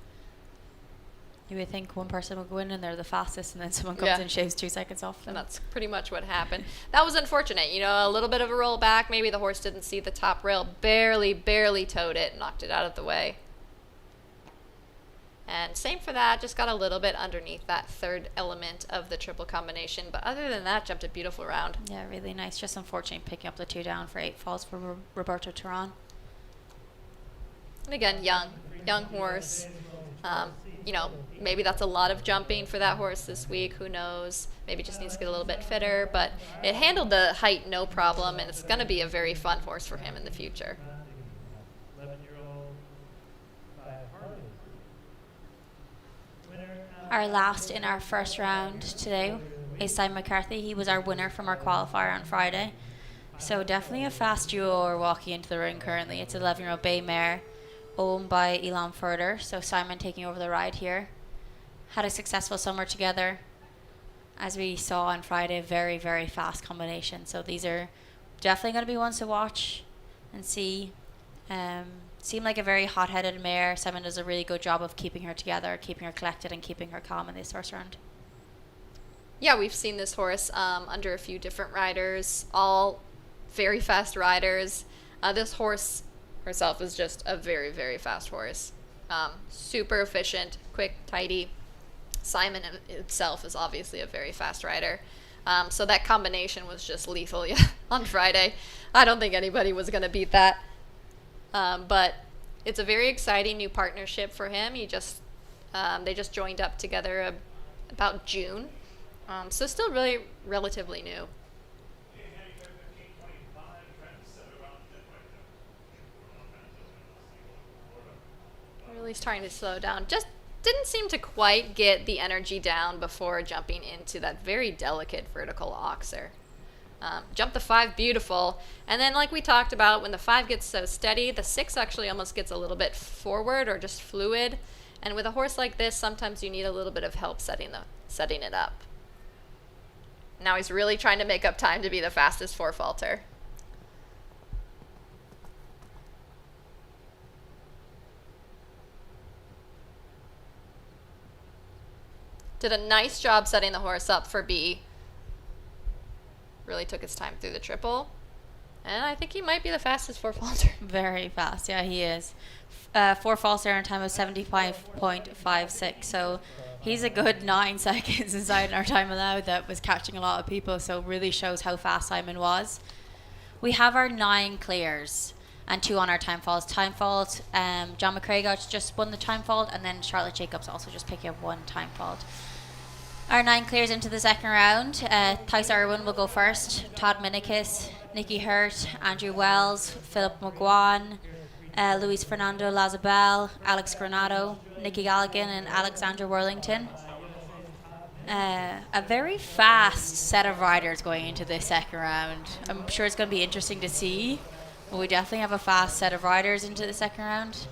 You would think one person would go in and they're the fastest, and then someone comes in and shaves 2 seconds off them. And that's pretty much what happened. That was unfortunate. You know, a little bit of a rollback. Maybe the horse didn't see the top rail. Barely towed it, knocked it out of the way. And same for that. Just got a little bit underneath that third element of the triple combination. But other than that, jumped a beautiful round. Yeah, really nice. Just unfortunate picking up the 2 down for 8 falls for Roberto Teran. And again, young horse. You know, maybe that's a lot of jumping for that horse this week. Who knows? Maybe just needs to get a little bit fitter. But it handled the height no problem, and it's going to be a very fun horse for him in the future. Our last in our first round today is Simon McCarthy. He was our winner from our qualifier on Friday. So definitely a fast duo are walking into the ring currently. It's 11-year-old bay mare owned by Elan Furter. So Simon taking over the ride here. Had a successful summer together. As we saw on Friday, very, very fast combination. So these are definitely going to be ones to watch and see. Seemed like a very hot-headed mare. Simon does a really good job of keeping her together, keeping her collected, and keeping her calm in this first round. Yeah, we've seen this horse under a few different riders, all very fast riders. This horse herself is just a very, very fast horse. Super efficient, quick, tidy. Simon itself is obviously a very fast rider. So that combination was just lethal on Friday. I don't think anybody was going to beat that. But it's a very exciting new partnership for him. They just joined up together about June. So still really relatively new. Really starting to slow down. Just didn't seem to quite get the energy down before jumping into that very delicate vertical oxer. Jump the 5 beautiful, and then like we talked about, when the 5 gets so steady, the 6 actually almost gets a little bit forward or just fluid, and with a horse like this sometimes you need a little bit of help setting it up. Now he's really trying to make up time to be the fastest 4 faulter. Did a nice job setting the horse up for B. Really took his time through the triple. And I think he might be the fastest 4 faulter. Very fast, yeah, he is. 4 faulter in time of 75.56. So he's a good 9 seconds inside our time allowed. That was catching a lot of people. So really shows how fast Simon was. We have our 9 clears and 2 on our time faults. Time fault, John McCraig just won the time fault, and then Charlotte Jacobs also just picking up 1 time fault. Our 9 clears into the second round. Thaisa Irwin will go first. Todd Minikus, Nicky Hirt, Andrew Wells, Philip McGuan, Luis Fernando Lazabel, Alex Granado, Nicky Galligan, and Alexandra Worthington. A very fast set of riders going into this second round. I'm sure it's going to be interesting to see. But we definitely have a fast set of riders into the second round.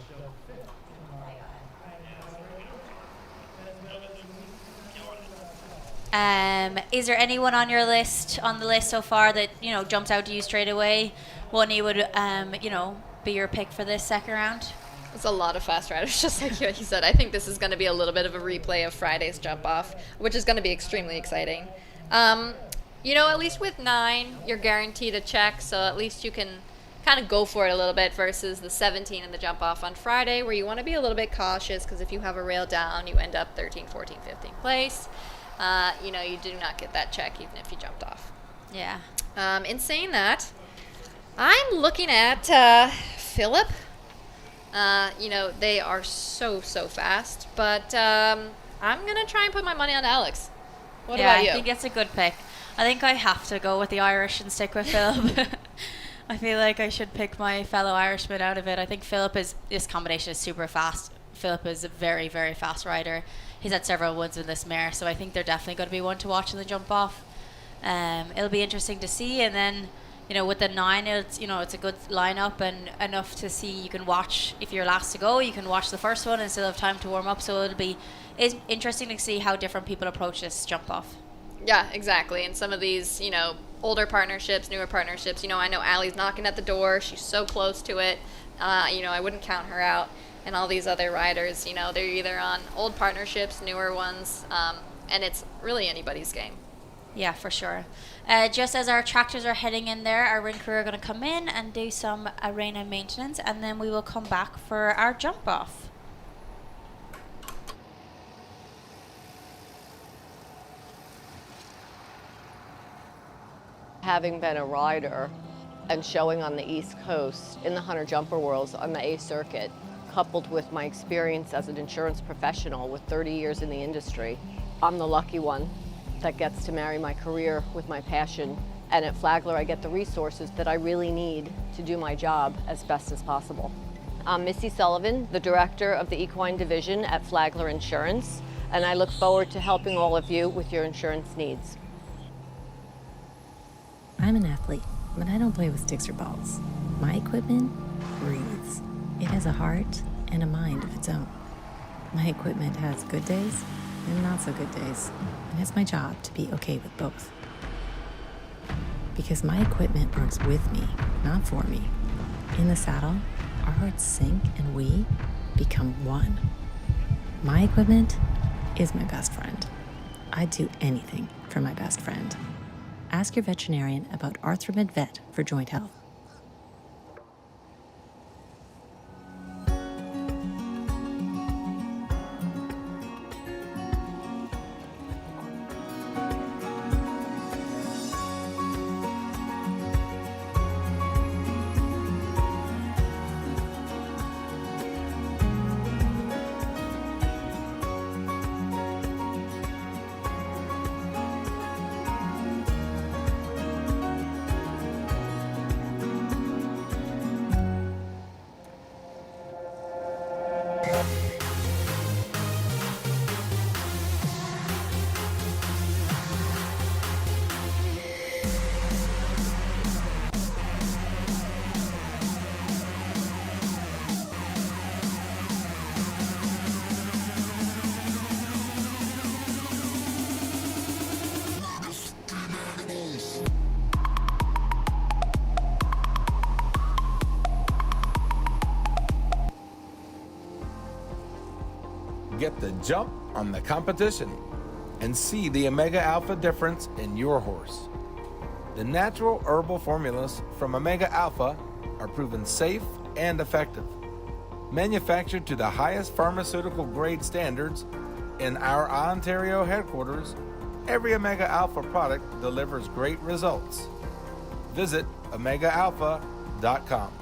Is there anyone on the list so far that jumps out to you straight away? One you would be your pick for this second round? It's a lot of fast riders, just like you said. I think this is going to be a little bit of a replay of Friday's jump off, which is going to be extremely exciting. At least with 9, you're guaranteed a check, so at least you can kind of go for it a little bit versus the 17 and the jump off on Friday, where you want to be a little bit cautious because if you have a rail down, you end up 13, 14, 15th place. You do not get that check even if you jumped off. Yeah. In saying that, I'm looking at Philip. They are so fast, but I'm going to try and put my money on Alex. What about you? I think it's a good pick. I think I have to go with the Irish and stick with Philip. I feel like I should pick my fellow Irishman out of it. I think this combination is super fast. Philip is a very, very fast rider. He's had several wins in this mare, so I think they're definitely going to be one to watch in the jump off. It'll be interesting to see, and then with the 9, it's a good lineup and enough to see. You can watch if you're last to go. You can watch the first one and still have time to warm up. So it's interesting to see how different people approach this jump off. Yeah, exactly. And some of these, older partnerships, newer partnerships. I know Allie's knocking at the door. She's so close to it. I wouldn't count her out. And all these other riders, they're either on old partnerships, newer ones, and it's really anybody's game. Yeah, for sure. Just as our tractors are heading in there, our ring crew are going to come in and do some arena maintenance, and then we will come back for our jump off. Having been a rider and showing on the East Coast in the Hunter Jumper Worlds on the A circuit, coupled with my experience as an insurance professional with 30 years in the industry, I'm the lucky one that gets to marry my career with my passion. And at Flagler, I get the resources that I really need to do my job as best as possible. I'm Missy Sullivan, the director of the equine division at Flagler Insurance, and I look forward to helping all of you with your insurance needs. I'm an athlete, but I don't play with sticks or balls. My equipment breathes. It has a heart and a mind of its own. My equipment has good days and not so good days, and it's my job to be okay with both. Because my equipment works with me, not for me. In the saddle, our hearts sync and we become one. My equipment is my best friend. I'd do anything for my best friend. Ask your veterinarian about Arthromed Vet for joint health. Get the jump on the competition and see the Omega Alpha difference in your horse. The natural herbal formulas from Omega Alpha are proven safe and effective. Manufactured to the highest pharmaceutical grade standards in our Ontario headquarters, every Omega Alpha product delivers great results. Visit OmegaAlpha.com.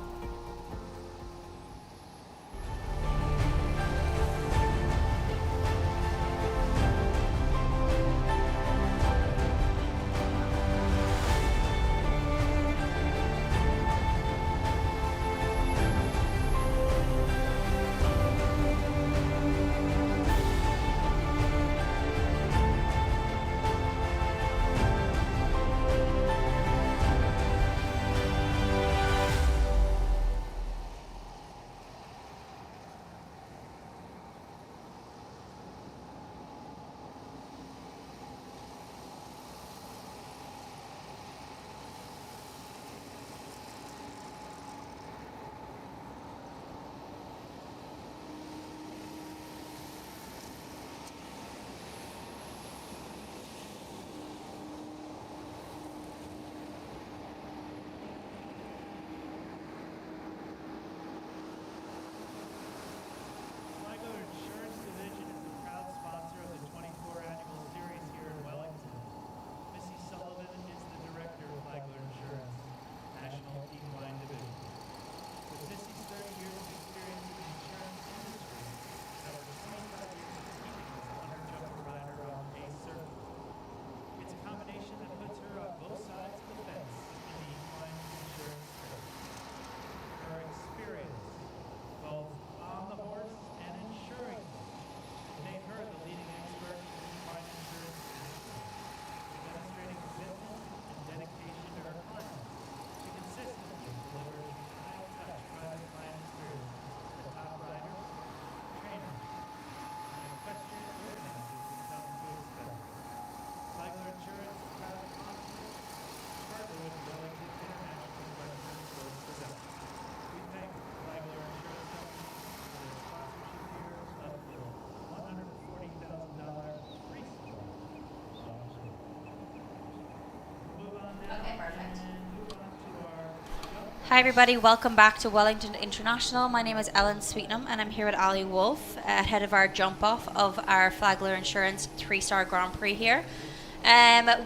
Hi everybody, welcome back to Wellington International. My name is Ellen Sweetnam and I'm here with Ali Wolf, ahead of our jump off of our Flagler Insurance 3-star Grand Prix here.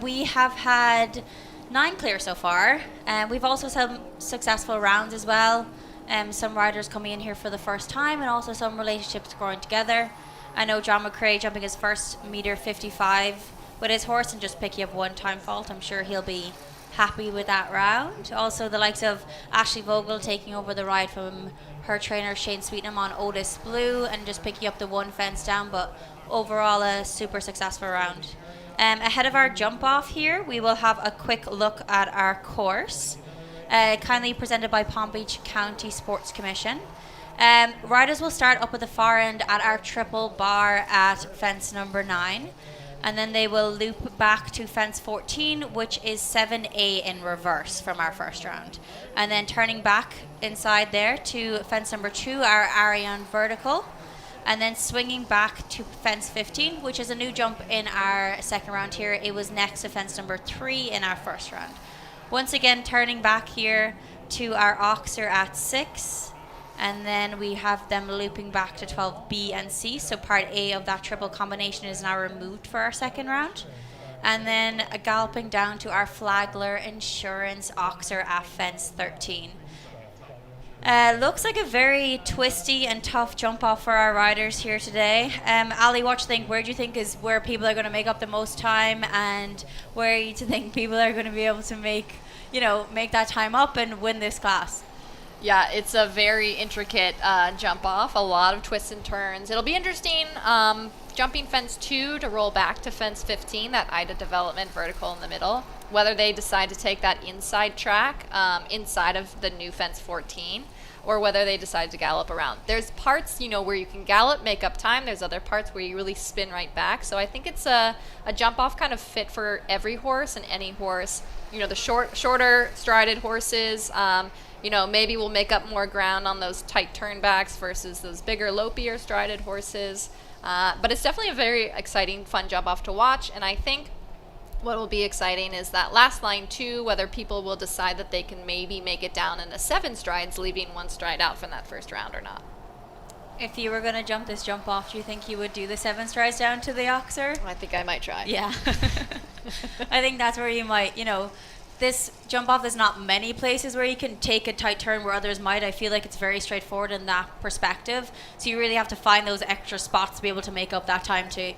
We have had 9 clear so far, and we've also some successful rounds as well. Some riders coming in here for the first time and also some relationships growing together. I know John McRae jumping his first meter 55 with his horse and just picking up 1 time fault. I'm sure he'll be happy with that round. Also the likes of Ashley Vogel taking over the ride from her trainer Shane Sweetnam on Otis Blue and just picking up the 1 fence down, but overall a super successful round. Ahead of our jump off here, we will have a quick look at our course, kindly presented by Palm Beach County Sports Commission. Riders will start up at the far end at our triple bar at fence number 9. And then they will loop back to fence 14, which is 7A in reverse from our first round. And then turning back inside there to fence number 2, our Ariane vertical. And then swinging back to fence 15, which is a new jump in our second round here. It was next to fence number 3 in our first round. Once again, turning back here to our Oxer at 6. And then we have them looping back to 12B and C. So part A of that triple combination is now removed for our second round. And then galloping down to our Flagler Insurance Oxer at fence 13. Looks like a very twisty and tough jump off for our riders here today. Ali, what do you think? Where do you think is where people are going to make up the most time, and where do you think people are going to be able to make that time up and win this class? Yeah, it's a very intricate jump off, a lot of twists and turns. It'll be interesting jumping fence 2 to roll back to fence 15, that Ida development vertical in the middle, whether they decide to take that inside track inside of the new fence 14, or whether they decide to gallop around. There's parts, where you can gallop, make up time. There's other parts where you really spin right back. So I think it's a jump off kind of fit for every horse and any horse. The shorter strided horses, maybe we'll make up more ground on those tight turnbacks versus those bigger, lopier strided horses. But it's definitely a very exciting, fun jump off to watch. And I think what will be exciting is that last line 2, whether people will decide that they can maybe make it down into 7 strides, leaving 1 stride out from that first round or not. If you were going to jump this jump off, do you think you would do the 7 strides down to the Oxer? I think I might try. Yeah. I think that's where you might, this jump off, there's not many places where you can take a tight turn where others might. I feel like it's very straightforward in that perspective. So you really have to find those extra spots to be able to make up that time to,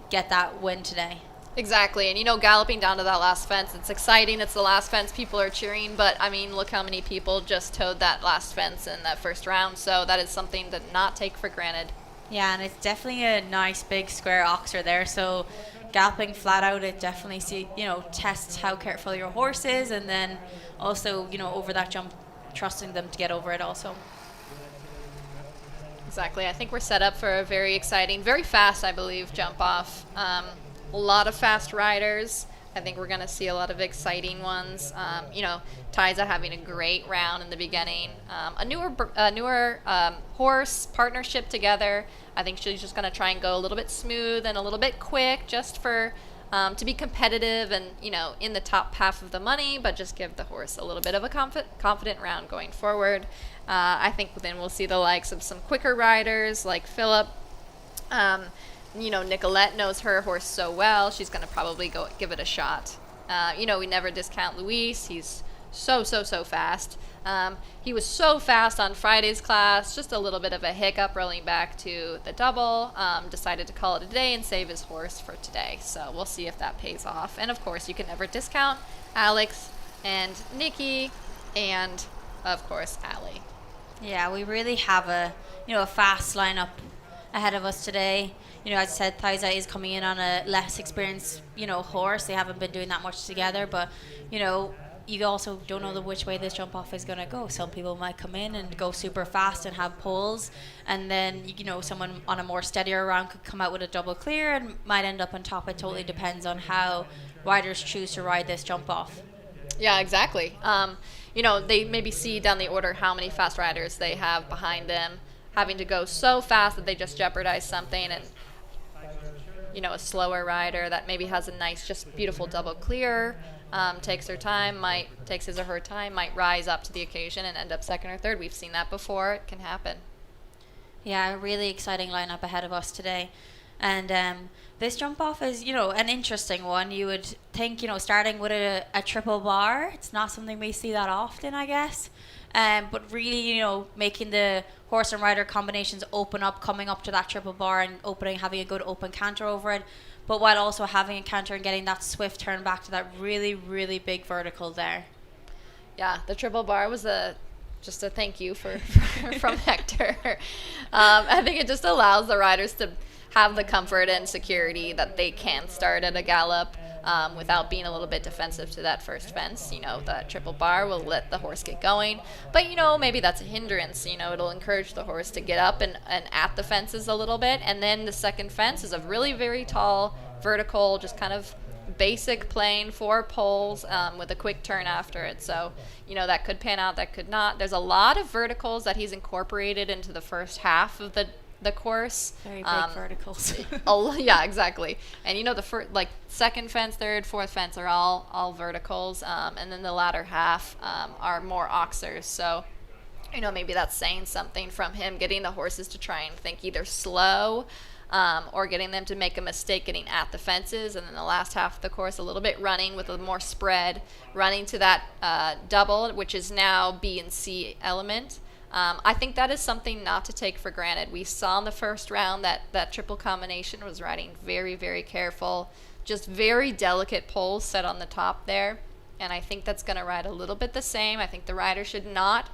get that win today. Exactly. And, galloping down to that last fence, it's exciting. It's the last fence. People are cheering. But, look how many people just towed that last fence in that first round. So that is something to not take for granted. Yeah, and it's definitely a nice big square Oxer there. So galloping flat out, it definitely tests how careful your horse is, and then also over that jump, trusting them to get over it also. Exactly. I think we're set up for a very exciting, very fast, I believe, jump off. A lot of fast riders. I think we're going to see a lot of exciting ones. Thaisa having a great round in the beginning. A newer horse partnership together. I think she's just going to try and go a little bit smooth and a little bit quick, just for to be competitive and in the top half of the money, but just give the horse a little bit of a confident round going forward. I think then we'll see the likes of some quicker riders like Phillip. Nicolette knows her horse so well. She's going to probably go give it a shot. We never discount Luis. He's so fast. He was so fast on Friday's class, just a little bit of a hiccup rolling back to the double. Decided to call it a day and save his horse for today. So we'll see if that pays off. And of course, you can never discount Alex and Nicky and, of course, Ali. Yeah, we really have a fast lineup ahead of us today. As I said, Thaisa is coming in on a less experienced, horse. They haven't been doing that much together, but, you also don't know which way this jump off is going to go. Some people might come in and go super fast and have poles, and then, someone on a more steadier round could come out with a double clear and might end up on top. It totally depends on how riders choose to ride this jump off. Yeah, exactly. They maybe see down the order how many fast riders they have behind them, having to go so fast that they just jeopardize something, and a slower rider that maybe has a nice, just beautiful double clear takes his or her time, might rise up to the occasion and end up second or third. We've seen that before. It can happen. Yeah, a really exciting lineup ahead of us today. And this jump off is, an interesting one. You would think, starting with a triple bar, it's not something we see that often, I guess. But really, making the horse and rider combinations open up, coming up to that triple bar and having a good open canter over it. But while also having a canter and getting that swift turn back to that really, really big vertical there. Yeah, the triple bar was just a thank you from Hector. I think it just allows the riders to have the comfort and security that they can start at a gallop without being a little bit defensive to that first fence. That triple bar will let the horse get going. But, maybe that's a hindrance. It'll encourage the horse to get up and at the fences a little bit. And then the second fence is a really very tall vertical, just kind of basic plain, 4 poles with a quick turn after it. So, that could pan out, that could not. There's a lot of verticals that he's incorporated into the first half of the course. Very big verticals. Yeah, exactly. And the second fence, third, fourth fence are all verticals, and then the latter half are more oxers. So maybe that's saying something from him, getting the horses to try and think either slow or getting them to make a mistake getting at the fences, and then the last half of the course a little bit running with a more spread, running to that double, which is now B and C element. I think that is something not to take for granted. We saw in the first round that triple combination was riding very, very careful, just very delicate poles set on the top there. And I think that's going to ride a little bit the same. I think the rider should not,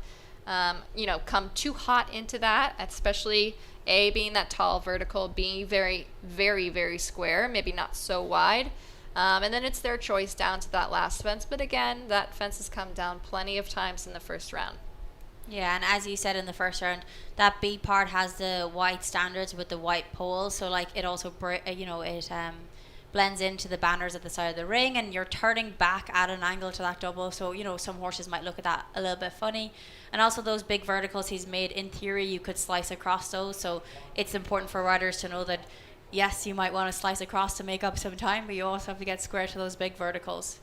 come too hot into that, especially A, being that tall vertical, B, very, very, very square, maybe not so wide. And then it's their choice down to that last fence. But again, that fence has come down plenty of times in the first round. Yeah, and as you said in the first round, that B part has the white standards with the white poles, so it also blends into the banners at the side of the ring, and you're turning back at an angle to that double, so some horses might look at that a little bit funny. And also those big verticals he's made, in theory you could slice across those, so it's important for riders to know that yes, you might want to slice across to make up some time, but you also have to get square to those big verticals.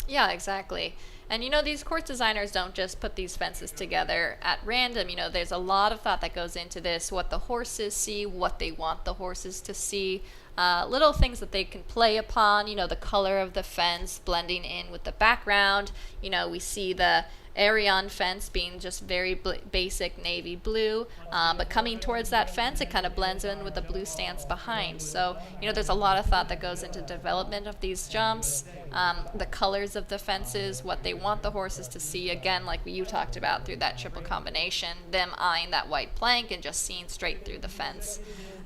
Yeah, exactly. And these course designers don't just put these fences together at random. There's a lot of thought that goes into this, what the horses see, what they want the horses to see, little things that they can play upon, the color of the fence blending in with the background. We see the Arion fence being just very basic navy blue, but coming towards that fence, it kind of blends in with the blue stance behind. So, there's a lot of thought that goes into development of these jumps, the colors of the fences, what they want the horses to see, again, like you talked about through that triple combination, them eyeing that white plank and just seeing straight through the fence.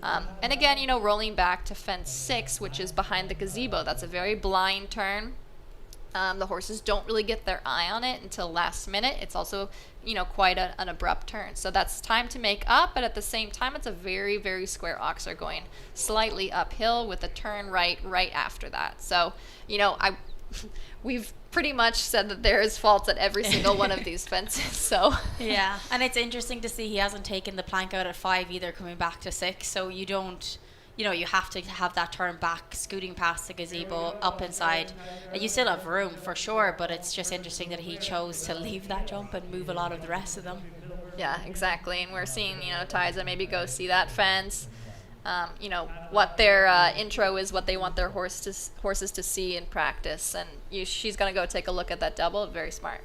And again, rolling back to fence 6, which is behind the gazebo, that's a very blind turn. The horses don't really get their eye on it until last minute. It's also, quite an abrupt turn. So that's time to make up, but at the same time, it's a very, very square oxer going slightly uphill with a turn right after that. So, we've pretty much said that there is faults at every single one of these fences. So yeah, and it's interesting to see he hasn't taken the plank out at 5 either, coming back to 6. So you don't. You have to have that turn back, scooting past the gazebo, up inside. You still have room for sure, but it's just interesting that he chose to leave that jump and move a lot of the rest of them. Yeah, exactly. And we're seeing, Thaisa maybe go see that fence. What their intro is, what they want their horses to see in practice. And she's going to go take a look at that double. Very smart.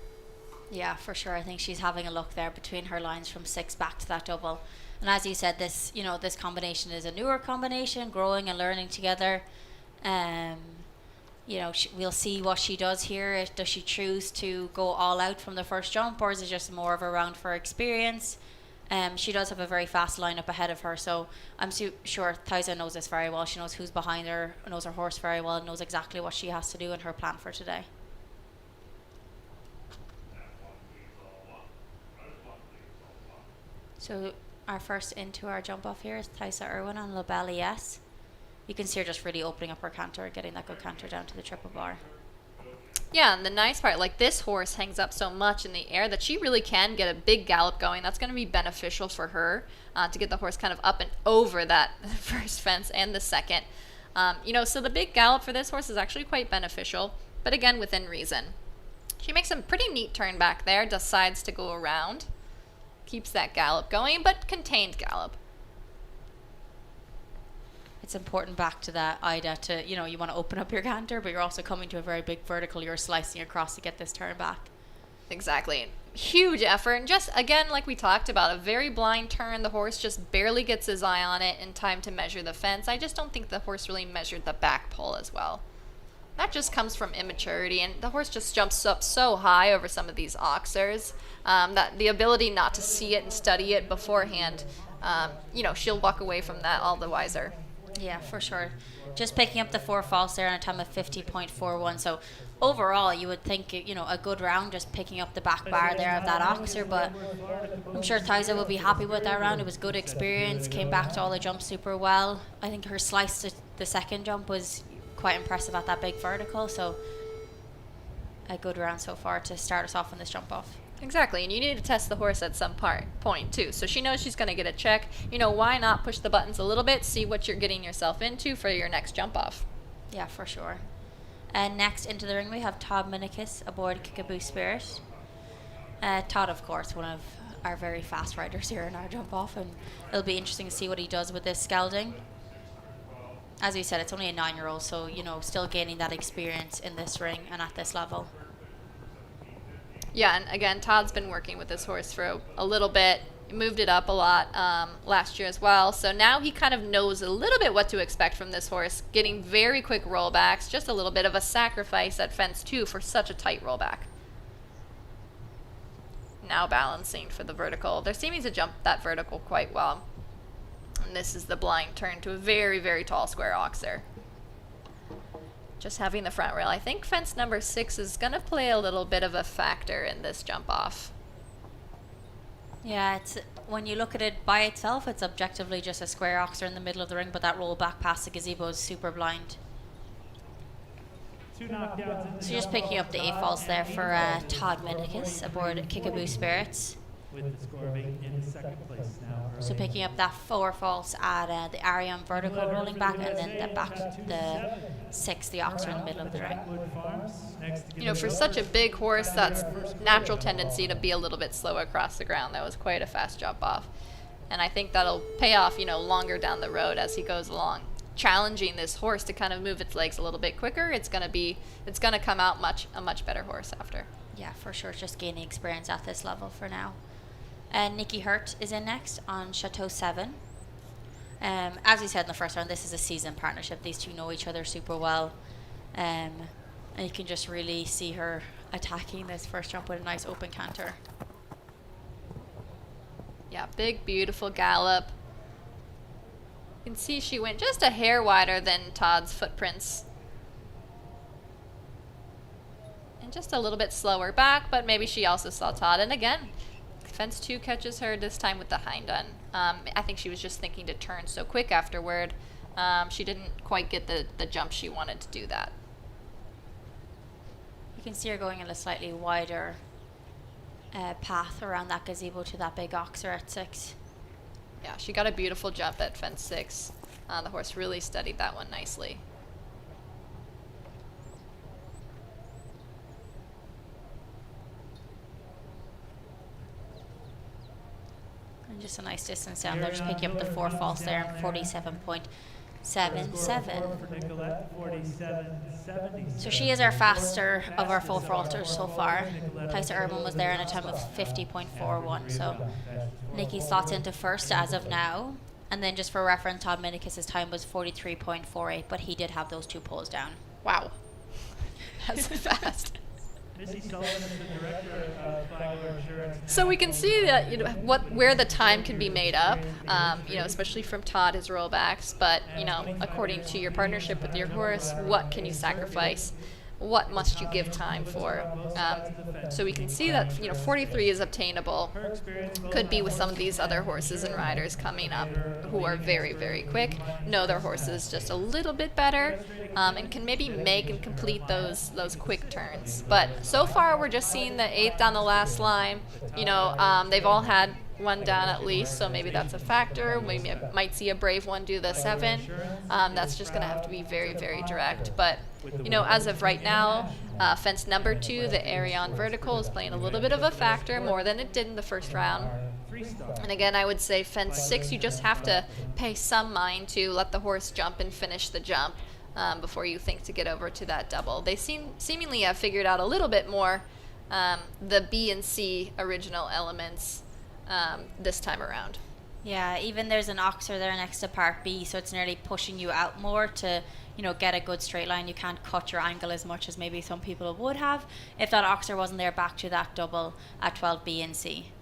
Yeah, for sure. I think she's having a look there between her lines from 6 back to that double. And as you said, this combination is a newer combination, growing and learning together. We'll see what she does here. Does she choose to go all out from the first jump, or is it just more of a round for experience? She does have a very fast lineup ahead of her, so I'm sure Thaisa knows this very well. She knows who's behind her, knows her horse very well, and knows exactly what she has to do in her plan for today. So our first into our jump off here is Thaisa Irwin on Labelle ES. You can see her just really opening up her canter, getting that good canter down to the triple bar. Yeah, and the nice part, this horse hangs up so much in the air that she really can get a big gallop going. That's going to be beneficial for her to get the horse kind of up and over that first fence and the second. So the big gallop for this horse is actually quite beneficial. but again, within reason. She makes a pretty neat turn back there, decides to go around, keeps that gallop going, but contained gallop. It's important back to that, Ida, to, you want to open up your canter, but you're also coming to a very big vertical. You're slicing across to get this turn back. Exactly. Huge effort. And just, again, like we talked about, a very blind turn. The horse just barely gets his eye on it in time to measure the fence. I just don't think the horse really measured the back pole as well. That just comes from immaturity, and the horse just jumps up so high over some of these oxers that the ability not to see it and study it beforehand, she'll walk away from that all the wiser. Yeah, for sure. Just picking up the 4 false there on a time of 50.41. So overall, you would think, a good round just picking up the back bar there of that oxer. But I'm sure Thaisa will be happy with that round. It was good experience. Came back to all the jumps super well. I think her slice to the second jump was quite impressive at that big vertical. So a good round so far to start us off on this jump off. Exactly, and you need to test the horse at some point too. So she knows she's going to get a check. Why not push the buttons a little bit, see what you're getting yourself into for your next jump off. Yeah, for sure. And next into the ring we have Todd Minikus aboard Kickaboo Spirit. Todd, of course, one of our very fast riders here in our jump off, and it'll be interesting to see what he does with this gelding. As we said, it's only a 9-year-old, so still gaining that experience in this ring and at this level. Yeah, and again, Todd's been working with this horse for a little bit. He moved it up a lot last year as well. So now he kind of knows a little bit what to expect from this horse, getting very quick rollbacks, just a little bit of a sacrifice at fence 2 for such a tight rollback. Now balancing for the vertical. They're seeming to jump that vertical quite well. And this is the blind turn to a very, very tall square oxer. Just having the front rail. I think fence number 6 is going to play a little bit of a factor in this jump off. Yeah, it's when you look at it by itself, it's objectively just a square oxer in the middle of the ring, but that roll back past the gazebo is super blind. So just picking up the 8 falls there for Todd Minikus aboard Kickaboo Spirits. With the score being in second place now. So picking up that 4 false at the Ariam vertical rolling back, and then the 6, the oxer in the middle of the ring. For such a big horse, that's natural tendency to be a little bit slow across the ground. That was quite a fast jump off. And I think that'll pay off, longer down the road as he goes along. Challenging this horse to kind of move its legs a little bit quicker, it's going to come out a much better horse after. Yeah, for sure. Just gaining experience at this level for now. And Nicky Hirt is in next on Chateau 7. As we said in the first round, this is a seasoned partnership. These two know each other super well. And you can just really see her attacking this first jump with a nice open canter. Yeah, big, beautiful gallop. You can see she went just a hair wider than Todd's footprints. And just a little bit slower back, but maybe she also saw Todd. And again, fence 2 catches her, this time with the hind un. I think she was just thinking to turn so quick afterward. She didn't quite get the jump she wanted to do that. You can see her going in a slightly wider path around that gazebo to that big oxer at 6. Yeah, she got a beautiful jump at fence 6. The horse really studied that one nicely. And just a nice distance down there, just picking up the 4 false there and 47.77. So she is our faster of our full falters so far. Thaisa Irwin was there in a time of 50.41. So Nicky slots into first as of now. And then just for reference, Todd Minikus' time was 43.48, but he did have those 2 poles down. Wow. That's fast. So we can see that where the time can be made up, especially from Todd, his rollbacks. But according to your partnership with your horse, what can you sacrifice? What must you give time for? So we can see that 43 is obtainable. Could be with some of these other horses and riders coming up who are very, very quick, know their horses just a little bit better, and can maybe make and complete those quick turns. But so far we're just seeing the 8th on the last line. They've all had one down at least, so maybe that's a factor. Maybe I might see a brave one do the 7. That's just going to have to be very, very direct. But, as of right now, fence number 2, the Ariane vertical, is playing a little bit of a factor, more than it did in the first round. And again, I would say fence 6, you just have to pay some mind to let the horse jump and finish the jump before you think to get over to that double. They seemingly have figured out a little bit more the B and C original elements this time around. Yeah, even there's an oxer there next to part B, so it's nearly pushing you out more to, get a good straight line. You can't cut your angle as much as maybe some people would have if that oxer wasn't there back to that double at 12B and C.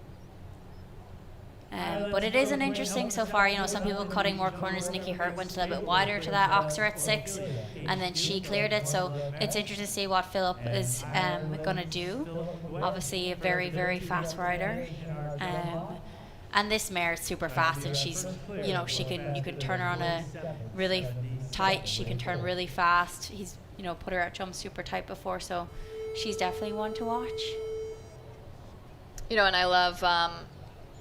But it is an interesting so far, some people cutting more corners. Nicky Hirt went a little bit wider to that oxer at 6, and then she cleared it, so it's interesting to see what Philip is going to do. Obviously a very, very fast rider. And this mare is super fast, and she's, you can turn her on a really tight, she can turn really fast. He's, put her at jump super tight before, so she's definitely one to watch. And I love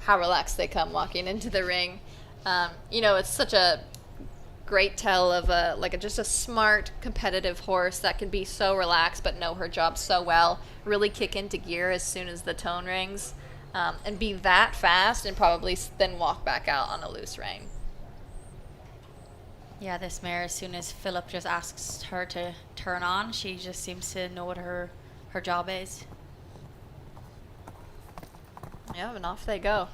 how relaxed they come walking into the ring. It's such a great tell of just a smart, competitive horse that can be so relaxed but know her job so well, really kick into gear as soon as the tone rings, and be that fast and probably then walk back out on a loose rein. Yeah, this mare, as soon as Philip just asks her to turn on, she just seems to know what her job is. Yeah, and off they go.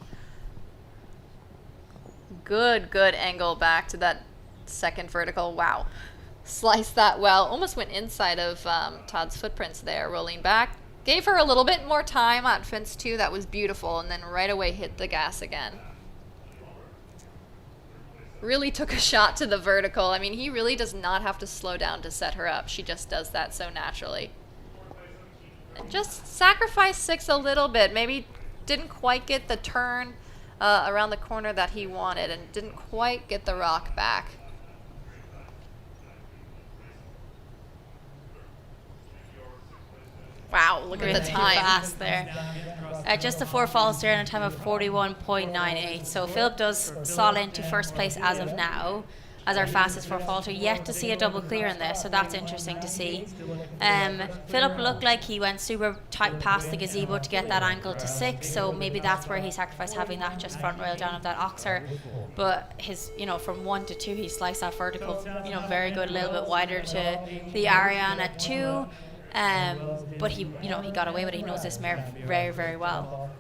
Good angle back to that second vertical. Wow. Sliced that well. Almost went inside of Todd's footprints there, rolling back. Gave her a little bit more time on fence 2. That was beautiful. And then right away hit the gas again. Really took a shot to the vertical. I mean, he really does not have to slow down to set her up. She just does that so naturally. And just sacrifice 6 a little bit. Maybe didn't quite get the turn around the corner that he wanted, and didn't quite get the rock back. Wow, look at the time. Fast there. Just the 4 falls there in a time of 41.98. So Philip does slot into first place as of now as our fastest 4 falter. Yet to see a double clear in this, so that's interesting to see. Philip looked like he went super tight past the gazebo to get that angle to 6, so maybe that's where he sacrificed having that just front rail down of that oxer. But his, from 1 to 2, he sliced that vertical, very good, a little bit wider to the Ariane at 2. But he got away with it. He knows this mare very, very well.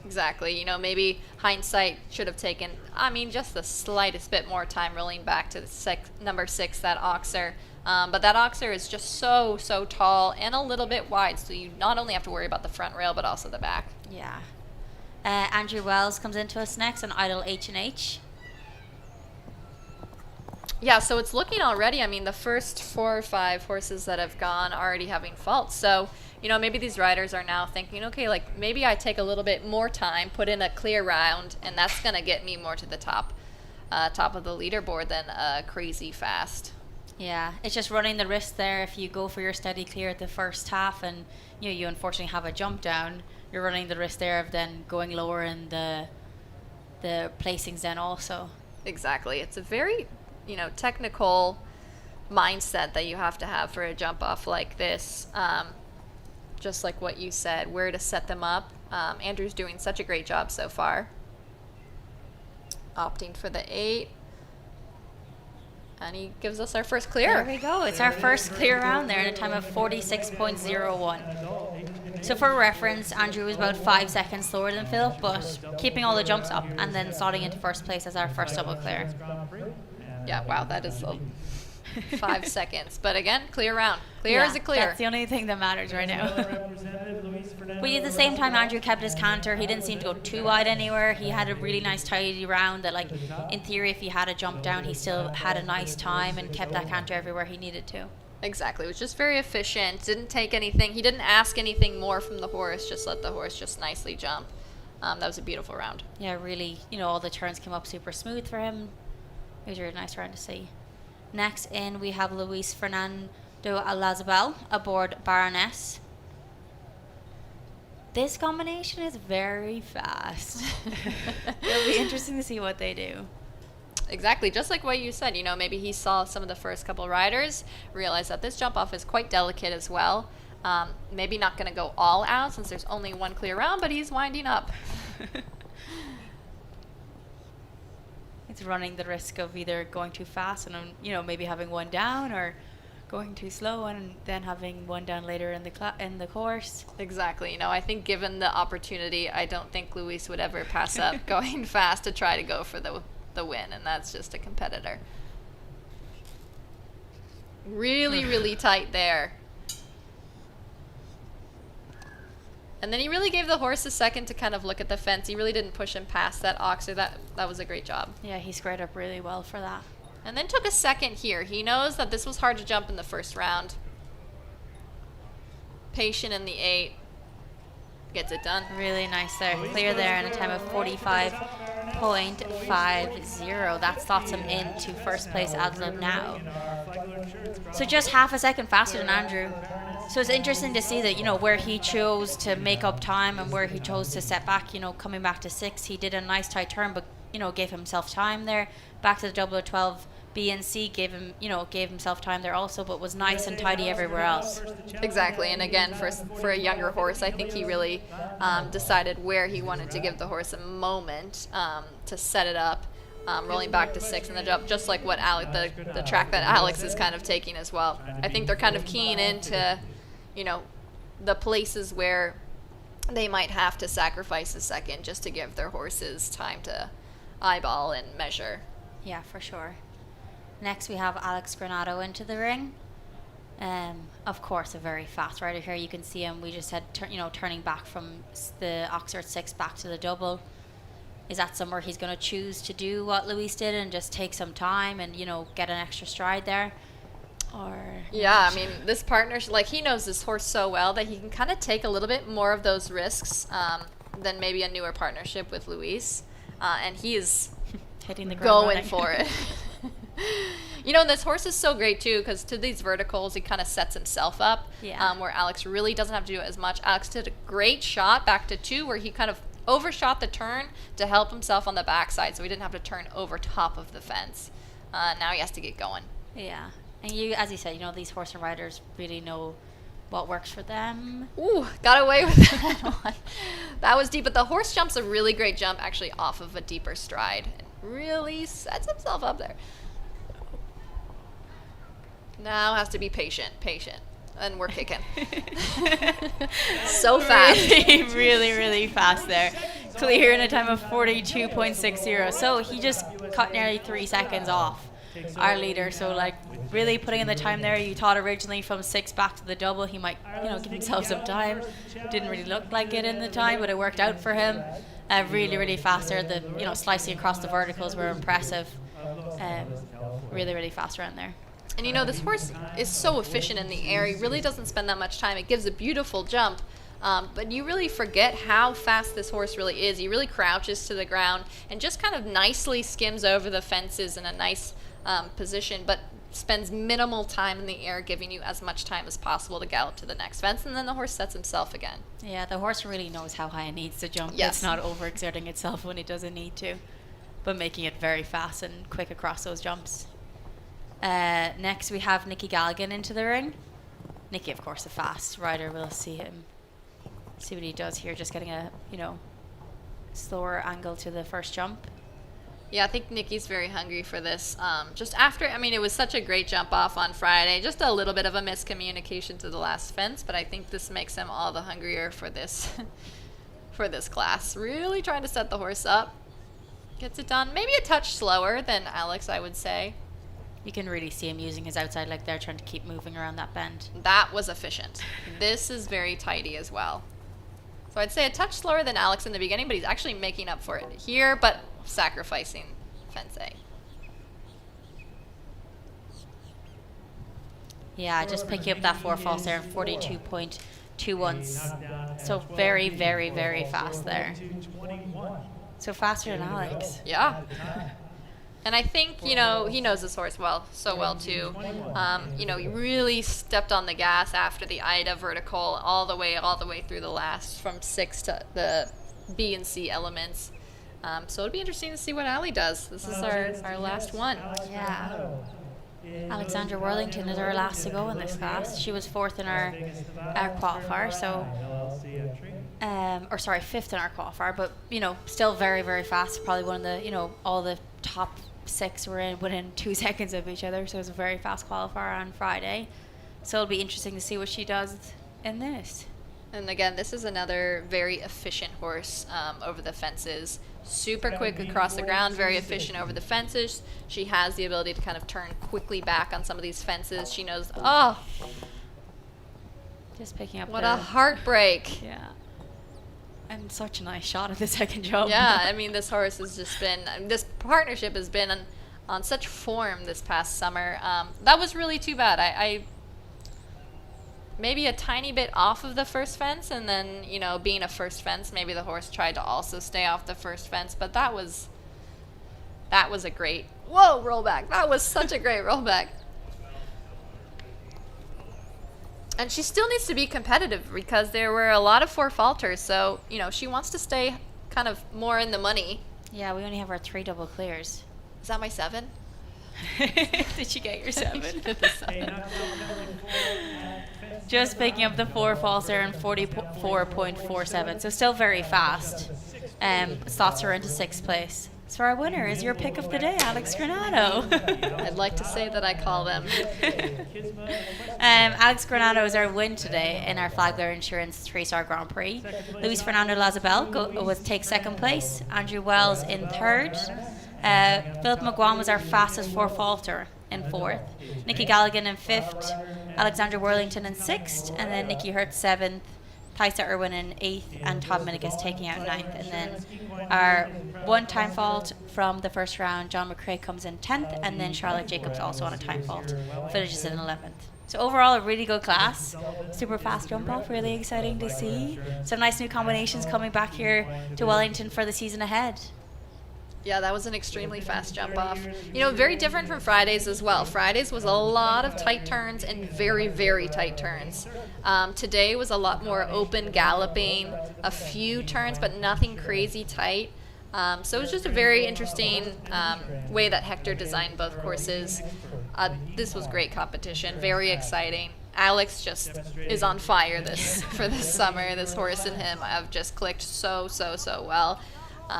Exactly. Maybe hindsight should have taken, just the slightest bit more time rolling back to the number 6, that oxer. But that oxer is just so tall and a little bit wide, so you not only have to worry about the front rail, but also the back. Yeah. Andrew Wells comes into us next on Idle H&H. Yeah, so it's looking already, the first 4 or 5 horses that have gone already having faults. So, maybe these riders are now thinking, okay, maybe I take a little bit more time, put in a clear round, and that's going to get me more to the top of the leaderboard than crazy fast. Yeah, it's just running the risk there. If you go for your steady clear at the first half and you unfortunately have a jump down, you're running the risk there of then going lower in the placings then also. Exactly. It's a very technical mindset that you have to have for a jump off like this. Just like what you said, where to set them up. Andrew's doing such a great job so far. Opting for the 8. And he gives us our first clear. There we go. It's our first clear round there in a time of 46.01. So for reference, Andrew was about 5 seconds slower than Phil, but keeping all the jumps up and then slotting into first place as our first double clear. Yeah, wow, that is 5 seconds. But again, clear round. Clear as a clear. That's the only thing that matters right now. But at the same time, Andrew kept his canter. He didn't seem to go too wide anywhere. He had a really nice tidy round that, in theory, if he had a jump down, he still had a nice time and kept that canter everywhere he needed to. Exactly. It was just very efficient. Didn't take anything. He didn't ask anything more from the horse. Just let the horse just nicely jump. That was a beautiful round. Yeah, really, all the turns came up super smooth for him. It was a really nice round to see. Next in, we have Luis Fernando Alazabal aboard Baroness. This combination is very fast. It'll be interesting to see what they do. Exactly, just like what you said, you know, maybe he saw some of the first couple riders, realized that this jump off is quite delicate as well. Maybe not going to go all out since there's only one clear round, but he's winding up. It's running the risk of either going too fast and, you know, maybe having one down, or going too slow and then having one down later in the course. Exactly. You know, I think given the opportunity, I don't think Luis would ever pass up going fast to try to go for the win, and that's just a competitor. Really, really tight there. And then he really gave the horse a second to kind of look at the fence. He really didn't push him past that oxer. That was a great job. Yeah, he squared up really well for that. And then took a second here. He knows that this was hard to jump in the first round. Patient in the 8. Gets it done. Really nice there. Clear there in a time of 45.50. That slots him into first place as of now. So just half a second faster than Andrew. So it's interesting to see that, you know, where he chose to make up time and where he chose to set back, you know, coming back to 6. He did a nice tight turn, but, you know, gave himself time there. Back to the double of 12. B and C gave himself time there also, but was nice and tidy everywhere else. Exactly, and again, for a younger horse, I think he really decided where he wanted to give the horse a moment to set it up, rolling back to 6 in the jump, just like what the track that Alex is kind of taking as well. I think they're kind of keying into, you know, the places where they might have to sacrifice a second just to give their horses time to eyeball and measure. Yeah, for sure. Next, we have Alex Granado into the ring. Of course, a very fast rider here. You can see him. We just said, turning back from the Oxford 6 back to the double. Is that somewhere he's going to choose to do what Luis did and just take some time and, you know, get an extra stride there? Or yeah, I mean, this partnership, like, he knows this horse so well that he can kind of take a little bit more of those risks than maybe a newer partnership with Luis. And he is hitting the ground going for it. You know, this horse is so great too, because to these verticals he kind of sets himself up, where Alex really doesn't have to do it as much. Alex did a great shot back to 2 where he kind of overshot the turn to help himself on the backside, so he didn't have to turn over top of the fence. Now he has to get going. Yeah, and you, as you said, you know, these horse and riders really know what works for them. Ooh, got away with that one. That was deep, but the horse jumps a really great jump actually off of a deeper stride. It really sets himself up there. Now has to be patient, and we're kicking. So fast. Really, really fast there. Clear in a time of 42.60. So he just cut nearly 3 seconds off our leader. So, like, really putting in the time there. You thought originally from 6 back to the double he might, you know, give himself some time. Didn't really look like it in the time, but it worked out for him. Really, really fast there. The, you know, slicing across the verticals were impressive. Really, really fast around there. And you know, this horse is so efficient in the air. He really doesn't spend that much time. It gives a beautiful jump, but you really forget how fast this horse really is. He really crouches to the ground and just kind of nicely skims over the fences in a nice position, but spends minimal time in the air, giving you as much time as possible to gallop to the next fence, and then the horse sets himself again. Yeah, the horse really knows how high it needs to jump. Yes. It's not overexerting itself when it doesn't need to, but making it very fast and quick across those jumps. Next, we have Nicky Galligan into the ring. Nicky, of course, a fast rider. We'll see what he does here. Just getting a, you know, slower angle to the first jump. Yeah, I think Nicky's very hungry for this. Just after, I mean, it was such a great jump off on Friday. Just a little bit of a miscommunication to the last fence, but I think this makes him all the hungrier for this, for this class. Really trying to set the horse up. Gets it done. Maybe a touch slower than Alex, I would say. You can really see him using his outside leg there, trying to keep moving around that bend. That was efficient. This is very tidy as well. So I'd say a touch slower than Alex in the beginning, but he's actually making up for it here, but sacrificing fence A. Yeah, just picking up that 4 false there, 42.21. So very, very, very fast there. So faster than Alex. Yeah. And I think, he knows this horse so well too. He really stepped on the gas after the Ida vertical all the way through the last, from 6 to the B and C elements. So it'll be interesting to see what Allie does. This is our last one. Yeah. Alexandra Worthington is our last to go in this class. She was 4th in our qualifier, so fifth in our qualifier, but still very, very fast. Probably one of the all the top 6 were within 2 seconds of each other, so it was a very fast qualifier on Friday. So it'll be interesting to see what she does in this. And again, this is another very efficient horse over the fences. Super quick across the ground, very efficient over the fences. She has the ability to kind of turn quickly back on some of these fences. She knows, just picking up what a heartbreak. Yeah. And such a nice shot at the second jump. Yeah, this horse has just been, this partnership has been on such form this past summer. That was really too bad. I maybe a tiny bit off of the first fence, and then, being a first fence, maybe the horse tried to also stay off the first fence, but that was a great, rollback. That was such a great rollback. And she still needs to be competitive because there were a lot of 4 falters, so, she wants to stay kind of more in the money. Yeah, we only have our 3 double clears. Is that my 7? Did you get your 7? Just picking up the 4 falter and 44.47, so still very fast. Slots her into 6th place. So our winner is your pick of the day, Alex Granado. I'd like to say that I call them. Alex Granado is our win today in our Flagler Insurance 3-star Grand Prix. Luis Fernando Lazabel takes 2nd place. Andrew Wells in 3rd. Philip McGuan was our fastest 4 falter in 4th. Nicky Galligan in 5th. Alexandra Worthington in 6th. And then Nicky Hirt 7th. Thaisa Irwin in 8th. And Todd Minikus taking out 9th. And then our one-time fault from the first round, John McCrae, comes in 10th. And then Charlotte Jacobs, also on a time fault, finishes in 11th. So overall, a really good class. Super fast jump off, really exciting to see. Some nice new combinations coming back here to Wellington for the season ahead. Yeah, that was an extremely fast jump off. Very different from Fridays as well. Fridays was a lot of tight turns and very, very tight turns. Today was a lot more open galloping, a few turns, but nothing crazy tight. So it was just a very interesting way that Hector designed both courses. This was great competition, very exciting. Alex just is on fire for this summer. This horse and him have just clicked so well.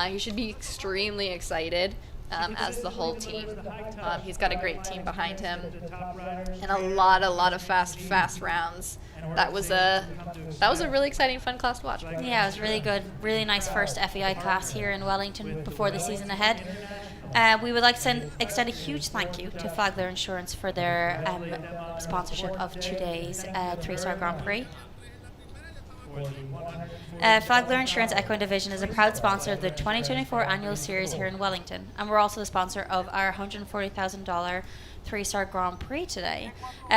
He should be extremely excited, as the whole team. He's got a great team behind him, and a lot of fast rounds. That was a really exciting, fun class to watch. Yeah, it was really good. Really nice first FEI class here in Wellington before the season ahead. We would like to extend a huge thank you to Flagler Insurance for their sponsorship of today's 3-star Grand Prix. Flagler Insurance Equine Division is a proud sponsor of the 2024 annual series here in Wellington, and we're also the sponsor of our $140,000 3-star Grand Prix today.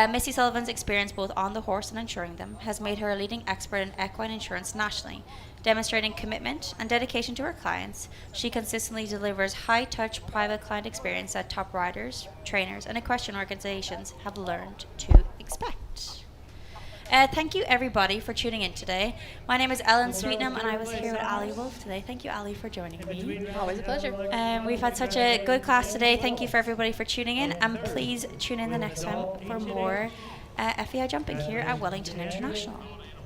Missy Sullivan's experience both on the horse and insuring them has made her a leading expert in equine insurance nationally. Demonstrating commitment and dedication to her clients, she consistently delivers high-touch private client experience that top riders, trainers, and equestrian organizations have learned to expect. Thank you, everybody, for tuning in today. My name is Ellen Sweetnam, and I was here with Ali Wolf today. Thank you, Ali, for joining me. Always a pleasure. We've had such a good class today. Thank you for everybody for tuning in, and please tune in the next time for more FEI jumping here at Wellington International.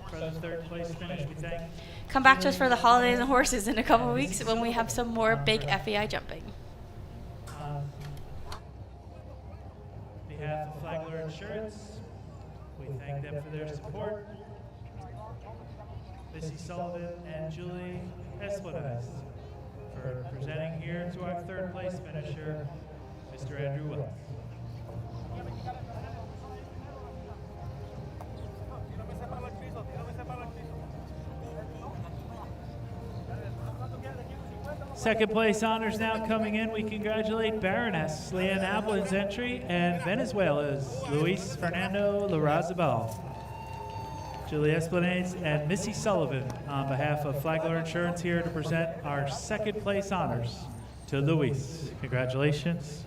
For the 3rd place finish, we thank. Come back to us for the holidays and horses in a couple of weeks when we have some more big FEI jumping. On behalf of Flagler Insurance, we thank them for their support. Missy Sullivan and Julie Esplanez for presenting here to our 3rd place finisher, Mr. Andrew Wells. Second place honors now coming in. We congratulate Baroness Leanne Ablin's entry and Venezuela's Luis Fernando Larrazabal. Julie Esplanades and Missy Sullivan on behalf of Flagler Insurance here to present our 2nd place honors to Luis. Congratulations.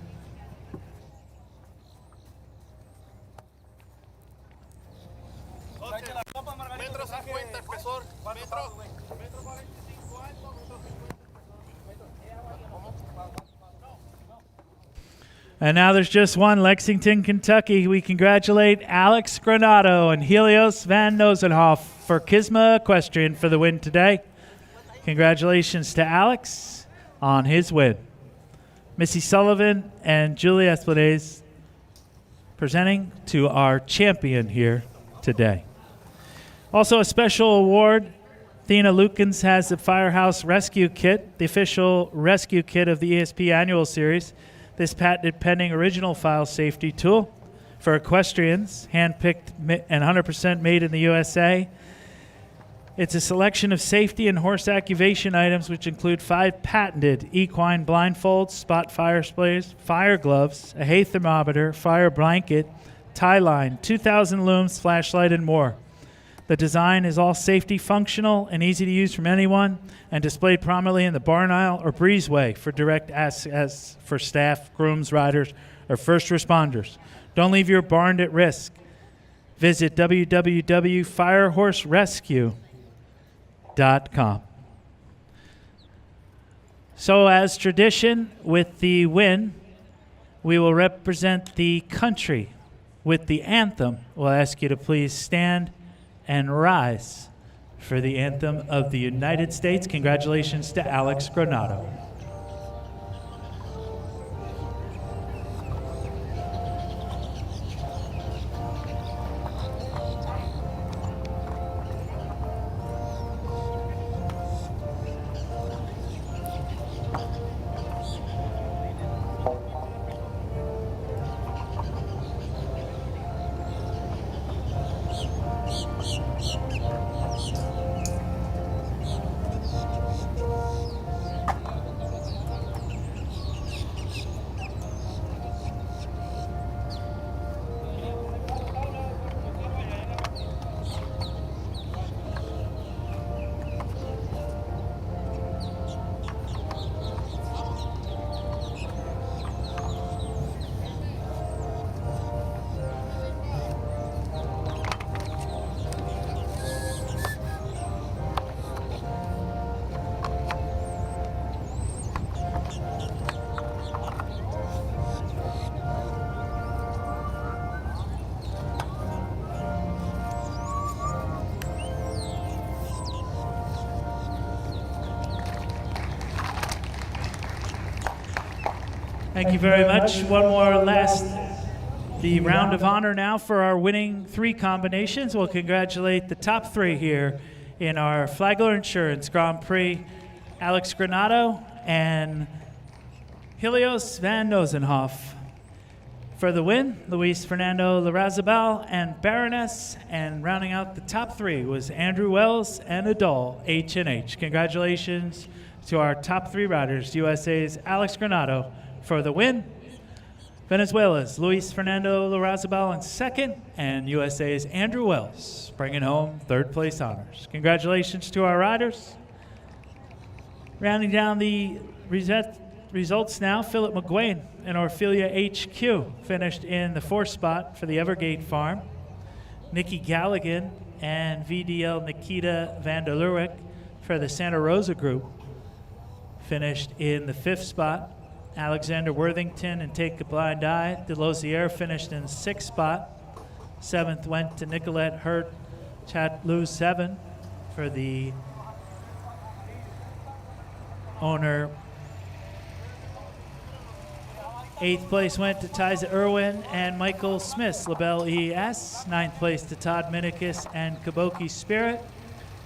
And now there's just one, Lexington, Kentucky. We congratulate Alex Granado and Helios Van Nozenhoff for Kisma Equestrian for the win today. Congratulations to Alex on his win. Missy Sullivan and Julie Esplanades presenting to our champion here today. Also a special award. Thena Lukens has the Firehouse Rescue Kit, the official rescue kit of the ESP Annual Series. This patented pending original file safety tool for equestrians, handpicked and 100% made in the USA. It's a selection of safety and horse activation items, which include 5 patented equine blindfolds, spot fire sprays, fire gloves, a hay thermometer, fire blanket, tie line, 2,000 looms, flashlight, and more. The design is all safety functional and easy to use from anyone, and displayed prominently in the barn aisle or breezeway for direct access for staff, grooms, riders, or first responders. Don't leave your barn at risk. Visit www.firehorserescue.com. So as tradition with the win, we will represent the country with the anthem. We'll ask you to please stand and rise for the anthem of the United States. Congratulations to Alex Granado. Thank you very much. One more the round of honor now for our winning 3 combinations. We'll congratulate the top 3 here in our Flagler Insurance Grand Prix, Alex Granado and Helios Van Nozenhoff. For the win, Luis Fernando Larrazabal and Baroness, and rounding out the top 3 was Andrew Wells and Adol H&H. Congratulations to our top 3 riders, USA's Alex Granado for the win, Venezuela's Luis Fernando Larrazabal in second, and USA's Andrew Wells bringing home 3rd place honors. Congratulations to our riders. Rounding down the results now, Philip McGuane and Orphelia HQ finished in the 4th spot for the Evergate Farm. Nicky Galligan and VDL Nikita van der Leeuwenhoek for the Santa Rosa Group finished in the 5th spot. Alexandra Worthington and Take a Blind Eye de Lozier finished in the 6th spot. 7th went to Nicolette Hirt, Chatlu 7 for the owner. 8th place went to Thaisa Irwin and Michael Smith, LaBelle ES. 9th place to Todd Minikus and Kabuki Spirit.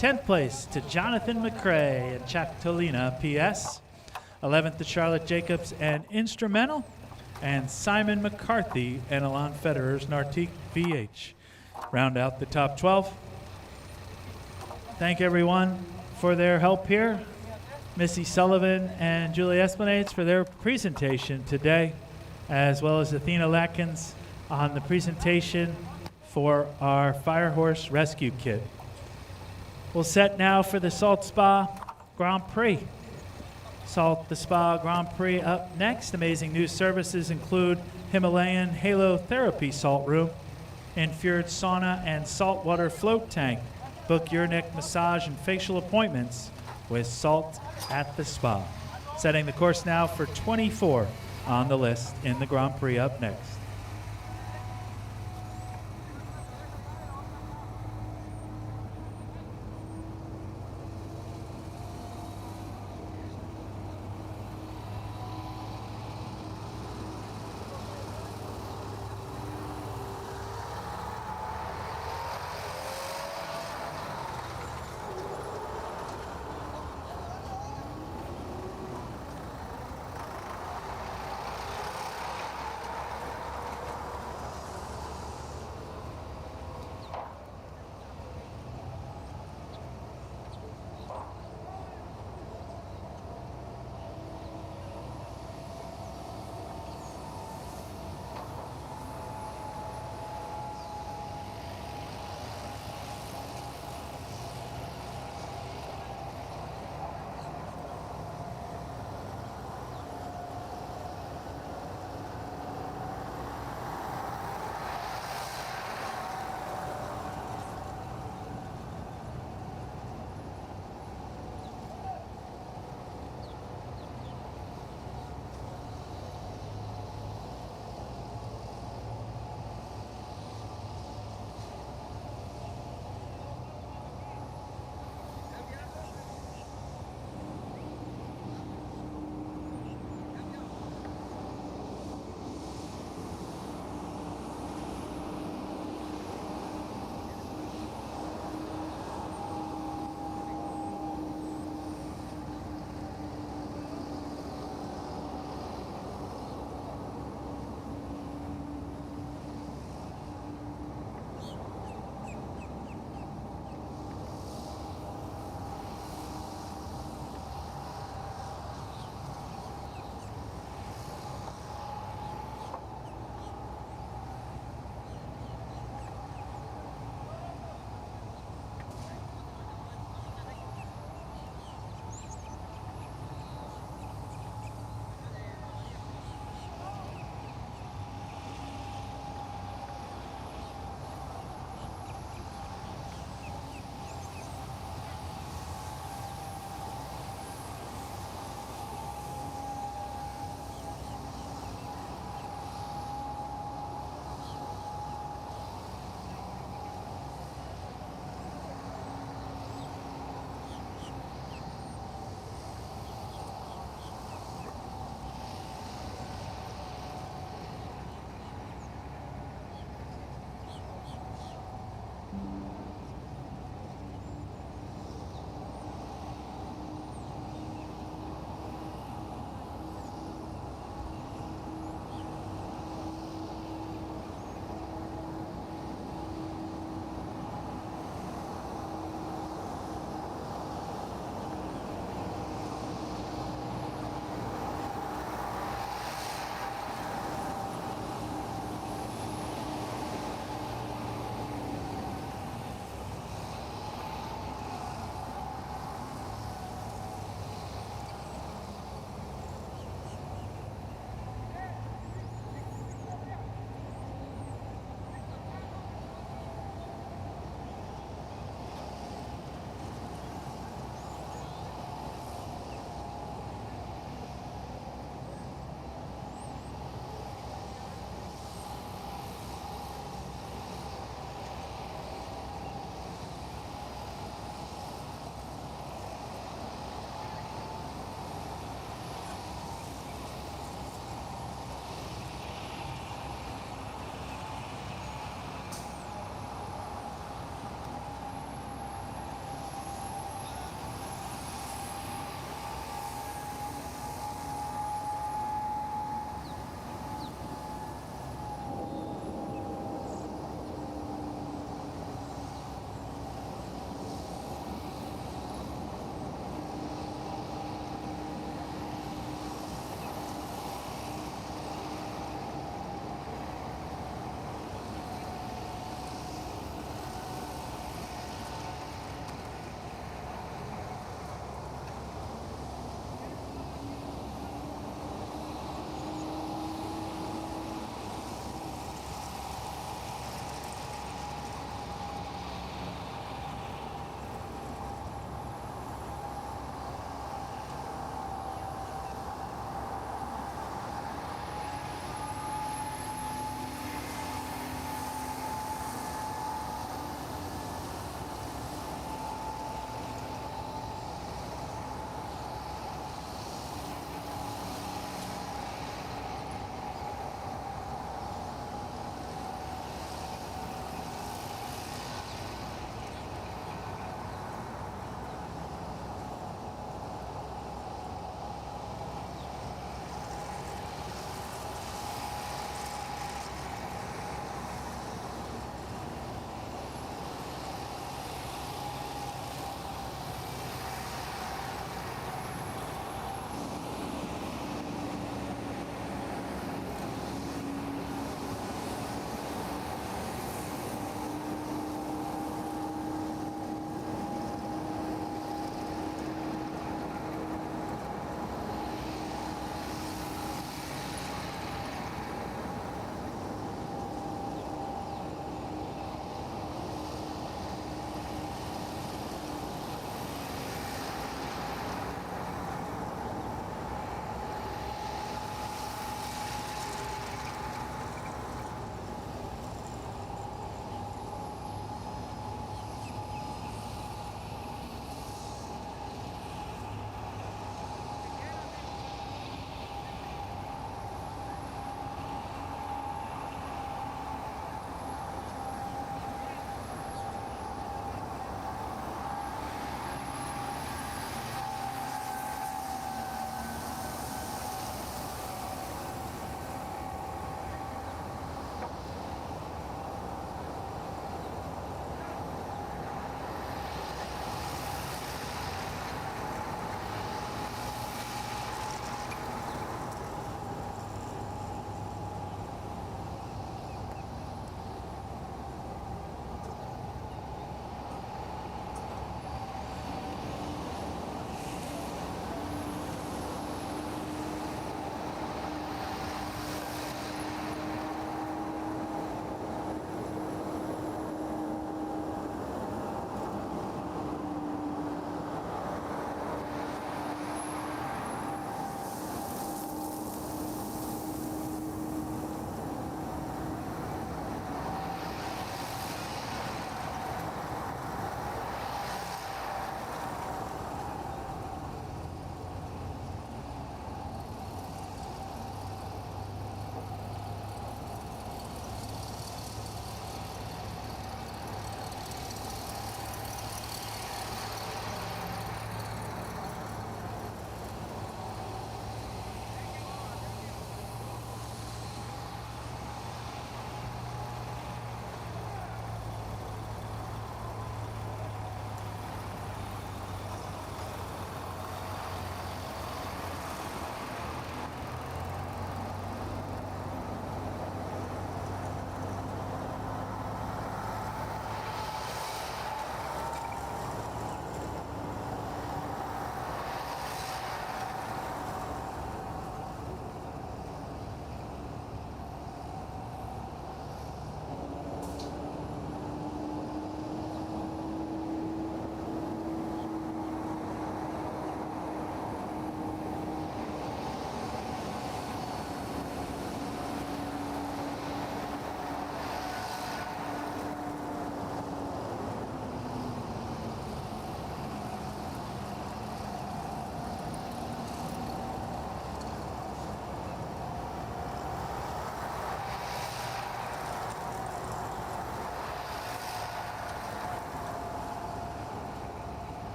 10th place to Jonathan McCrae and Chactolina PS. 11th to Charlotte Jacobs and Instrumental, and Simon McCarthy and Alon Federer's Nartique VH. Round out the top 12. Thank everyone for their help here. Missy Sullivan and Julie Esplanades for their presentation today, as well as Athena Latkins on the presentation for our Firehorse Rescue Kit. We'll set now for the Salt Spa Grand Prix. Salt the Spa Grand Prix up next. Amazing new services include Himalayan Halo Therapy Salt Room, Infrared Sauna and Saltwater Float Tank. Book your neck massage and facial appointments with Salt at the Spa. Setting the course now for 24 on the list in the Grand Prix up next.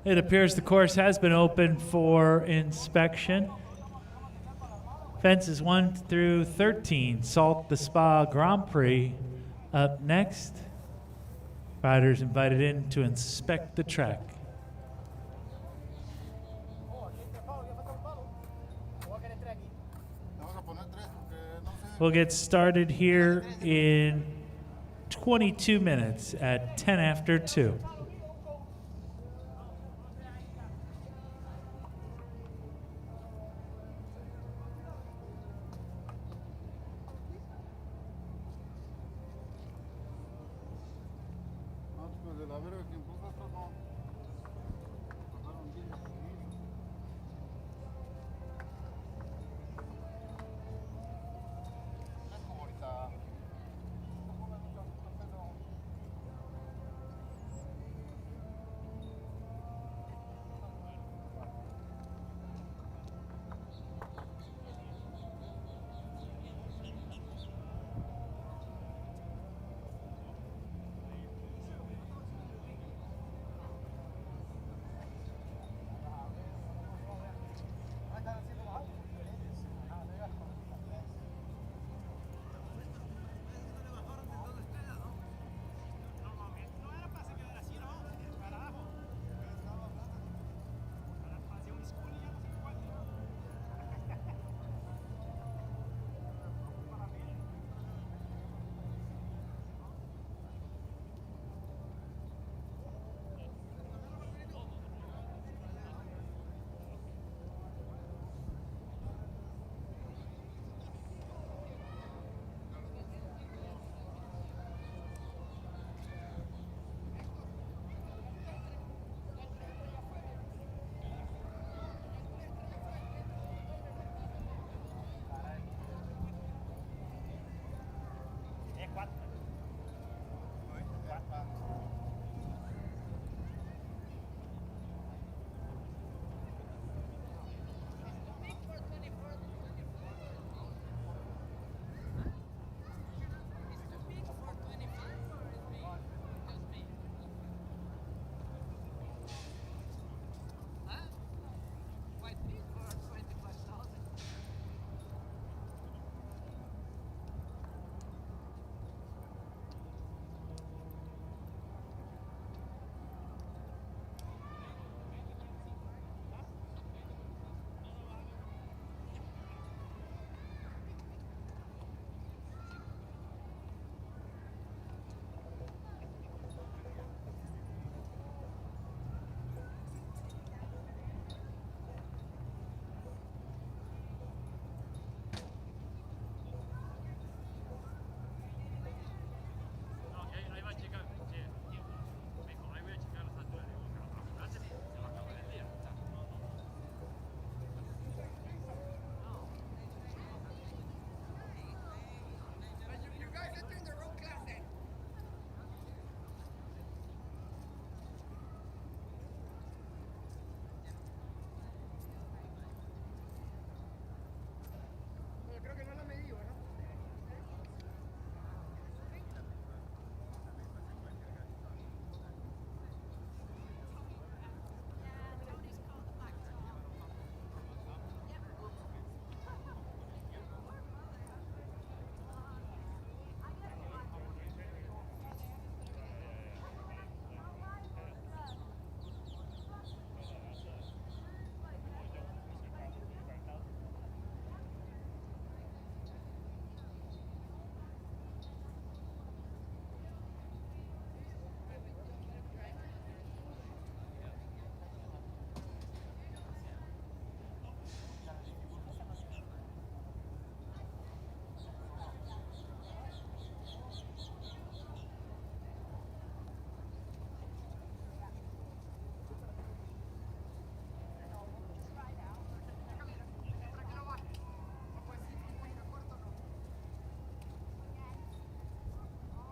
It appears the course has been open for inspection. Fences 1 through 13, Salt the Spa Grand Prix. Up next, riders invited in to inspect the track. We'll get started here in 22 minutes at 10 after 2.